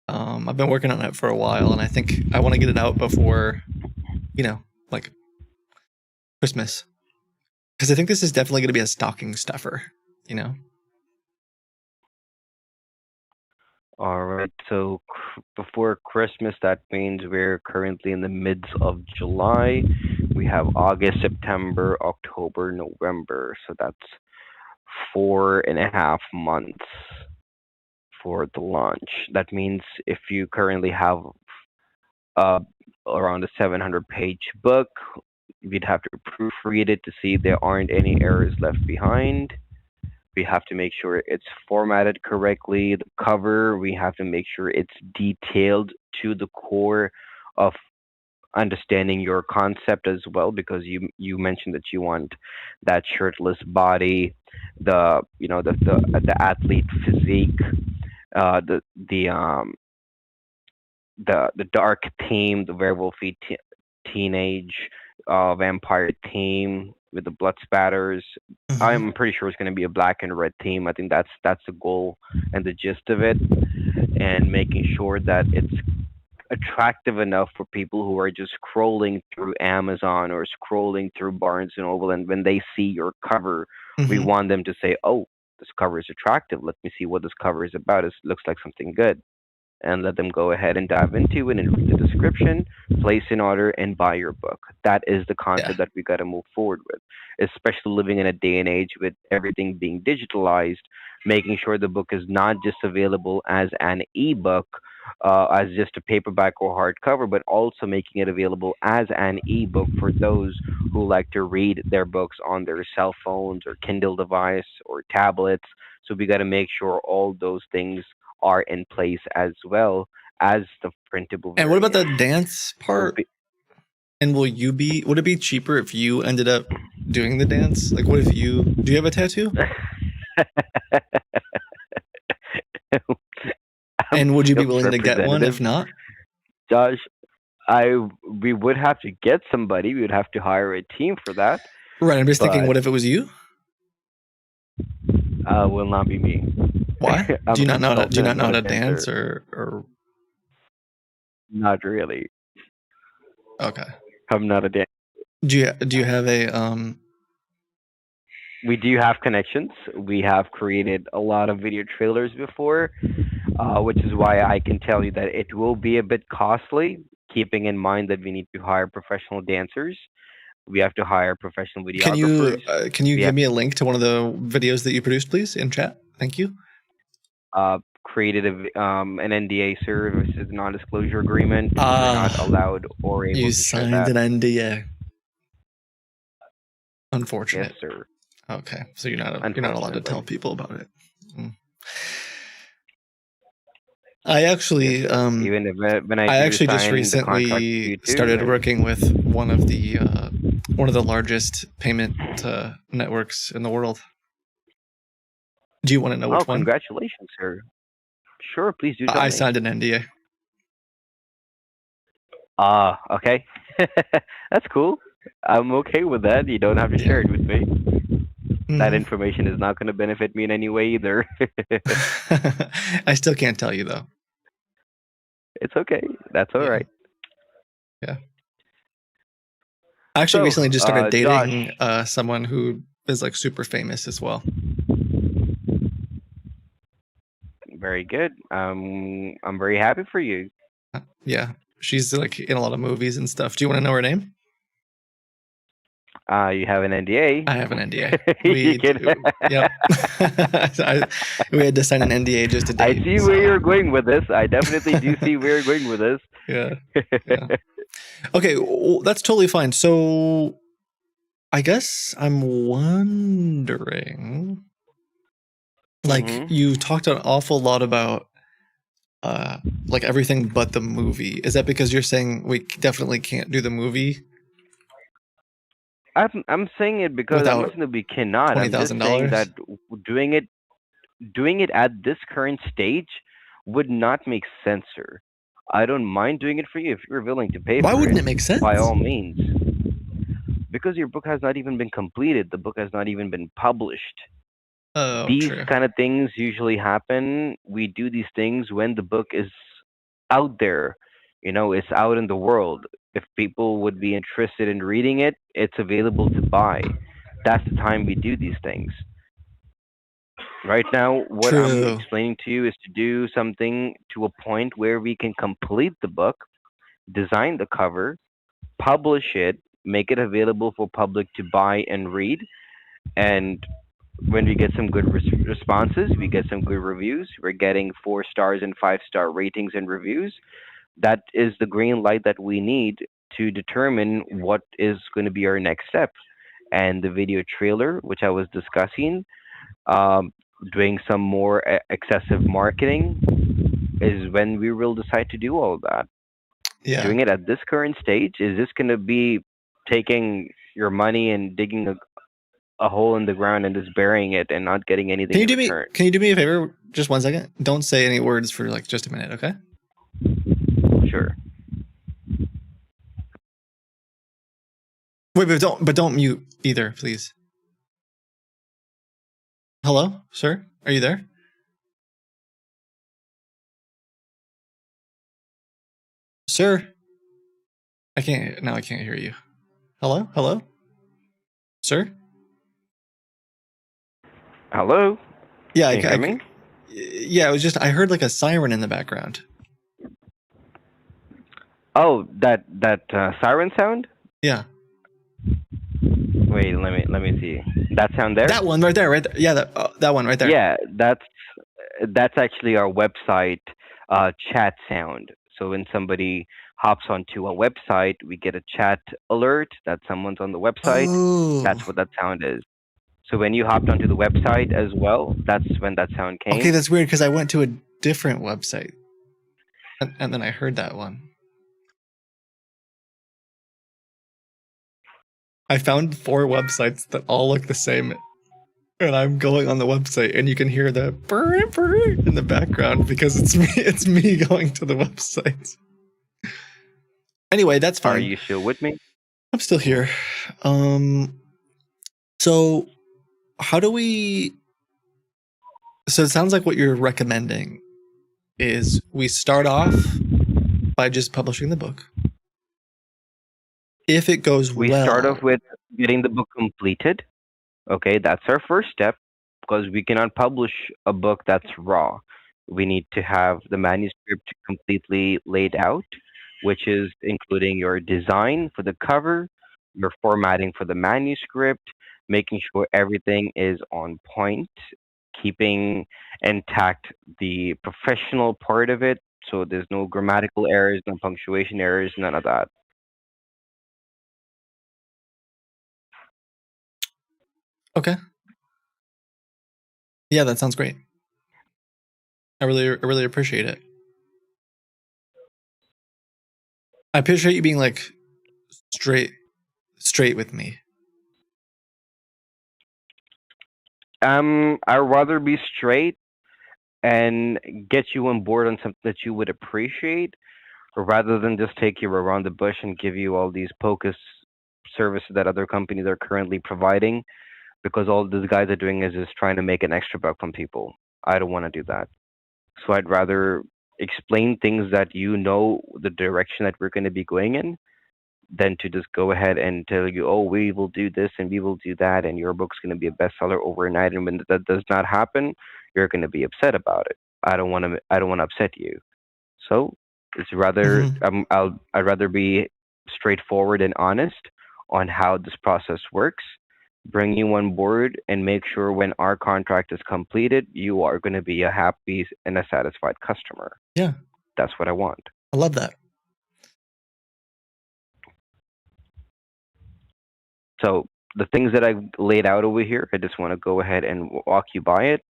Speaker 1: I've been working on it for a while, and I think I want to get it out before, like Christmas. Because I think this is definitely going to be a stocking stuffer, you know?
Speaker 10: All right. So before Christmas, that means we're currently in the midst of July. We have August, September, October, November. So that's 4.5 months for the launch. That means if you currently have around a 700-page book, we'd have to proofread it to see there aren't any errors left behind. We have to make sure it's formatted correctly. The cover, we have to make sure it's detailed to the core of understanding your concept as well, because you mentioned that you want that shirtless body, the athlete physique, the dark theme, the werewolfy teenage vampire theme with the blood spatters. I'm pretty sure it's going to be a black and red theme. I think that's the goal and the gist of it, and making sure that it's attractive enough for people who are just scrolling through Amazon or scrolling through Barnes and Noble, and when they see your cover, we want them to say, "Oh, this cover is attractive. Let me see what this cover is about. It looks like something good." And let them go ahead and dive into it and read the description, place an order, and buy your book. That is the concept that we got to move forward with, especially living in a day and age with everything being digitalized, making sure the book is not just available as an ebook, as just a paperback or hardcover, but also making it available as an ebook for those who like to read their books on their cell phones or Kindle device or tablets. So we got to make sure all those things are in place as well as the printable
Speaker 1: And what about the
Speaker 10: variant.
Speaker 1: dance part? And would it be cheaper if you ended up doing the dance? Like, what if do you have a tattoo? And would you be willing to get one if not?
Speaker 10: Josh, we would have to get somebody. We would have to hire a team for that.
Speaker 1: Right. I'm just thinking, what if it was you?
Speaker 10: Will not be me.
Speaker 1: Why? Do you not know how to dance or?
Speaker 10: Not really.
Speaker 1: Okay.
Speaker 10: I'm not a dancer.
Speaker 1: Do you have a
Speaker 10: We do have connections. We have created a lot of video trailers before, which is why I can tell you that it will be a bit costly, keeping in mind that we need to hire professional dancers. We have to hire professional videographers.
Speaker 1: Can you give me a link to one of the videos that you produced, please, in chat? Thank you.
Speaker 10: Created an NDA, sir, which is a non-disclosure agreement. We're not allowed or able
Speaker 1: you
Speaker 10: to share
Speaker 1: signed
Speaker 10: that.
Speaker 1: an NDA. Unfortunate.
Speaker 10: Yes, sir.
Speaker 1: Okay, so you're not allowed to tell people about it. I actually
Speaker 10: even if, when
Speaker 1: I actually just recently started working with one of the largest payment networks in the world. Do you want to know which one?
Speaker 10: Congratulations, sir. Sure, please do tell me.
Speaker 1: I signed an NDA.
Speaker 10: Okay. That's cool. I'm okay with that. You don't have to share it with me. That information is not going to benefit me in any way either.
Speaker 1: I still can't tell you though.
Speaker 10: It's okay. That's all right.
Speaker 1: Yeah. I actually recently just started dating someone who is like super famous as well.
Speaker 10: Very good. I'm very happy for you.
Speaker 1: Yeah. She's like in a lot of movies and stuff. Do you want to know her name?
Speaker 10: You have an NDA.
Speaker 1: I have an NDA. Yep. We had to sign an NDA just to date.
Speaker 10: I see where you're going with this. I definitely do see where you're going with this.
Speaker 1: Yeah. Okay, well, that's totally fine. So I guess I'm wondering, like, you talked an awful lot about like everything but the movie. Is that because you're saying we definitely can't do the movie?
Speaker 10: I'm saying it because I'm not saying that we cannot. I'm just saying that doing it at this current stage would not make sense, sir. I don't mind doing it for you if you're willing to pay for it.
Speaker 1: Why wouldn't it make sense?
Speaker 10: By all means. Because your book has not even been completed. The book has not even been published.
Speaker 1: Oh,
Speaker 10: these
Speaker 1: true.
Speaker 10: kind of things usually happen. We do these things when the book is out there. You know, it's out in the world. If people would be interested in reading it, it's available to buy. That's the time we do these things. Right now, what I'm
Speaker 1: True.
Speaker 10: explaining to you is to do something to a point where we can complete the book, design the cover, publish it, make it available for public to buy and read, and when we get some good responses, we get some good reviews. We're getting 4 stars and 5-star ratings and reviews. That is the green light that we need to determine what is going to be our next step. And the video trailer, which I was discussing, um, doing some more excessive marketing, is when we will decide to do all of that.
Speaker 1: Yeah.
Speaker 10: Doing it at this current stage, is this going to be taking your money and digging a hole in the ground and just burying it and not getting anything
Speaker 1: Can you
Speaker 10: in
Speaker 1: do me?
Speaker 10: return?
Speaker 1: Can you do me a favor? Just 1 second. Don't say any words for like just a minute, okay?
Speaker 10: Sure.
Speaker 1: Wait, but don't mute either, please. Hello, sir? Are you there? Sir? I can't hear you. Hello? Hello? Sir?
Speaker 10: Hello?
Speaker 1: Yeah,
Speaker 10: Can you hear me?
Speaker 1: Yeah, it was just I heard like a siren in the background.
Speaker 10: Oh, that siren sound?
Speaker 1: Yeah.
Speaker 10: Wait, let me see. That sound there?
Speaker 1: That one right there, right there. Yeah, that one right there.
Speaker 10: Yeah, that's actually our website chat sound. So when somebody hops onto a website, we get a chat alert that someone's on the website.
Speaker 1: Oh.
Speaker 10: That's what that sound is. So when you hopped onto the website as well, that's when that sound came.
Speaker 1: Okay, that's weird because I went to a different website. And then I heard that one. I found 4 websites that all look the same. And I'm going on the website and you can hear the brr, brr in the background because it's me going to the website. Anyway, that's fine.
Speaker 10: Are you still with me?
Speaker 1: I'm still here. So how do we... So it sounds like what you're recommending is we start off by just publishing the book. If it goes
Speaker 10: We
Speaker 1: well...
Speaker 10: start off with getting the book completed. Okay, that's our first step because we cannot publish a book that's raw. We need to have the manuscript completely laid out, which is including your design for the cover, your formatting for the manuscript, making sure everything is on point, keeping intact the professional part of it, so there's no grammatical errors, no punctuation errors, none of that.
Speaker 1: Okay. Yeah, that sounds great. I really appreciate it. I appreciate you being like straight with me.
Speaker 10: I'd rather be straight and get you on board on something that you would appreciate, rather than just take you around the bush and give you all these POCUS services that other companies are currently providing, because all these guys are doing is just trying to make an extra buck from people. I don't want to do that. So I'd rather explain things that you know the direction that we're going to be going in, than to just go ahead and tell you, oh, we will do this and we will do that, and your book's going to be a bestseller overnight. And when that does not happen, you're going to be upset about it. I don't want to upset you. So it's rather I'd rather be straightforward and honest on how this process works, bring you on board, and make sure when our contract is completed, you are going to be a happy and a satisfied customer.
Speaker 1: Yeah.
Speaker 10: That's what I want.
Speaker 1: I love that.
Speaker 10: So the things that I laid out over here, I just want to go ahead and walk you by it.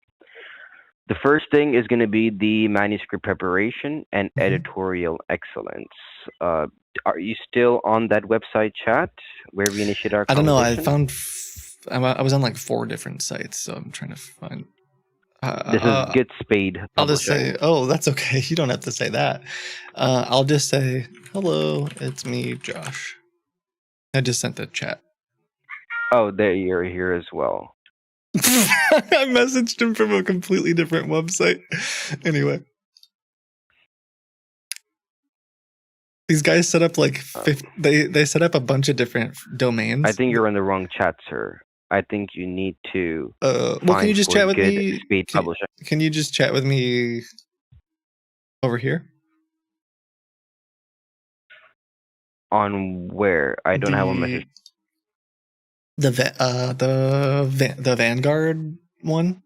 Speaker 10: The first thing is going to be the manuscript preparation and editorial excellence. Are you still on that website chat where we initiate our
Speaker 1: I don't know. I
Speaker 10: conversation?
Speaker 1: found I was on like 4 different sites, so I'm trying to find.
Speaker 10: This is Get Spade
Speaker 1: I'll just
Speaker 10: Publishing.
Speaker 1: say, oh, that's okay. You don't have to say that. I'll just say, hello, it's me, Josh. I just sent the chat.
Speaker 10: Oh, there you're here as well.
Speaker 1: I messaged him from a completely different website. Anyway. These guys set up like they set up a bunch of different domains.
Speaker 10: I think you're in the wrong chat, sir. I think you need to.
Speaker 1: Well, can you just chat with me?
Speaker 10: Speed publishing.
Speaker 1: Can you just chat with me over here?
Speaker 10: On where? I don't have a message.
Speaker 1: The Vanguard one.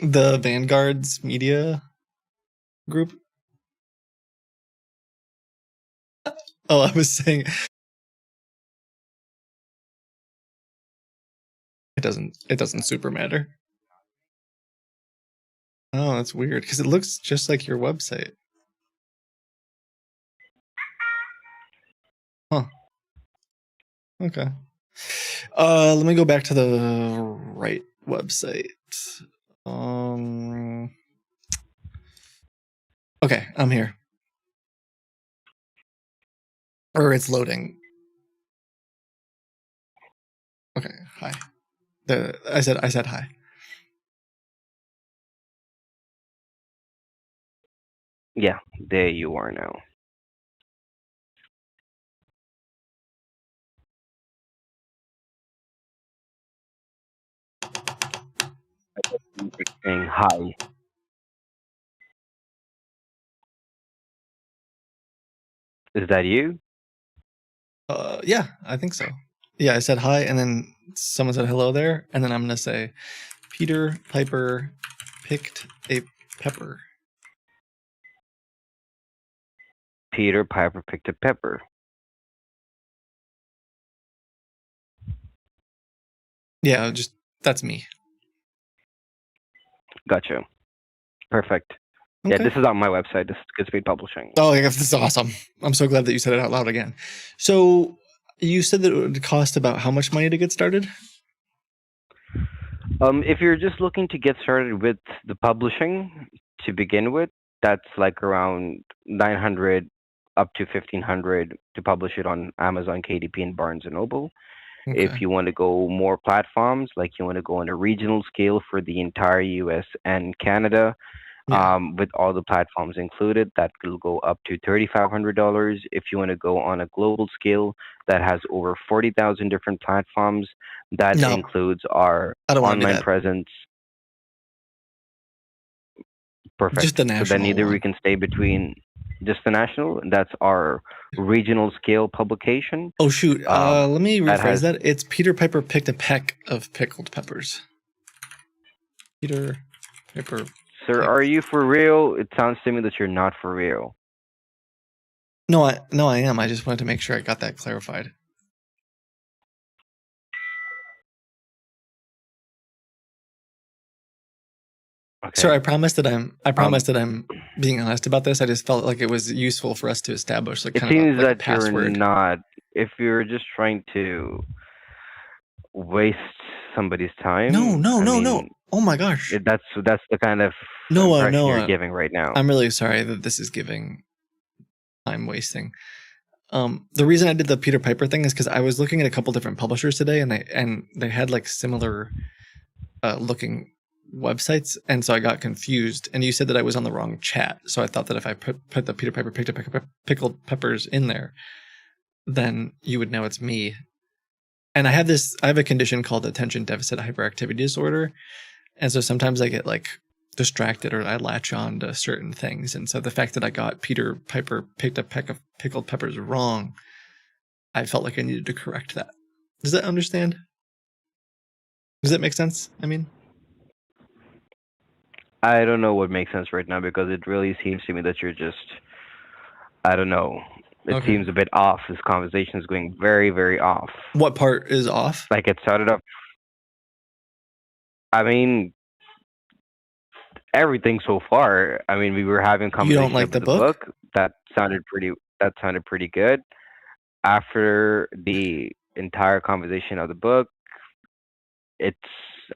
Speaker 1: The Vanguard's media group. Oh, I was saying it doesn't super matter. Oh, that's weird because it looks just like your website. Huh. Okay. Let me go back to the right website. Okay, I'm here. Or it's loading. Okay, hi. I said hi.
Speaker 10: Yeah, there you are now. Saying hi. Is that you?
Speaker 1: Yeah, I think so. Yeah, I said hi, and then someone said hello there, and then I'm gonna say, Peter Piper picked a pepper.
Speaker 10: Peter Piper picked a pepper.
Speaker 1: Yeah, just that's me.
Speaker 10: Gotcha. Perfect.
Speaker 1: Okay.
Speaker 10: Yeah, this is on my website. This is Goodspeed Publishing.
Speaker 1: Oh, yeah, this is awesome. I'm so glad that you said it out loud again. So you said that it would cost about how much money to get started?
Speaker 10: If you're just looking to get started with the publishing to begin with, that's like around 900 up to 1500 to publish it on Amazon, KDP, and Barnes and Noble.
Speaker 1: Okay.
Speaker 10: If you want to go more platforms, like you want to go on a regional scale for the entire US and Canada, with all the platforms included, that will go up to $3,500. If you want to go on a global scale that has over 40,000 different platforms, that includes our online presence. Perfect.
Speaker 1: Just the national.
Speaker 10: So then either we can stay between just the national, that's our regional scale publication.
Speaker 1: Oh shoot! Let me rephrase that. It's Peter Piper picked a peck of pickled peppers. Peter Piper.
Speaker 10: Sir, are you for real? It sounds to me that you're not for real.
Speaker 1: No, I am. I just wanted to make sure I got that clarified.
Speaker 10: Okay.
Speaker 1: Sir, I promise that I'm being honest about this. I just felt like it was useful for us to establish like
Speaker 10: it
Speaker 1: kind
Speaker 10: seems
Speaker 1: of like
Speaker 10: that
Speaker 1: a password.
Speaker 10: You're not. If you're just trying to waste somebody's time.
Speaker 1: No. Oh my gosh.
Speaker 10: That's the kind of impression you're giving right now.
Speaker 1: I'm really sorry that this is giving time wasting. The reason I did the Peter Piper thing is because I was looking at a couple different publishers today, and they had like similar looking websites, and so I got confused. And you said that I was on the wrong chat, so I thought that if I put the Peter Piper picked a pickled peppers in there, then you would know it's me. And I have a condition called attention deficit hyperactivity disorder, and so sometimes I get like distracted or I latch on to certain things. And so the fact that I got Peter Piper picked a peck of pickled peppers wrong, I felt like I needed to correct that. Does that understand? Does that make sense? I mean,
Speaker 10: I don't know what makes sense right now because it really seems to me that you're just, I don't know. It seems a bit off. This conversation is going very, very off.
Speaker 1: What part is off?
Speaker 10: Like it started up. I mean, everything so far. I mean, we were having conversation.
Speaker 1: You don't like the book?
Speaker 10: That sounded pretty good. After the entire conversation of the book, it's,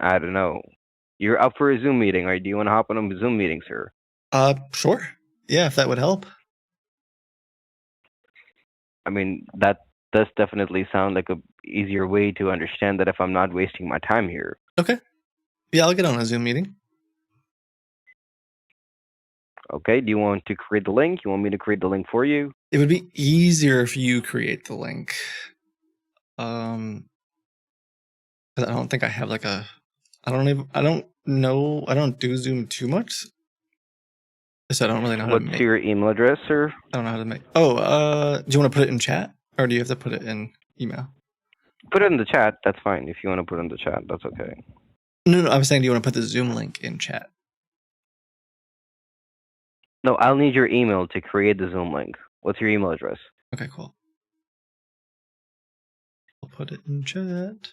Speaker 10: I don't know. You're up for a Zoom meeting, or do you want to hop on a Zoom meeting, sir?
Speaker 1: Sure. Yeah, if that would help.
Speaker 10: I mean, that does definitely sound like easier way to understand that if I'm not wasting my time here.
Speaker 1: Okay. Yeah, I'll get on a Zoom meeting.
Speaker 10: Okay, do you want to create the link? You want me to create the link for you?
Speaker 1: It would be easier if you create the link. 'Cause I don't think I have like a. I don't know. I don't do Zoom too much. So I don't really know how to
Speaker 10: What's
Speaker 1: make.
Speaker 10: your email address, sir?
Speaker 1: I don't know how to make. Oh, do you want to put it in chat, or do you have to put it in email?
Speaker 10: Put it in the chat. That's fine. If you want to put it in the chat, that's okay.
Speaker 1: No, I was saying, do you want to put the Zoom link in chat?
Speaker 10: No, I'll need your email to create the Zoom link. What's your email address?
Speaker 1: Okay, cool. I'll put it in chat.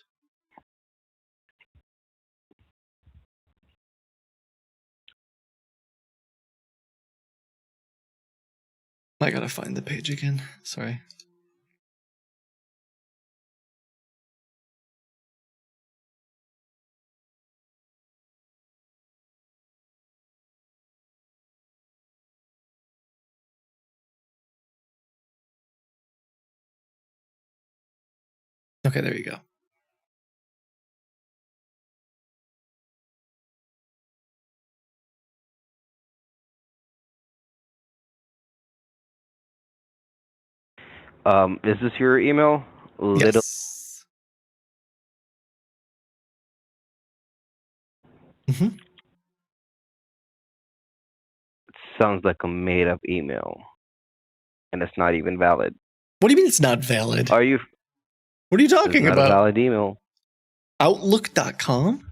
Speaker 1: I gotta find the page again. Sorry. Okay, there you go.
Speaker 10: Is this your email? Little.
Speaker 1: Yes. Mm-hmm.
Speaker 10: It sounds like a made-up email, and it's not even valid.
Speaker 1: What do you mean it's not valid?
Speaker 10: Are you?
Speaker 1: What are you
Speaker 10: It's
Speaker 1: talking
Speaker 10: not a
Speaker 1: about?
Speaker 10: valid email.
Speaker 1: Outlook.com?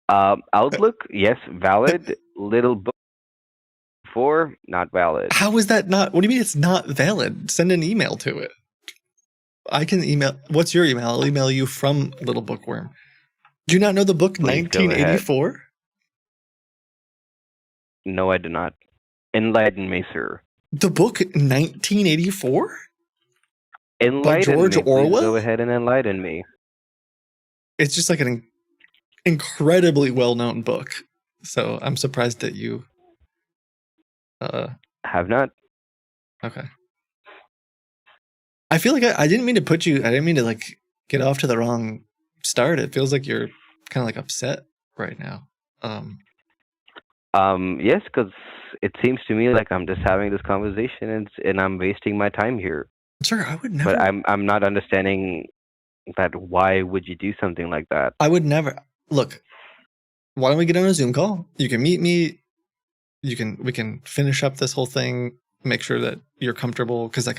Speaker 10: Outlook, yes, valid. Little book 4, not valid.
Speaker 1: How is that not? What do you mean it's not valid? Send an email to it. I can email. What's your email? I'll email you from Little Bookworm. Do you not know the book
Speaker 10: Please go ahead.
Speaker 1: 1984?
Speaker 10: No, I do not. Enlighten me, sir.
Speaker 1: The book 1984?
Speaker 10: Enlighten
Speaker 1: George
Speaker 10: me. Please
Speaker 1: Orwell?
Speaker 10: go ahead and enlighten me.
Speaker 1: It's just like an incredibly well-known book. So I'm surprised that you
Speaker 10: Have not.
Speaker 1: okay. I feel like I didn't mean to put you. I didn't mean to like get off to the wrong start. It feels like you're kind of like upset right now.
Speaker 10: Yes, because it seems to me like I'm just having this conversation and I'm wasting my time here.
Speaker 1: Sir, I would never.
Speaker 10: But I'm not understanding that. Why would you do something like that?
Speaker 1: I would never. Look, why don't we get on a Zoom call? You can meet me. We can finish up this whole thing. Make sure that you're comfortable because like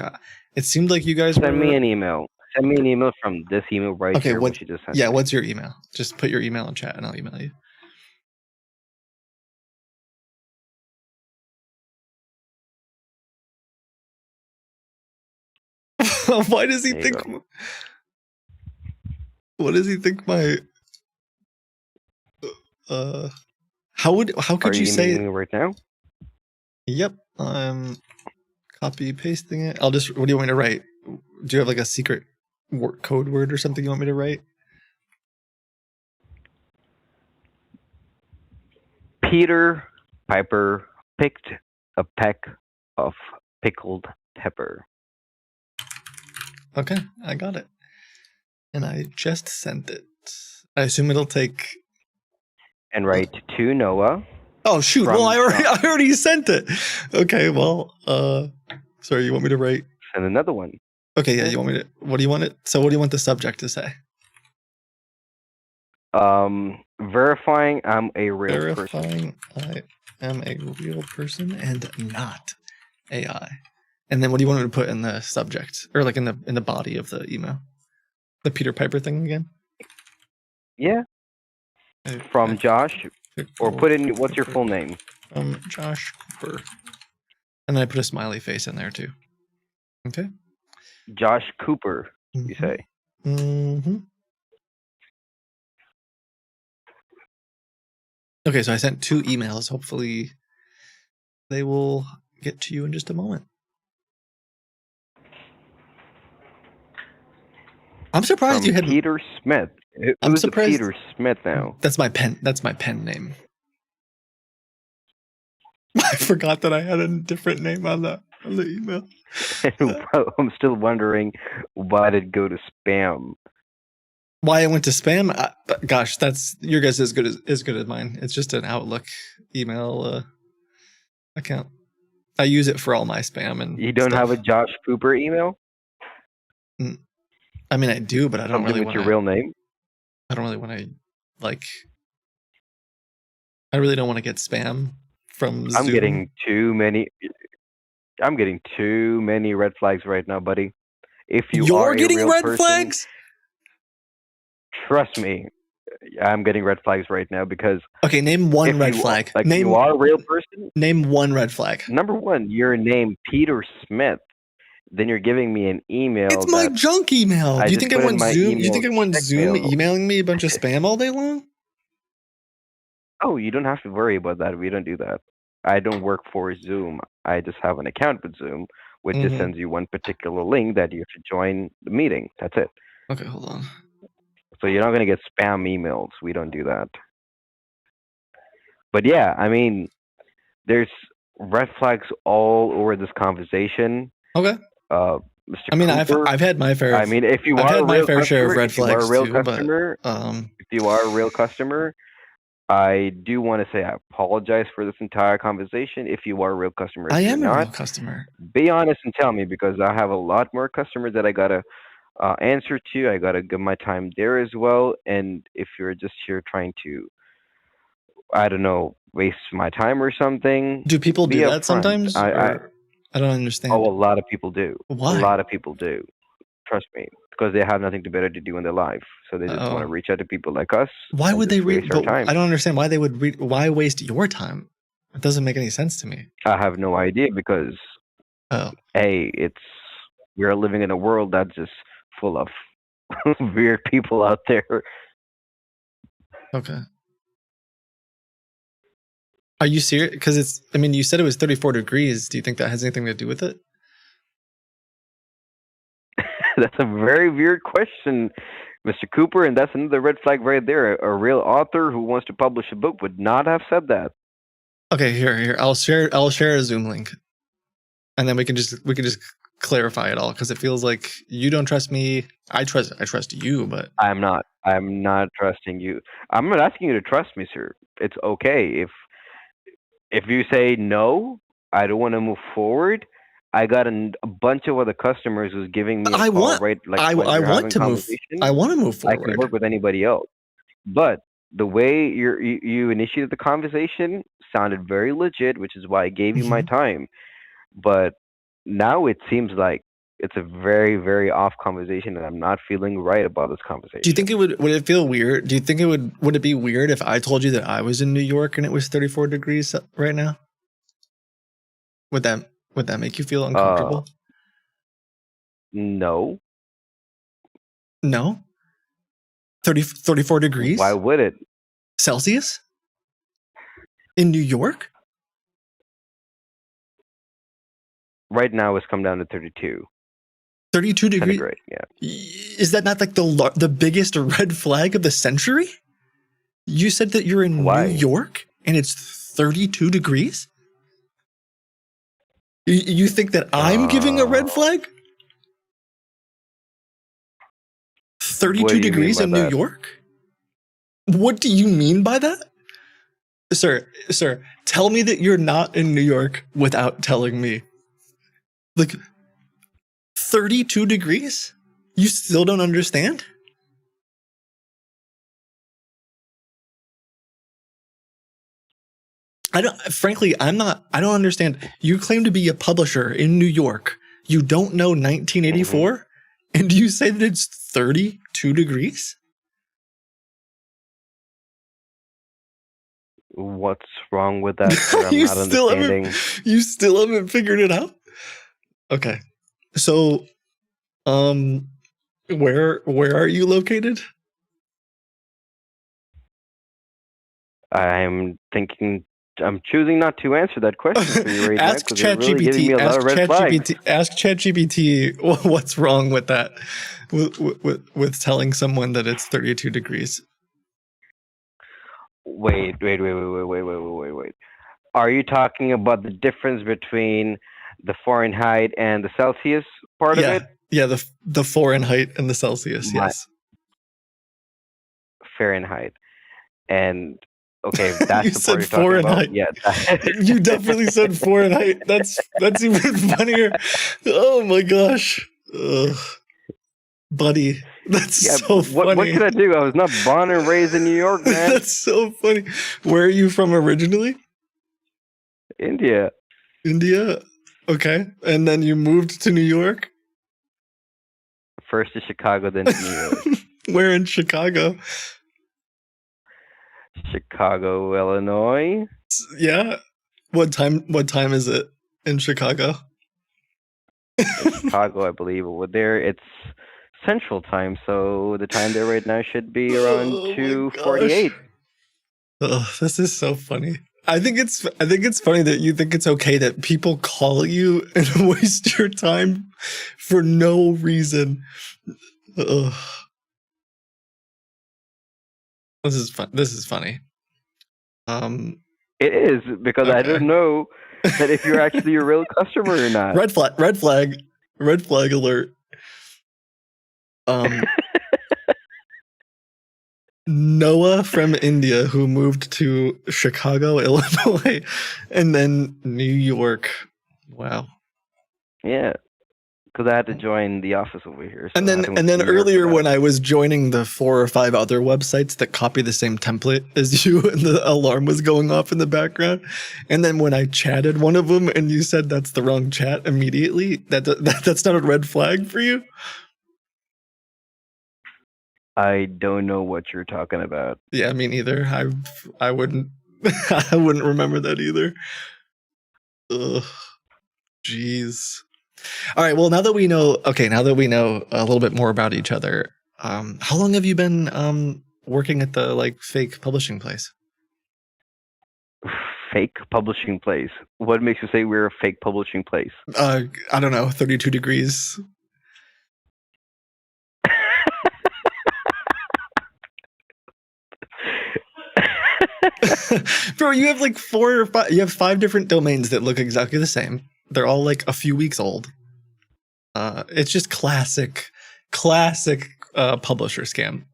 Speaker 1: it seemed like you guys
Speaker 10: Send
Speaker 1: were.
Speaker 10: me an email. Send me an email from this email right
Speaker 1: Okay,
Speaker 10: here.
Speaker 1: what?
Speaker 10: Which you just sent
Speaker 1: Yeah,
Speaker 10: me.
Speaker 1: what's your email? Just put your email in chat and I'll email you. Why does he
Speaker 10: There you
Speaker 1: think?
Speaker 10: go.
Speaker 1: What does he think my? How could
Speaker 10: Are
Speaker 1: you say?
Speaker 10: emailing me right now?
Speaker 1: Yep, I'm copy pasting it. I'll just. What do you want me to write? Do you have like a secret code word or something you want me to write?
Speaker 10: Peter Piper picked a peck of pickled pepper.
Speaker 1: Okay, I got it, and I just sent it. I assume it'll take.
Speaker 10: And write to Noah.
Speaker 1: Oh shoot!
Speaker 10: From
Speaker 1: Well, I already sent it. Okay, well, sorry. You want me to write?
Speaker 10: And another one.
Speaker 1: Okay, yeah. You want me to? What do you want it? So, what do you want the subject to say?
Speaker 10: Verifying I'm a real person.
Speaker 1: Verifying I am a real person and not AI. And then what do you want me to put in the subject or like in the body of the email? The Peter Piper thing again?
Speaker 10: Yeah. From Josh, or put in what's your full name?
Speaker 1: Josh Cooper. And then I put a smiley face in there too. Okay.
Speaker 10: Josh Cooper, you say.
Speaker 1: Mm-hmm. Okay, so I sent 2 emails. Hopefully they will get to you in just a moment. I'm surprised
Speaker 10: From
Speaker 1: you had
Speaker 10: Peter Smith.
Speaker 1: I'm
Speaker 10: Who's
Speaker 1: surprised.
Speaker 10: Peter Smith now?
Speaker 1: That's my pen name. I forgot that I had a different name on that. on the email.
Speaker 10: And I'm still wondering why did it go to spam.
Speaker 1: Why it went to spam? Gosh, that's your guess is as good as mine. It's just an Outlook email account. I use it for all my spam and.
Speaker 10: You don't
Speaker 1: stuff.
Speaker 10: have a Josh Pooper email?
Speaker 1: I mean, I do, but I don't
Speaker 10: Something
Speaker 1: really
Speaker 10: with
Speaker 1: want
Speaker 10: your real name.
Speaker 1: I don't really want to like. I really don't want to get spam from Zoom.
Speaker 10: I'm getting too many red flags right now, buddy. If
Speaker 1: You're
Speaker 10: are
Speaker 1: getting
Speaker 10: a real
Speaker 1: red
Speaker 10: person,
Speaker 1: flags.
Speaker 10: trust me, I'm getting red flags right now because.
Speaker 1: Okay, name one
Speaker 10: if
Speaker 1: red
Speaker 10: you,
Speaker 1: flag.
Speaker 10: Like
Speaker 1: Name
Speaker 10: you are a real person.
Speaker 1: Name one red flag.
Speaker 10: Number one, your name Peter Smith. Then you're giving me an email.
Speaker 1: It's my junk email.
Speaker 10: I
Speaker 1: Do you
Speaker 10: just
Speaker 1: think I
Speaker 10: put in
Speaker 1: want
Speaker 10: my
Speaker 1: Zoom? You
Speaker 10: email
Speaker 1: think I want
Speaker 10: check
Speaker 1: Zoom
Speaker 10: mail.
Speaker 1: emailing me a bunch of spam all day long?
Speaker 10: Oh, you don't have to worry about that. We don't do that. I don't work for Zoom. I just have an account with Zoom, which just sends you one particular link that you have to join the meeting. That's it.
Speaker 1: Okay, hold on.
Speaker 10: So you're not going to get spam emails. We don't do that. But yeah, I mean, there's red flags all over this conversation.
Speaker 1: Okay.
Speaker 10: Mr.
Speaker 1: I mean,
Speaker 10: Cooper,
Speaker 1: I've had my fair.
Speaker 10: I mean, if you
Speaker 1: I've
Speaker 10: are
Speaker 1: had
Speaker 10: a
Speaker 1: my
Speaker 10: real
Speaker 1: fair share of
Speaker 10: customer,
Speaker 1: red
Speaker 10: if you are a
Speaker 1: flags
Speaker 10: real
Speaker 1: too,
Speaker 10: customer,
Speaker 1: but
Speaker 10: if you are a real customer, I do want to say I apologize for this entire conversation. If you are a real customer, if
Speaker 1: I
Speaker 10: you're
Speaker 1: am a
Speaker 10: not,
Speaker 1: real customer.
Speaker 10: be honest and tell me because I have a lot more customers that I gotta answer to. I gotta give my time there as well. And if you're just here trying to, I don't know, waste my time or something,
Speaker 1: Do people
Speaker 10: be
Speaker 1: do that
Speaker 10: upfront.
Speaker 1: sometimes? I don't understand.
Speaker 10: Oh, a lot of people do.
Speaker 1: Why?
Speaker 10: A lot of people do. Trust me, because they have nothing better to do in their life, so they just want to reach out to people like us.
Speaker 1: Why
Speaker 10: and
Speaker 1: would they
Speaker 10: just waste our
Speaker 1: read?
Speaker 10: time.
Speaker 1: I don't understand why they would read. Why waste your time? It doesn't make any sense to me.
Speaker 10: I have no idea because, we're living in a world that's just full of weird people out there.
Speaker 1: Okay. Are you serious? Because it's. I mean, you said it was 34 degrees. Do you think that has anything to do with it?
Speaker 10: That's a very weird question, Mr. Cooper, and that's another red flag right there. A real author who wants to publish a book would not have said that.
Speaker 1: Okay, here. I'll share a Zoom link, and then we can just clarify it all because it feels like you don't trust me. I trust you, but
Speaker 10: I'm not trusting you. I'm not asking you to trust me, sir. It's okay if you say no, I don't want to move forward. I got a bunch of other customers who's giving me a call, right? Like
Speaker 1: I want to move. I want to move forward.
Speaker 10: I can work with anybody else, but the way you initiated the conversation sounded very legit, which is why I gave you my time. But now it seems like it's a very, very off conversation, and I'm not feeling right about this conversation.
Speaker 1: Do you think would it feel weird? Do you think would it be weird if I told you that I was in New York and it was 34 degrees right now? Would that make you feel uncomfortable?
Speaker 10: No.
Speaker 1: No? 34 degrees?
Speaker 10: Why would it?
Speaker 1: Celsius? In New York?
Speaker 10: Right now it's come down to 32.
Speaker 1: 32 degrees?
Speaker 10: Centigrade, yeah.
Speaker 1: Is that not like the biggest red flag of the century? You said that you're in New York and it's 32 degrees? You think that I'm giving a red flag? 32 degrees in New York? What do you mean by that? Sir, tell me that you're not in New York without telling me. Like 32 degrees? You still don't understand? I don't understand. You claim to be a publisher in New York. You don't know 1984? And you say that it's 32 degrees?
Speaker 10: What's wrong with that? Sir? I'm not understanding.
Speaker 1: You still haven't figured it out? Okay. So, where are you located?
Speaker 10: I'm choosing not to answer that question for you right
Speaker 1: Ask
Speaker 10: now because you're really giving me a lot of red flags.
Speaker 1: Ask ChatGPT what's wrong with that, with telling someone that it's 32 degrees.
Speaker 10: Wait. Are you talking about the difference between the Fahrenheit and the Celsius part
Speaker 1: yeah,
Speaker 10: of it.
Speaker 1: yeah, the Fahrenheit and the Celsius.
Speaker 10: My-
Speaker 1: Yes.
Speaker 10: Fahrenheit. And okay, that's
Speaker 1: You
Speaker 10: the
Speaker 1: said
Speaker 10: part you're talking about.
Speaker 1: Fahrenheit.
Speaker 10: Yeah.
Speaker 1: You definitely said Fahrenheit. That's even funnier. Oh my gosh, Ugh. Buddy, that's
Speaker 10: Yeah,
Speaker 1: so funny.
Speaker 10: what can I do? I was not born and raised in New York, man.
Speaker 1: That's so funny. Where are you from originally?
Speaker 10: India.
Speaker 1: India. Okay, and then you moved to New York.
Speaker 10: First to Chicago, then to New York.
Speaker 1: Where in Chicago?
Speaker 10: Chicago, Illinois.
Speaker 1: Yeah. What time is it in Chicago?
Speaker 10: Chicago, I believe. There, it's Central Time, so the time there right now should be around
Speaker 1: Oh my
Speaker 10: 2:48.
Speaker 1: Oh, this is so funny. I think it's funny that you think it's okay that people call you and waste your time for no reason. Ugh. This is fun. This is funny.
Speaker 10: It is because I don't know that if you're actually a real customer or not.
Speaker 1: Red flag alert. Noah from India who moved to Chicago, Illinois, and then New York. Wow.
Speaker 10: Yeah, because I had to join the office over here. So
Speaker 1: And
Speaker 10: I had to
Speaker 1: then
Speaker 10: New York
Speaker 1: earlier
Speaker 10: for that.
Speaker 1: when I was joining the 4 or 5 other websites that copy the same template as you, and the alarm was going off in the background, and then when I chatted one of them and you said that's the wrong chat immediately, that's not a red flag for you?
Speaker 10: I don't know what you're talking about.
Speaker 1: Yeah, me neither. I wouldn't I wouldn't remember that either. Ugh. Jeez. All right. Well, now that we know a little bit more about each other, how long have you been working at the like fake publishing place?
Speaker 10: Fake publishing place. What makes you say we're a fake publishing place?
Speaker 1: I don't know, 32 degrees. Bro, you have like 4 or 5. You have 5 different domains that look exactly the same. They're all like a few weeks old. It's just classic publisher scam.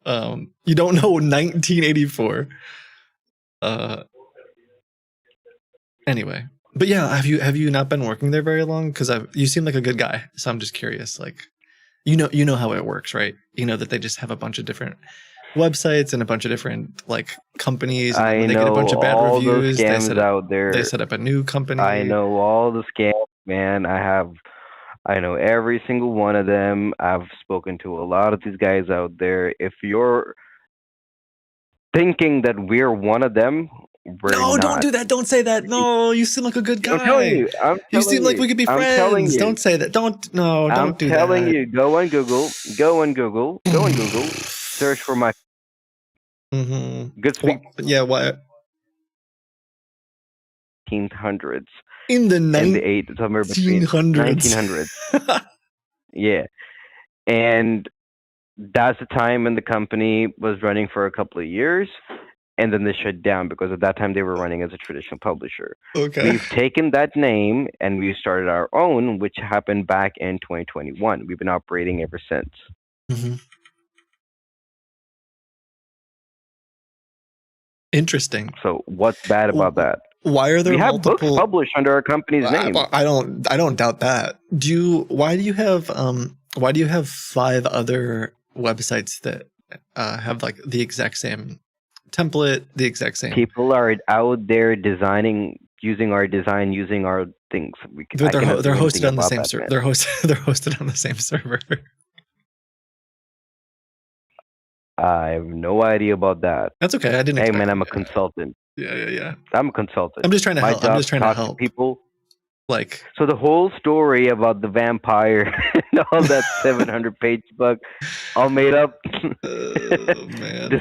Speaker 1: You don't know 1984. Anyway, but yeah, have you not been working there very long? Because you seem like a good guy, so I'm just curious. Like, you know how it works, right? You know that they just have a bunch of different websites and a bunch of different like companies. And
Speaker 10: I
Speaker 1: when they
Speaker 10: know
Speaker 1: get a bunch of bad
Speaker 10: all
Speaker 1: reviews.
Speaker 10: those
Speaker 1: They
Speaker 10: scams out there.
Speaker 1: They set up a new company.
Speaker 10: I know all the scams, man. I know every single one of them. I've spoken to a lot of these guys out there. If you're thinking that we're one of them, we're
Speaker 1: No,
Speaker 10: not.
Speaker 1: don't do that. Don't say that. No, you seem like a good guy.
Speaker 10: I'm telling you.
Speaker 1: You seem like we could be
Speaker 10: I'm telling
Speaker 1: friends.
Speaker 10: you.
Speaker 1: Don't say that. Don't do that.
Speaker 10: I'm telling you. Go on Google. Search for my
Speaker 1: Mm-hmm.
Speaker 10: good speak
Speaker 1: Yeah, what?
Speaker 10: 1800s
Speaker 1: In the
Speaker 10: and the 8 somewhere between
Speaker 1: 1900s.
Speaker 10: 1900s. Yeah, and that's the time when the company was running for a couple of years, and then they shut down because at that time they were running as a traditional publisher.
Speaker 1: Okay.
Speaker 10: We've taken that name and we started our own, which happened back in 2021. We've been operating ever since.
Speaker 1: Mm-hmm. Interesting.
Speaker 10: So what's bad about that?
Speaker 1: Why are there
Speaker 10: We have
Speaker 1: multiple
Speaker 10: books published under our company's name.
Speaker 1: I don't doubt that. Why do you have 5 other websites that have like the exact same template, the exact same?
Speaker 10: People are out there designing, using our design, using our things.
Speaker 1: They're hosted on the same server. They're hosted on the same server.
Speaker 10: I have no idea about that.
Speaker 1: That's okay. I didn't.
Speaker 10: Hey
Speaker 1: expect
Speaker 10: man, I'm
Speaker 1: it.
Speaker 10: a consultant.
Speaker 1: Yeah.
Speaker 10: I'm a consultant.
Speaker 1: I'm just trying to help. I'm just trying to
Speaker 10: talk
Speaker 1: help
Speaker 10: people.
Speaker 1: Like,
Speaker 10: So the whole story about the vampire and all that 700-page book, all made up.
Speaker 1: oh man,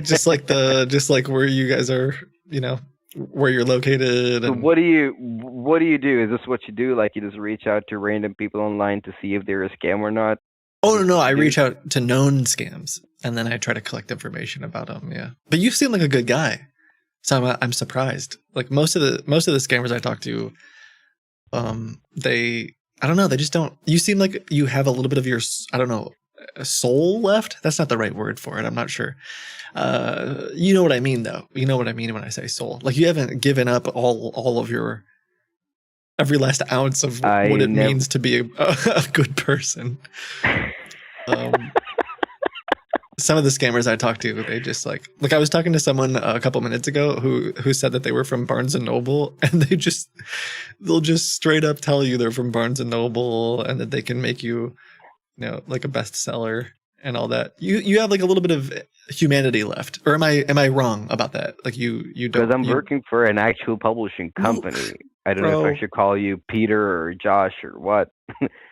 Speaker 1: just like where you guys are, where you're located.
Speaker 10: So
Speaker 1: And
Speaker 10: what do you do? Is this what you do? Like you just reach out to random people online to see if they're a scam or not?
Speaker 1: oh no, I reach out to known scams and then I try to collect information about them. Yeah, but you seem like a good guy, so I'm surprised. Like most of the scammers I talk to, they, I don't know, they just don't. You seem like you have a little bit of your, I don't know, soul left. That's not the right word for it. I'm not sure. You know what I mean, though. You know what I mean when I say soul. Like you haven't given up all of your every last ounce of what it means to be a good person. Some of the scammers I talked to, they just like I was talking to someone a couple minutes ago who said that they were from Barnes and Noble, and they'll just straight up tell you they're from Barnes and Noble and that they can make you, you know, like a bestseller and all that. You have like a little bit of humanity left, or am I wrong about that? Like you don't.
Speaker 10: Because I'm working for an actual publishing company. I don't know if I should call you Peter or Josh or what.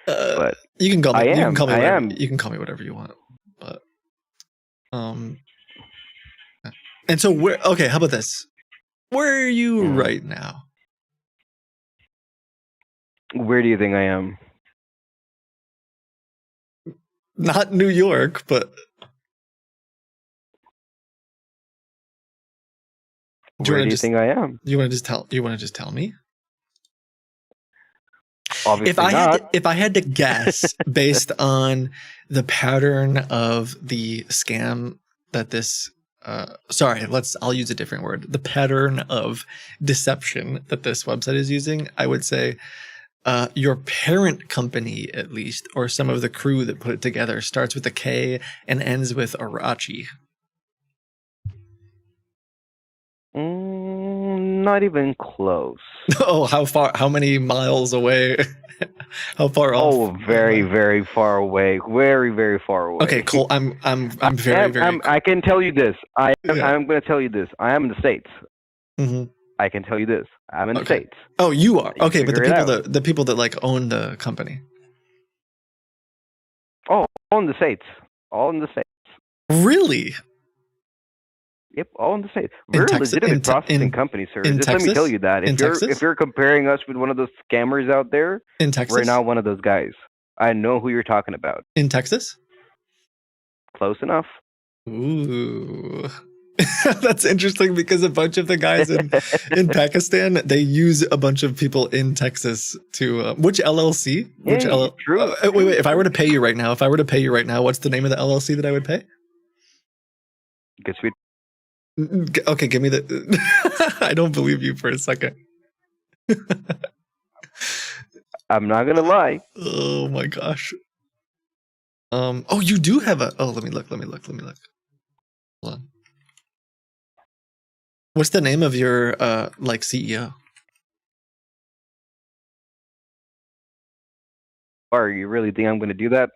Speaker 10: But
Speaker 1: you can call me.
Speaker 10: You
Speaker 1: can call me whatever, you can call me whatever you want. But and so where? Okay, how about this? Where are you right now?
Speaker 10: Where do you think I am?
Speaker 1: Not New York, but
Speaker 10: Where do you think I am?
Speaker 1: You want to just tell? You want to just tell me?
Speaker 10: Obviously
Speaker 1: if I had to guess based on the pattern of the scam that this I'll use a different word. The pattern of deception that this website is using, I would say your parent company, at least, or some of the crew that put it together, starts with a K and ends with Arachi.
Speaker 10: Not even close.
Speaker 1: Oh, how far? How many miles away? How far off?
Speaker 10: Oh, very, very far away. Very, very far away.
Speaker 1: Okay, cool. I'm very.
Speaker 10: I can tell you this. I'm going to tell you this. I am in the States.
Speaker 1: Mm-hmm.
Speaker 10: I can tell you this. I'm in the States.
Speaker 1: Oh, you are. Okay, but
Speaker 10: Figure
Speaker 1: the people that like own the company.
Speaker 10: Oh, all in the States. All in the States.
Speaker 1: Really?
Speaker 10: Yep, all in the States. We're a legitimate processing company, sir. Just let me tell you that. If you're comparing us with one of those scammers out there,
Speaker 1: in Texas,
Speaker 10: we're not one of those guys. I know who you're talking about.
Speaker 1: In Texas?
Speaker 10: Close enough.
Speaker 1: Ooh. That's interesting because a bunch of the guys in Pakistan, they use a bunch of people in Texas to which LLC? Which
Speaker 10: True.
Speaker 1: Wait. If I were to pay you right now, what's the name of the LLC that I would pay?
Speaker 10: Good Sweet.
Speaker 1: Okay, give me the. I don't believe you for a second.
Speaker 10: I'm not gonna lie.
Speaker 1: Oh my gosh. Oh, you do have a. Oh, let me look. Hold on. What's the name of your like CEO?
Speaker 10: Or you really think I'm going to do that?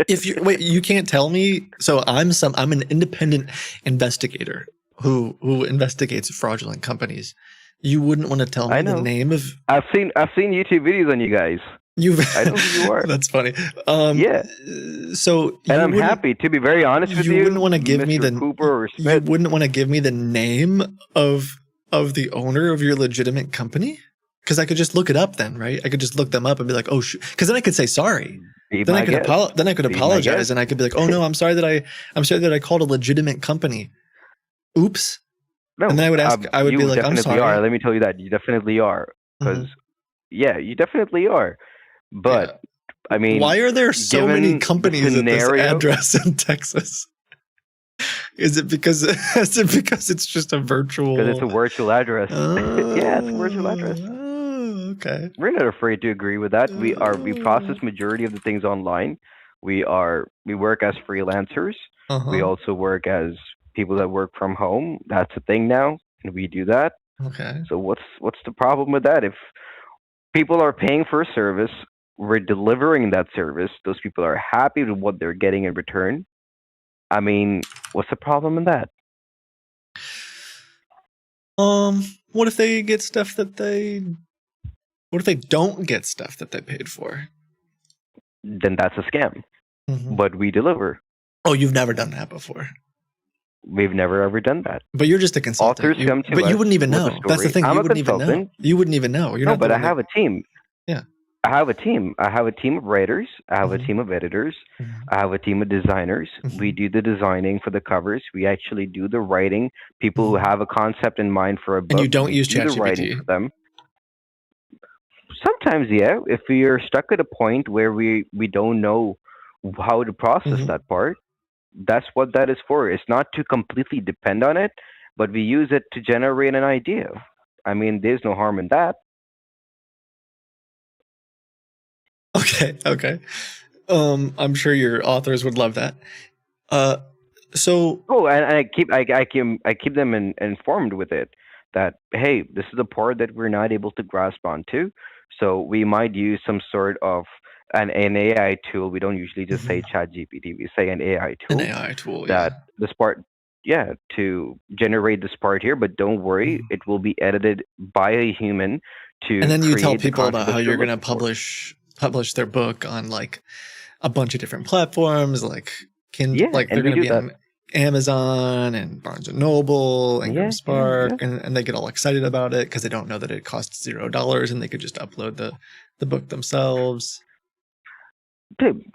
Speaker 1: If you wait, you can't tell me. So I'm an independent investigator who investigates fraudulent companies. You wouldn't want to tell me the name of.
Speaker 10: I've seen YouTube videos on you guys. I know who you are.
Speaker 1: That's funny.
Speaker 10: Yeah.
Speaker 1: So
Speaker 10: and I'm happy to be very honest with you.
Speaker 1: You wouldn't want to give me the
Speaker 10: Cooper or Smith.
Speaker 1: You wouldn't want to give me the name of the owner of your legitimate company. Because I could just look it up then, right? I could just look them up and be like, oh, because then I could say sorry. Then I could apologize and I could be like, oh no, I'm sorry that I called a legitimate company. Oops.
Speaker 10: No,
Speaker 1: and then I would ask. I would be like, I'm sorry.
Speaker 10: Are. Let me tell you that you definitely are. Because you definitely are. But I mean,
Speaker 1: why are there so many companies at this address in Texas? Is it because it's just a virtual?
Speaker 10: Because it's a virtual address. Yeah, it's a virtual address.
Speaker 1: Okay.
Speaker 10: We're not afraid to agree with that. We process majority of the things online. We work as freelancers. We also work as people that work from home. That's a thing now, and we do that.
Speaker 1: Okay.
Speaker 10: So what's the problem with that? If people are paying for a service, we're delivering that service. Those people are happy with what they're getting in return. I mean, what's the problem in that?
Speaker 1: What if they get stuff that they? What if they don't get stuff that they paid for?
Speaker 10: Then that's a scam. But we deliver.
Speaker 1: Oh, you've never done that before.
Speaker 10: We've never ever done that.
Speaker 1: But you're just a consultant.
Speaker 10: Authors come to us.
Speaker 1: But you wouldn't even know. That's the thing.
Speaker 10: I'm
Speaker 1: you
Speaker 10: a
Speaker 1: wouldn't
Speaker 10: consultant.
Speaker 1: even know. You wouldn't even know. You're
Speaker 10: no,
Speaker 1: not
Speaker 10: but I have a team.
Speaker 1: Yeah.
Speaker 10: I have a team. I have a team of writers. I have a team of editors. I have a team of designers. We do the designing for the covers. We actually do the writing. People who have a concept in mind for a book.
Speaker 1: And you don't use
Speaker 10: ChatGPT. The writing
Speaker 1: ChatGPT.
Speaker 10: for them. Sometimes, yeah. If we are stuck at a point where we don't know how to process
Speaker 1: Mhm.
Speaker 10: that part, that's what that is for. It's not to completely depend on it, but we use it to generate an idea. I mean, there's no harm in that.
Speaker 1: Okay, okay. I'm sure your authors would love that. So
Speaker 10: Oh, and I keep them informed with it that hey, this is the part that we're not able to grasp onto, so we might use some sort of an AI tool. We don't usually just say ChatGPT. We say an AI
Speaker 1: an
Speaker 10: tool
Speaker 1: AI tool,
Speaker 10: that this part, yeah, to generate this part here. But don't worry, it will be edited by a human to
Speaker 1: and then you tell
Speaker 10: create the
Speaker 1: people
Speaker 10: content
Speaker 1: about how
Speaker 10: that
Speaker 1: you're going to
Speaker 10: looking for.
Speaker 1: publish their book on like a bunch of different platforms, like
Speaker 10: Yeah,
Speaker 1: like they're
Speaker 10: and we
Speaker 1: going to
Speaker 10: do
Speaker 1: be
Speaker 10: that.
Speaker 1: on Amazon and Barnes and Noble, Ingram
Speaker 10: Yeah,
Speaker 1: Spark,
Speaker 10: yeah.
Speaker 1: and they get all excited about it because they don't know that it costs $0 and they could just upload the book themselves.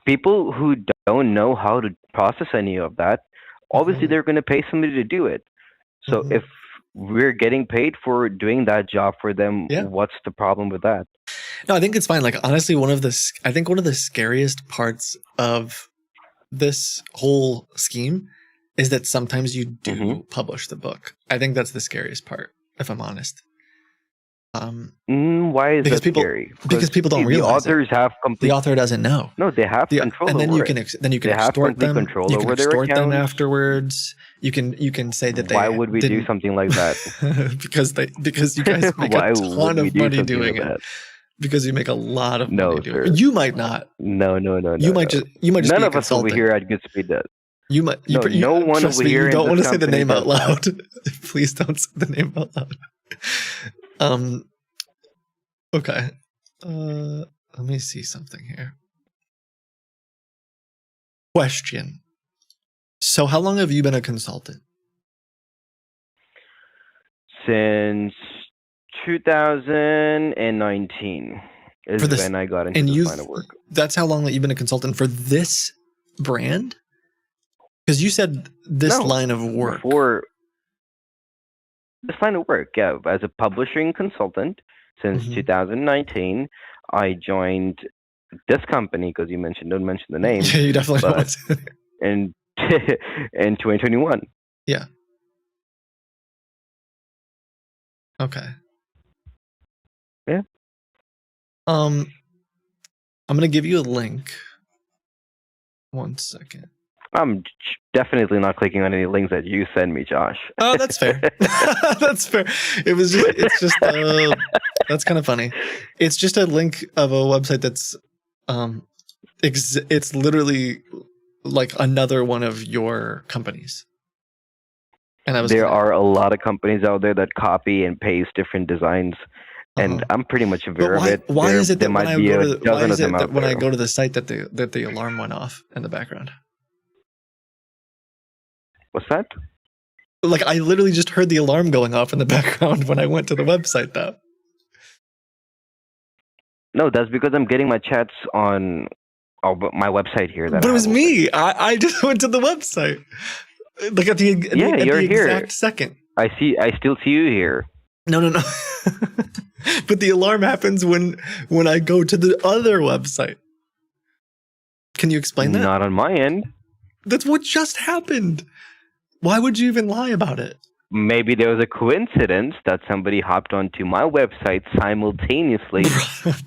Speaker 10: People who don't know how to process any of that, obviously
Speaker 1: Mhm.
Speaker 10: they're going to pay somebody to do it. So
Speaker 1: Mhm.
Speaker 10: if we're getting paid for doing that job for them,
Speaker 1: Yeah.
Speaker 10: what's the problem with that?
Speaker 1: No, I think it's fine. Like honestly, I think one of the scariest parts of this whole scheme is that sometimes you do
Speaker 10: Mhm.
Speaker 1: publish the book. I think that's the scariest part, if I'm honest.
Speaker 10: Why is
Speaker 1: Because
Speaker 10: that
Speaker 1: people
Speaker 10: scary?
Speaker 1: because people don't
Speaker 10: the
Speaker 1: realize it.
Speaker 10: authors have
Speaker 1: The
Speaker 10: complete.
Speaker 1: author doesn't know.
Speaker 10: No, they have control
Speaker 1: and then
Speaker 10: over
Speaker 1: you
Speaker 10: it.
Speaker 1: can then you can
Speaker 10: They have
Speaker 1: extort
Speaker 10: complete
Speaker 1: them.
Speaker 10: control
Speaker 1: You can
Speaker 10: over their
Speaker 1: extort them
Speaker 10: accounts.
Speaker 1: afterwards. You can say that they
Speaker 10: Why would we do
Speaker 1: didn't
Speaker 10: something like that?
Speaker 1: because you guys make
Speaker 10: Why
Speaker 1: a
Speaker 10: would
Speaker 1: ton
Speaker 10: we
Speaker 1: of
Speaker 10: do
Speaker 1: money
Speaker 10: something
Speaker 1: doing
Speaker 10: like
Speaker 1: it.
Speaker 10: that?
Speaker 1: Because you make a lot of
Speaker 10: No,
Speaker 1: money doing
Speaker 10: sir.
Speaker 1: it. You might not.
Speaker 10: No.
Speaker 1: You might just
Speaker 10: None
Speaker 1: be a
Speaker 10: of us over
Speaker 1: consultant.
Speaker 10: here at Goodspeed does.
Speaker 1: You might. You,
Speaker 10: No,
Speaker 1: you,
Speaker 10: no one
Speaker 1: trust
Speaker 10: over
Speaker 1: me.
Speaker 10: here
Speaker 1: You
Speaker 10: in
Speaker 1: don't
Speaker 10: this
Speaker 1: want to say the
Speaker 10: company
Speaker 1: name out
Speaker 10: does that.
Speaker 1: loud. Please don't say the name out loud. Okay. Let me see something here. Question. So, how long have you been a consultant?
Speaker 10: Since 2019 is
Speaker 1: For this,
Speaker 10: when I got into
Speaker 1: and
Speaker 10: this line of work.
Speaker 1: that's how long that you've been a consultant for this brand? Because you said this
Speaker 10: No,
Speaker 1: line of work.
Speaker 10: Before this line of work, yeah, as a publishing consultant since 2019, I joined this company because you don't mention the name.
Speaker 1: Yeah, you definitely don't want
Speaker 10: but in in 2021.
Speaker 1: Yeah. Okay.
Speaker 10: Yeah.
Speaker 1: I'm gonna give you a link. 1 second.
Speaker 10: I'm definitely not clicking on any links that you send me, Josh.
Speaker 1: Oh, that's fair. That's fair. It's just that's kind of funny. It's just a link of a website that's it's literally like another one of your companies. And
Speaker 10: there are a lot of companies out there that copy and paste different designs, and I'm pretty much aware of it.
Speaker 1: Why is it
Speaker 10: there
Speaker 1: that when
Speaker 10: might
Speaker 1: I
Speaker 10: be
Speaker 1: go
Speaker 10: a
Speaker 1: to
Speaker 10: dozen of them out
Speaker 1: when I
Speaker 10: there.
Speaker 1: go to the site that the alarm went off in the background?
Speaker 10: What's that?
Speaker 1: Like I literally just heard the alarm going off in the background when I went to the website though.
Speaker 10: No, that's because I'm getting my chats on my website here.
Speaker 1: But it was me. I just went to the website. Like at the
Speaker 10: you're here.
Speaker 1: exact second.
Speaker 10: I still see you here.
Speaker 1: No. But the alarm happens when I go to the other website. Can you explain that?
Speaker 10: Not on my end.
Speaker 1: That's what just happened. Why would you even lie about it?
Speaker 10: Maybe there was a coincidence that somebody hopped onto my website simultaneously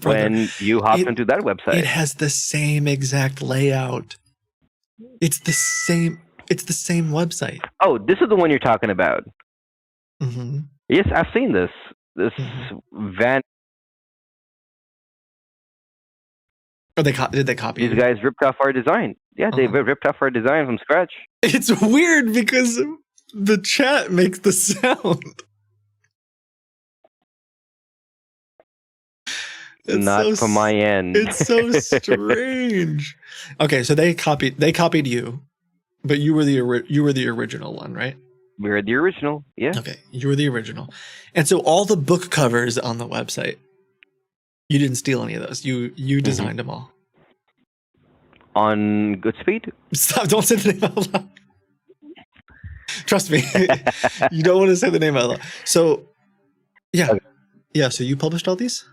Speaker 10: when you hopped onto that website.
Speaker 1: It has the same exact layout. It's the same website.
Speaker 10: Oh, this is the one you're talking about.
Speaker 1: Mm-hmm.
Speaker 10: Yes, I've seen this. This van.
Speaker 1: Oh, did they copy?
Speaker 10: These guys ripped off our design. Yeah, they ripped off our design from scratch.
Speaker 1: It's weird because the chat makes the sound.
Speaker 10: Not from my end.
Speaker 1: It's so strange. Okay, so they copied you, but you were the original one, right?
Speaker 10: We were the original, yeah.
Speaker 1: Okay, you were the original, and so all the book covers on the website, you didn't steal any of those. You designed them all
Speaker 10: on Goodspeed.
Speaker 1: Stop! Don't say the name out loud. Trust me, you don't want to say the name out loud. So, yeah, yeah. So you published all these?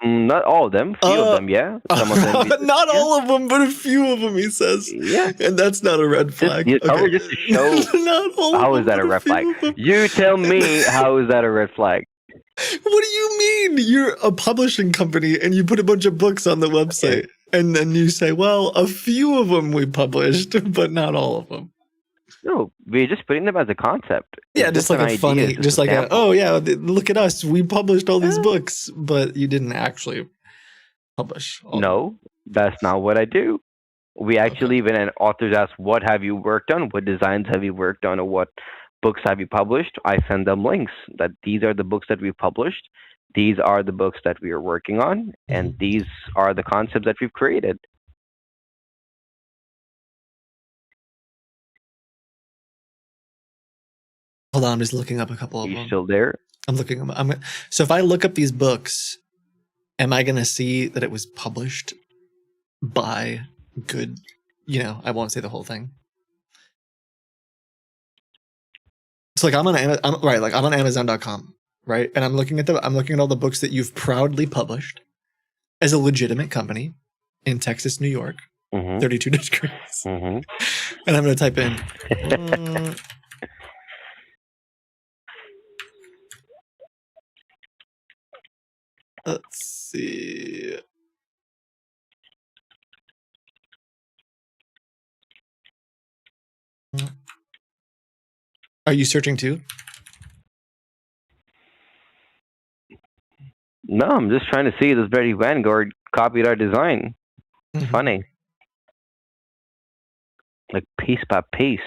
Speaker 10: Not all of them. Few of them, yeah. Some of them.
Speaker 1: Not all of them, but a few of them, he says.
Speaker 10: Yeah.
Speaker 1: And that's not a red flag.
Speaker 10: Just to show.
Speaker 1: Not all
Speaker 10: How
Speaker 1: of
Speaker 10: is
Speaker 1: them,
Speaker 10: that a
Speaker 1: but
Speaker 10: red
Speaker 1: few
Speaker 10: flag?
Speaker 1: of them.
Speaker 10: You tell me, how is that a red flag?
Speaker 1: What do you mean? You're a publishing company and you put a bunch of books on the website. And then you say, well, a few of them we published, but not all of them.
Speaker 10: No, we're just putting them as a concept.
Speaker 1: Yeah,
Speaker 10: It's
Speaker 1: just like
Speaker 10: an
Speaker 1: a
Speaker 10: idea,
Speaker 1: funny,
Speaker 10: it's
Speaker 1: just
Speaker 10: a
Speaker 1: like a,
Speaker 10: sample.
Speaker 1: oh yeah, look at us. We published all these books, but you didn't actually publish all of them.
Speaker 10: No, that's not what I do. We actually, when an author asks, what have you worked on? What designs have you worked on? Or what books have you published? I send them links that these are the books that we've published. These are the books that we are working on. And these are the concepts that we've created.
Speaker 1: Hold on, I'm just looking up a couple
Speaker 10: Are
Speaker 1: of
Speaker 10: you
Speaker 1: them.
Speaker 10: still there?
Speaker 1: I'm looking them. So if I look up these books, am I going to see that it was published by good? I won't say the whole thing. So like I'm on Amazon.com, right? And I'm looking at all the books that you've proudly published as a legitimate company in Texas, New York, 32 degrees. And I'm going to type in. Let's see. Are you searching too?
Speaker 10: No, I'm just trying to see if this Betty Vanguard copied our design. It's funny. Like piece by piece.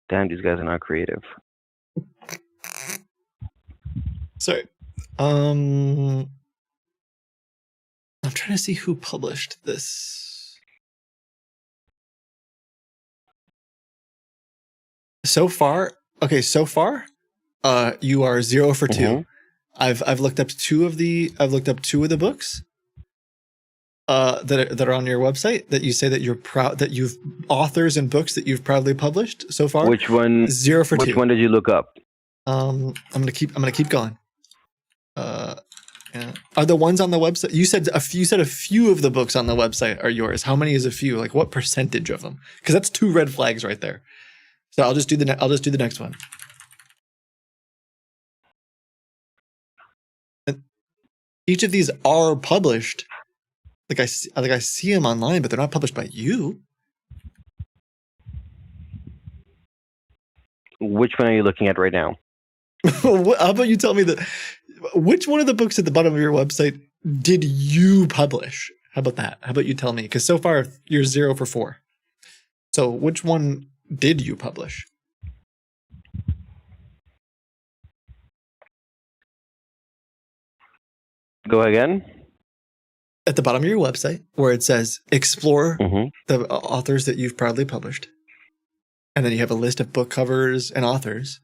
Speaker 10: Damn, these guys are not creative.
Speaker 1: Sorry. I'm trying to see who published this. So far, you are 0 for 2. I've looked up two of the books that are on your website that you say that you're proud that you've authors and books that you've proudly published so far.
Speaker 10: Which one?
Speaker 1: 0 for 2.
Speaker 10: Which one did you look up?
Speaker 1: I'm gonna keep going. Yeah. Are the ones on the website? You said a few of the books on the website are yours. How many is a few? Like what percentage of them? Because that's 2 red flags right there. So I'll just do the next one. And each of these are published. Like I see them online, but they're not published by you.
Speaker 10: Which one are you looking at right now?
Speaker 1: How about you tell me which one of the books at the bottom of your website did you publish? How about that? How about you tell me? Because so far you're 0 for 4. So which one did you publish?
Speaker 10: Go again.
Speaker 1: At the bottom of your website, where it says explore the authors that you've proudly published. And then you have a list of book covers and authors.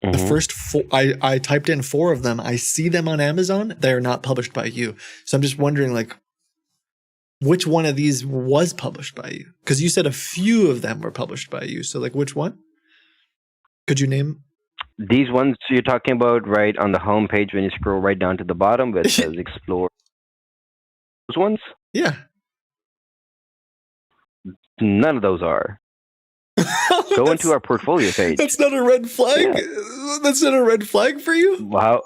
Speaker 1: The first 4, I typed in 4 of them. I see them on Amazon. They are not published by you. So I'm just wondering, like, which one of these was published by you? Because you said a few of them were published by you. So, like, which one? Could you name?
Speaker 10: These ones you're talking about right on the home page when you scroll right down to the bottom where it says explore. Those ones?
Speaker 1: Yeah.
Speaker 10: None of those are. Go into our portfolio page.
Speaker 1: That's not a red flag? Yeah. That's not a red flag for you?
Speaker 10: Wow.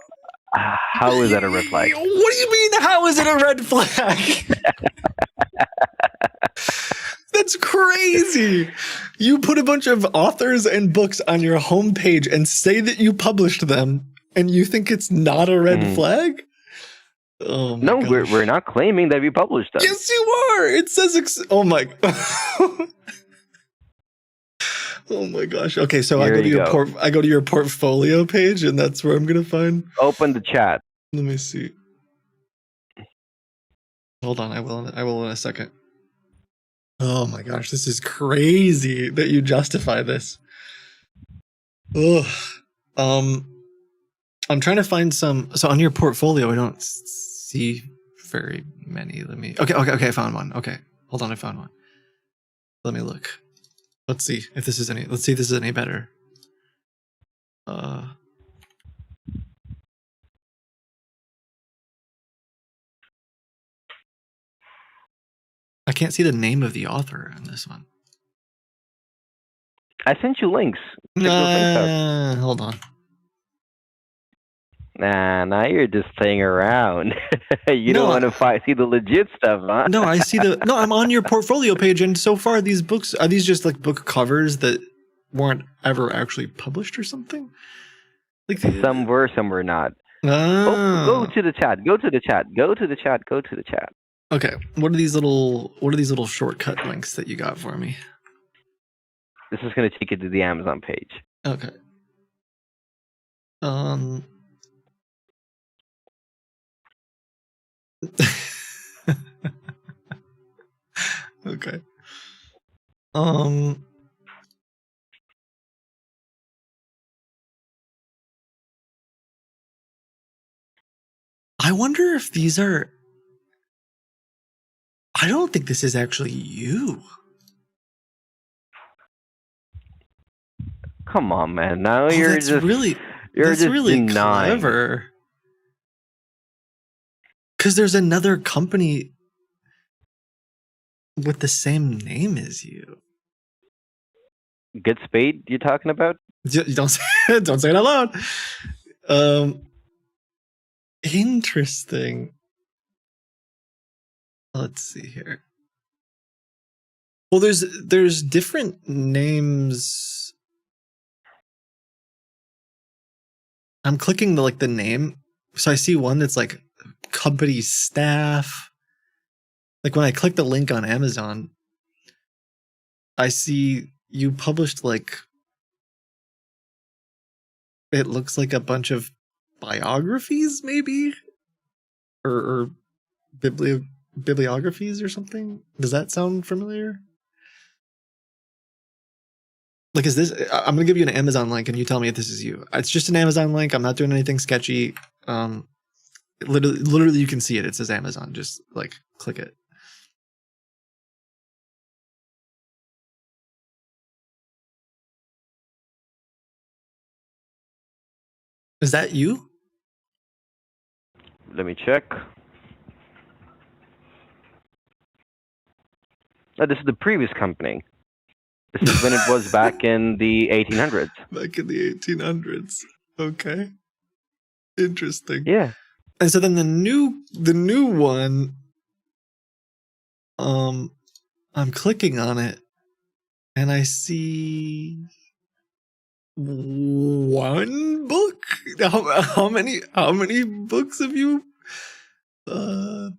Speaker 10: How is that a red flag?
Speaker 1: What do you mean, how is it a red flag? That's crazy. You put a bunch of authors and books on your homepage and say that you published them, and you think it's not a red flag? Oh my
Speaker 10: no,
Speaker 1: gosh.
Speaker 10: we're not claiming that we published them.
Speaker 1: Yes, you are. It says, oh my. Oh my gosh. Okay, so I go to your portfolio page, and that's where I'm gonna find.
Speaker 10: Open the chat.
Speaker 1: Let me see. Hold on, I will in a second. Oh my gosh, this is crazy that you justify this. Ugh. I'm trying to find some. So on your portfolio, I don't see very many. Okay. I found one. Okay, hold on, I found one. Let me look. Let's see if this is any better. I can't see the name of the author in this one.
Speaker 10: I sent you links. Check those links out.
Speaker 1: Hold on.
Speaker 10: Nah, now you're just playing around. You
Speaker 1: No,
Speaker 10: don't want to see the legit stuff, huh?
Speaker 1: No, I see the. No, I'm on your portfolio page, and so far these books are these just like book covers that weren't ever actually published or something. Like
Speaker 10: Some were, some were not.
Speaker 1: Ah.
Speaker 10: Go to the chat. Go to the chat. Go to the chat. Go to the chat.
Speaker 1: Okay, what are these little shortcut links that you got for me?
Speaker 10: This is going to take you to the Amazon page.
Speaker 1: Okay. Okay. I wonder if these are. I don't think this is actually you.
Speaker 10: Come on, man. Now
Speaker 1: Oh,
Speaker 10: you're
Speaker 1: that's
Speaker 10: just
Speaker 1: really
Speaker 10: just
Speaker 1: really
Speaker 10: denying.
Speaker 1: clever. Because there's another company with the same name as you.
Speaker 10: Get Spade, you talking about?
Speaker 1: You don't say, don't say it out loud. Interesting. Let's see here. Well, there's different names. I'm clicking the name, so I see one that's like company staff. Like when I click the link on Amazon, I see you published it looks like a bunch of biographies, maybe, or bibliographies or something. Does that sound familiar? Like, is this? I'm gonna give you an Amazon link, and you tell me if this is you. It's just an Amazon link. I'm not doing anything sketchy. Literally, you can see it. It says Amazon. Just click it. Is that you?
Speaker 10: Let me check. Oh, this is the previous company. This is when it was back in the 1800s.
Speaker 1: Back in the 1800s. Okay. Interesting.
Speaker 10: Yeah.
Speaker 1: And so then the new one, I'm clicking on it, and I see one book. How many books have you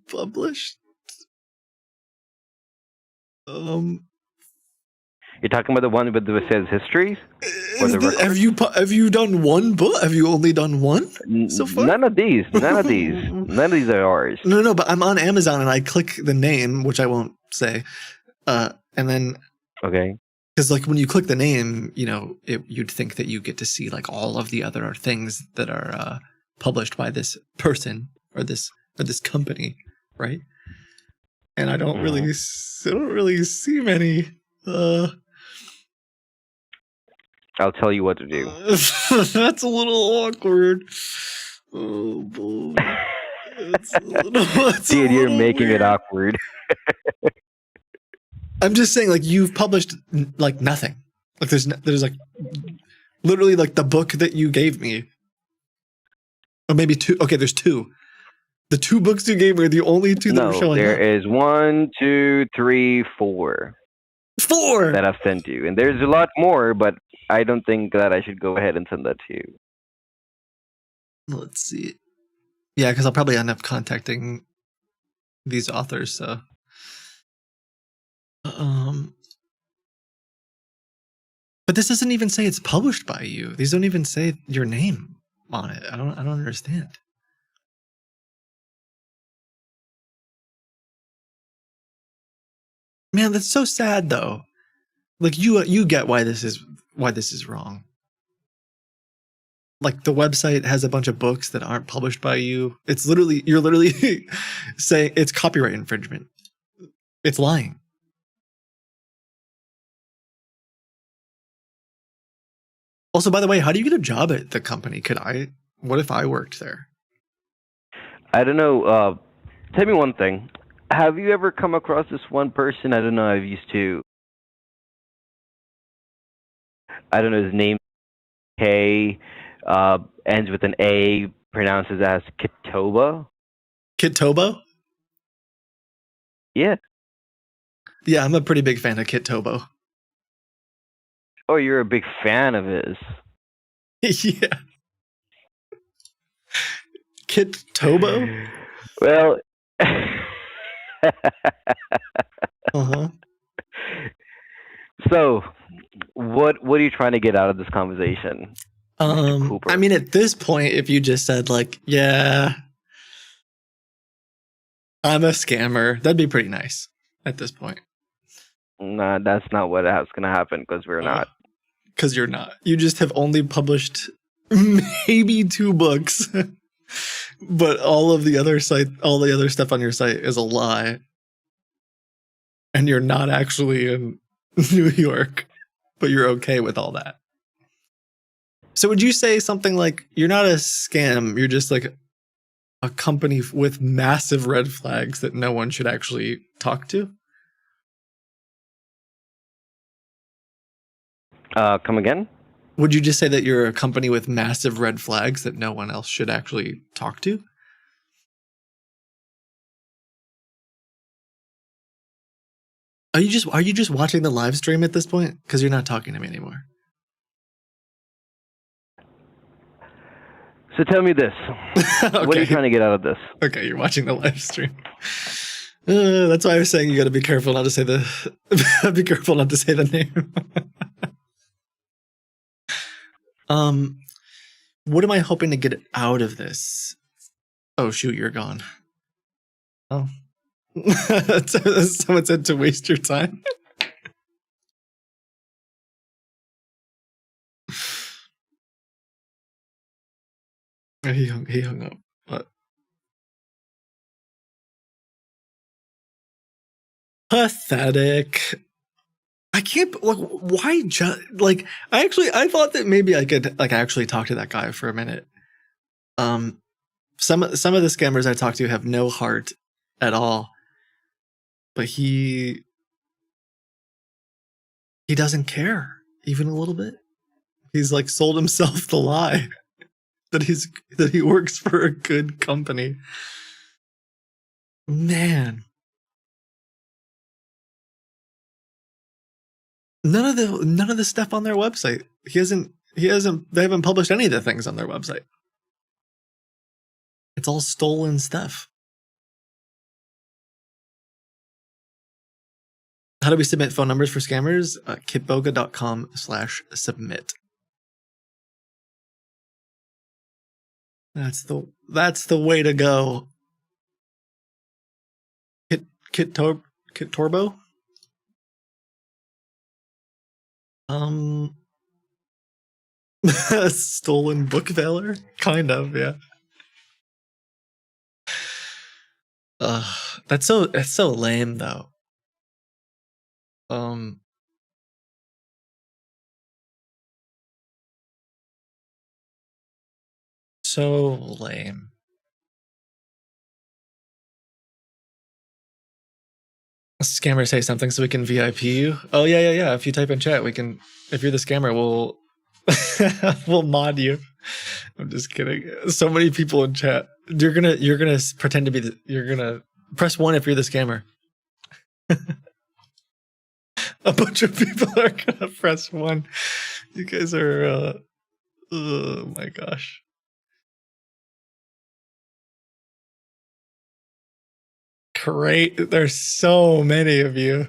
Speaker 1: published?
Speaker 10: You're talking about the one with the says histories? Or the records?
Speaker 1: Have you done one book? Have you only done one so far?
Speaker 10: None of these. None of these are ours.
Speaker 1: No, but I'm on Amazon and I click the name, which I won't say, and then
Speaker 10: okay,
Speaker 1: because when you click the name, you'd think that you get to see all of the other things that are published by this person or this company, right? And I don't really see many.
Speaker 10: I'll tell you what to do.
Speaker 1: That's a little awkward. Oh boy.
Speaker 10: Dude, you're making it awkward.
Speaker 1: I'm just saying, you've published nothing. There's literally the book that you gave me, or maybe two. Okay, there's two. The two books you gave me are the only two that are showing.
Speaker 10: There
Speaker 1: up.
Speaker 10: is 1, 2, 3, 4.
Speaker 1: 4
Speaker 10: that I've sent you, and there's a lot more, but I don't think that I should go ahead and send that to you.
Speaker 1: Let's see. Yeah, because I'll probably end up contacting these authors. So, but this doesn't even say it's published by you. These don't even say your name on it. I don't understand. Man, that's so sad though. You get why this is wrong. The website has a bunch of books that aren't published by you. You're literally saying it's copyright infringement. It's lying. Also, by the way, how do you get a job at the company? What if I worked there?
Speaker 10: I don't know. Tell me one thing. Have you ever come across this one person? I don't know. I don't know his name. K, ends with an A, pronounces as Kitoba.
Speaker 1: Kitobo?
Speaker 10: Yeah.
Speaker 1: Yeah, I'm a pretty big fan of Kitobo.
Speaker 10: Oh, you're a big fan of his.
Speaker 1: Yeah. Kitobo?
Speaker 10: Well.
Speaker 1: Uh-huh.
Speaker 10: So, what are you trying to get out of this conversation?
Speaker 1: I mean, at this point, if you just said like, yeah, I'm a scammer, that'd be pretty nice at this point.
Speaker 10: Nah, that's not what's going to happen because we're not.
Speaker 1: Because you're not. You just have only published maybe 2 books, but all the other stuff on your site is a lie. And you're not actually in New York, but you're okay with all that. So would you say something like, you're not a scam, you're just like a company with massive red flags that no one should actually talk to?
Speaker 10: Come again?
Speaker 1: Would you just say that you're a company with massive red flags that no one else should actually talk to? Are you just watching the live stream at this point? Because you're not talking to me anymore.
Speaker 10: So tell me this.
Speaker 1: Okay.
Speaker 10: What are you trying to get out of this?
Speaker 1: Okay, you're watching the live stream. That's why I was saying you got to be careful not to say the name. What am I hoping to get out of this? Oh shoot, you're gone. Oh. Someone said to waste your time. He hung up. What? Pathetic. I can't, like, why I thought that maybe I could actually talk to that guy for a minute. Some of the scammers I talk to have no heart at all. But he doesn't care even a little bit. He's like sold himself the lie that he works for a good company. Man. None of the stuff on their website. They haven't published any of the things on their website. It's all stolen stuff. How do we submit phone numbers for scammers? Kitboga.com/submit. That's the way to go. Kit Torbo? Stolen book valor? Kind of, yeah. That's so lame though. So lame. Scammer, say something so we can VIP you. Oh yeah. If you type in chat, we can. If you're the scammer, we'll we'll mod you. I'm just kidding. So many people in chat. You're gonna pretend to be you're gonna press 1 if you're the scammer. A bunch of people are gonna press 1. You guys are oh my gosh. Great. There's so many of you.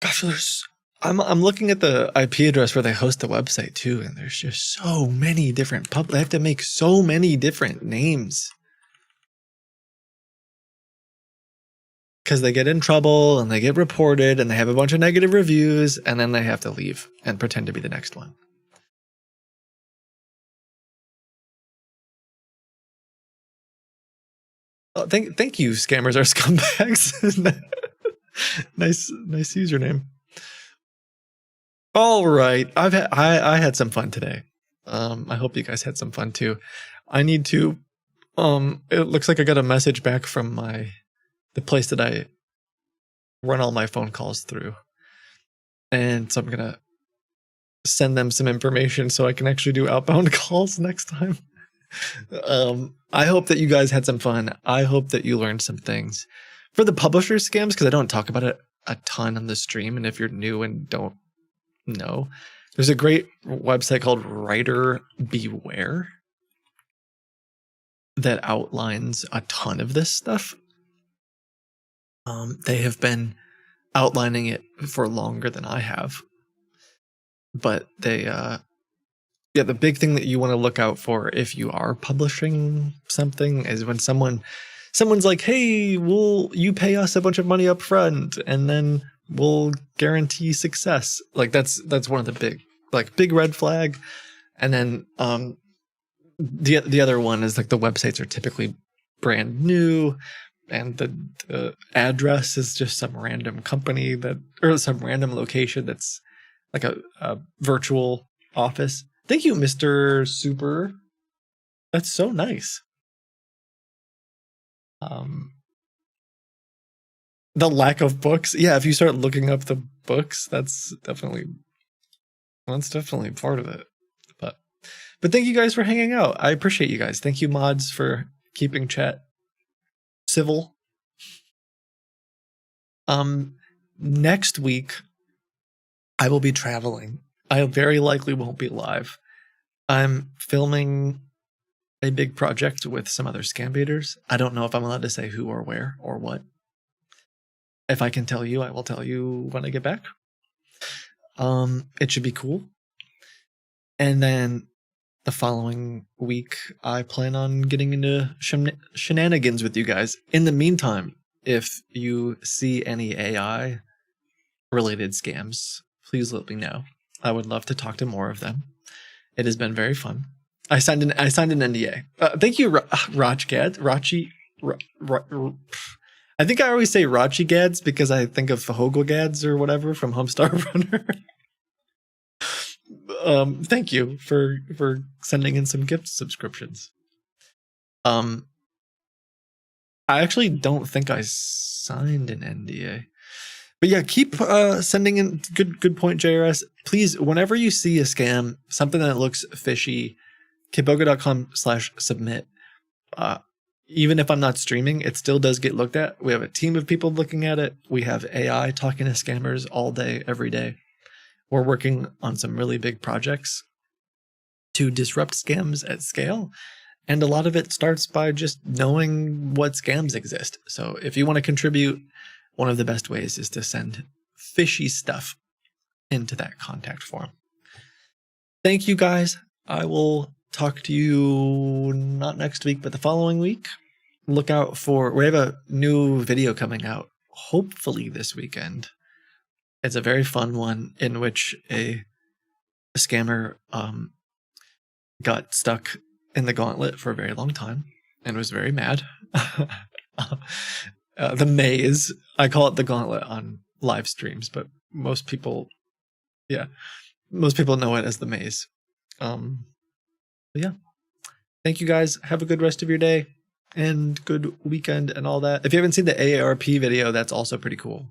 Speaker 1: Gosh, I'm looking at the IP address where they host the website too, and there's just so many different they have to make so many different names. Because they get in trouble and they get reported and they have a bunch of negative reviews and then they have to leave and pretend to be the next one. Oh, thank you, scammers are scumbags. nice username. All right, I had some fun today. I hope you guys had some fun too. I need to. It looks like I got a message back from the place that I run all my phone calls through, and so I'm gonna send them some information so I can actually do outbound calls next time. I hope that you guys had some fun. I hope that you learned some things for the publisher scams, because I don't talk about it a ton on the stream. And if you're new and don't know, there's a great website called Writer Beware that outlines a ton of this stuff. They have been outlining it for longer than I have, but they, the big thing that you want to look out for if you are publishing something is when someone's like, "Hey, you pay us a bunch of money up front, and then we'll guarantee success." Like that's one of the big red flag. And then the other one is like the websites are typically brand new, and the address is just some random company or some random location that's like a virtual office. Thank you, Mr. Super. That's so nice. The lack of books. Yeah, if you start looking up the books, that's definitely part of it. But thank you guys for hanging out. I appreciate you guys. Thank you, mods, for keeping chat civil. Next week I will be traveling. I very likely won't be live. I'm filming a big project with some other scam baiters. I don't know if I'm allowed to say who or where or what. If I can tell you, I will tell you when I get back. It should be cool. And then the following week, I plan on getting into shenanigans with you guys. In the meantime, if you see any AI-related scams, please let me know. I would love to talk to more of them. It has been very fun. I signed an NDA. Thank you, Rachi. I think I always say Rachi Gads because I think of Fahogel Gads or whatever from Homestar Runner. Thank you for sending in some gift subscriptions. I actually don't think I signed an NDA. But yeah, keep sending in. Good point, JRS. Please, whenever you see a scam, something that looks fishy, kitboga.com/submit. Even if I'm not streaming, it still does get looked at. We have a team of people looking at it. We have AI talking to scammers all day, every day. We're working on some really big projects to disrupt scams at scale. And a lot of it starts by just knowing what scams exist. So if you want to contribute, one of the best ways is to send fishy stuff into that contact form. Thank you guys. I will talk to you not next week, but the following week. Look out we have a new video coming out, hopefully this weekend. It's a very fun one in which a scammer got stuck in the gauntlet for a very long time and was very mad. The maze, I call it the gauntlet on live streams, but most people know it as the maze. Yeah. Thank you guys. Have a good rest of your day and good weekend and all that. If you haven't seen the AARP video, that's also pretty cool.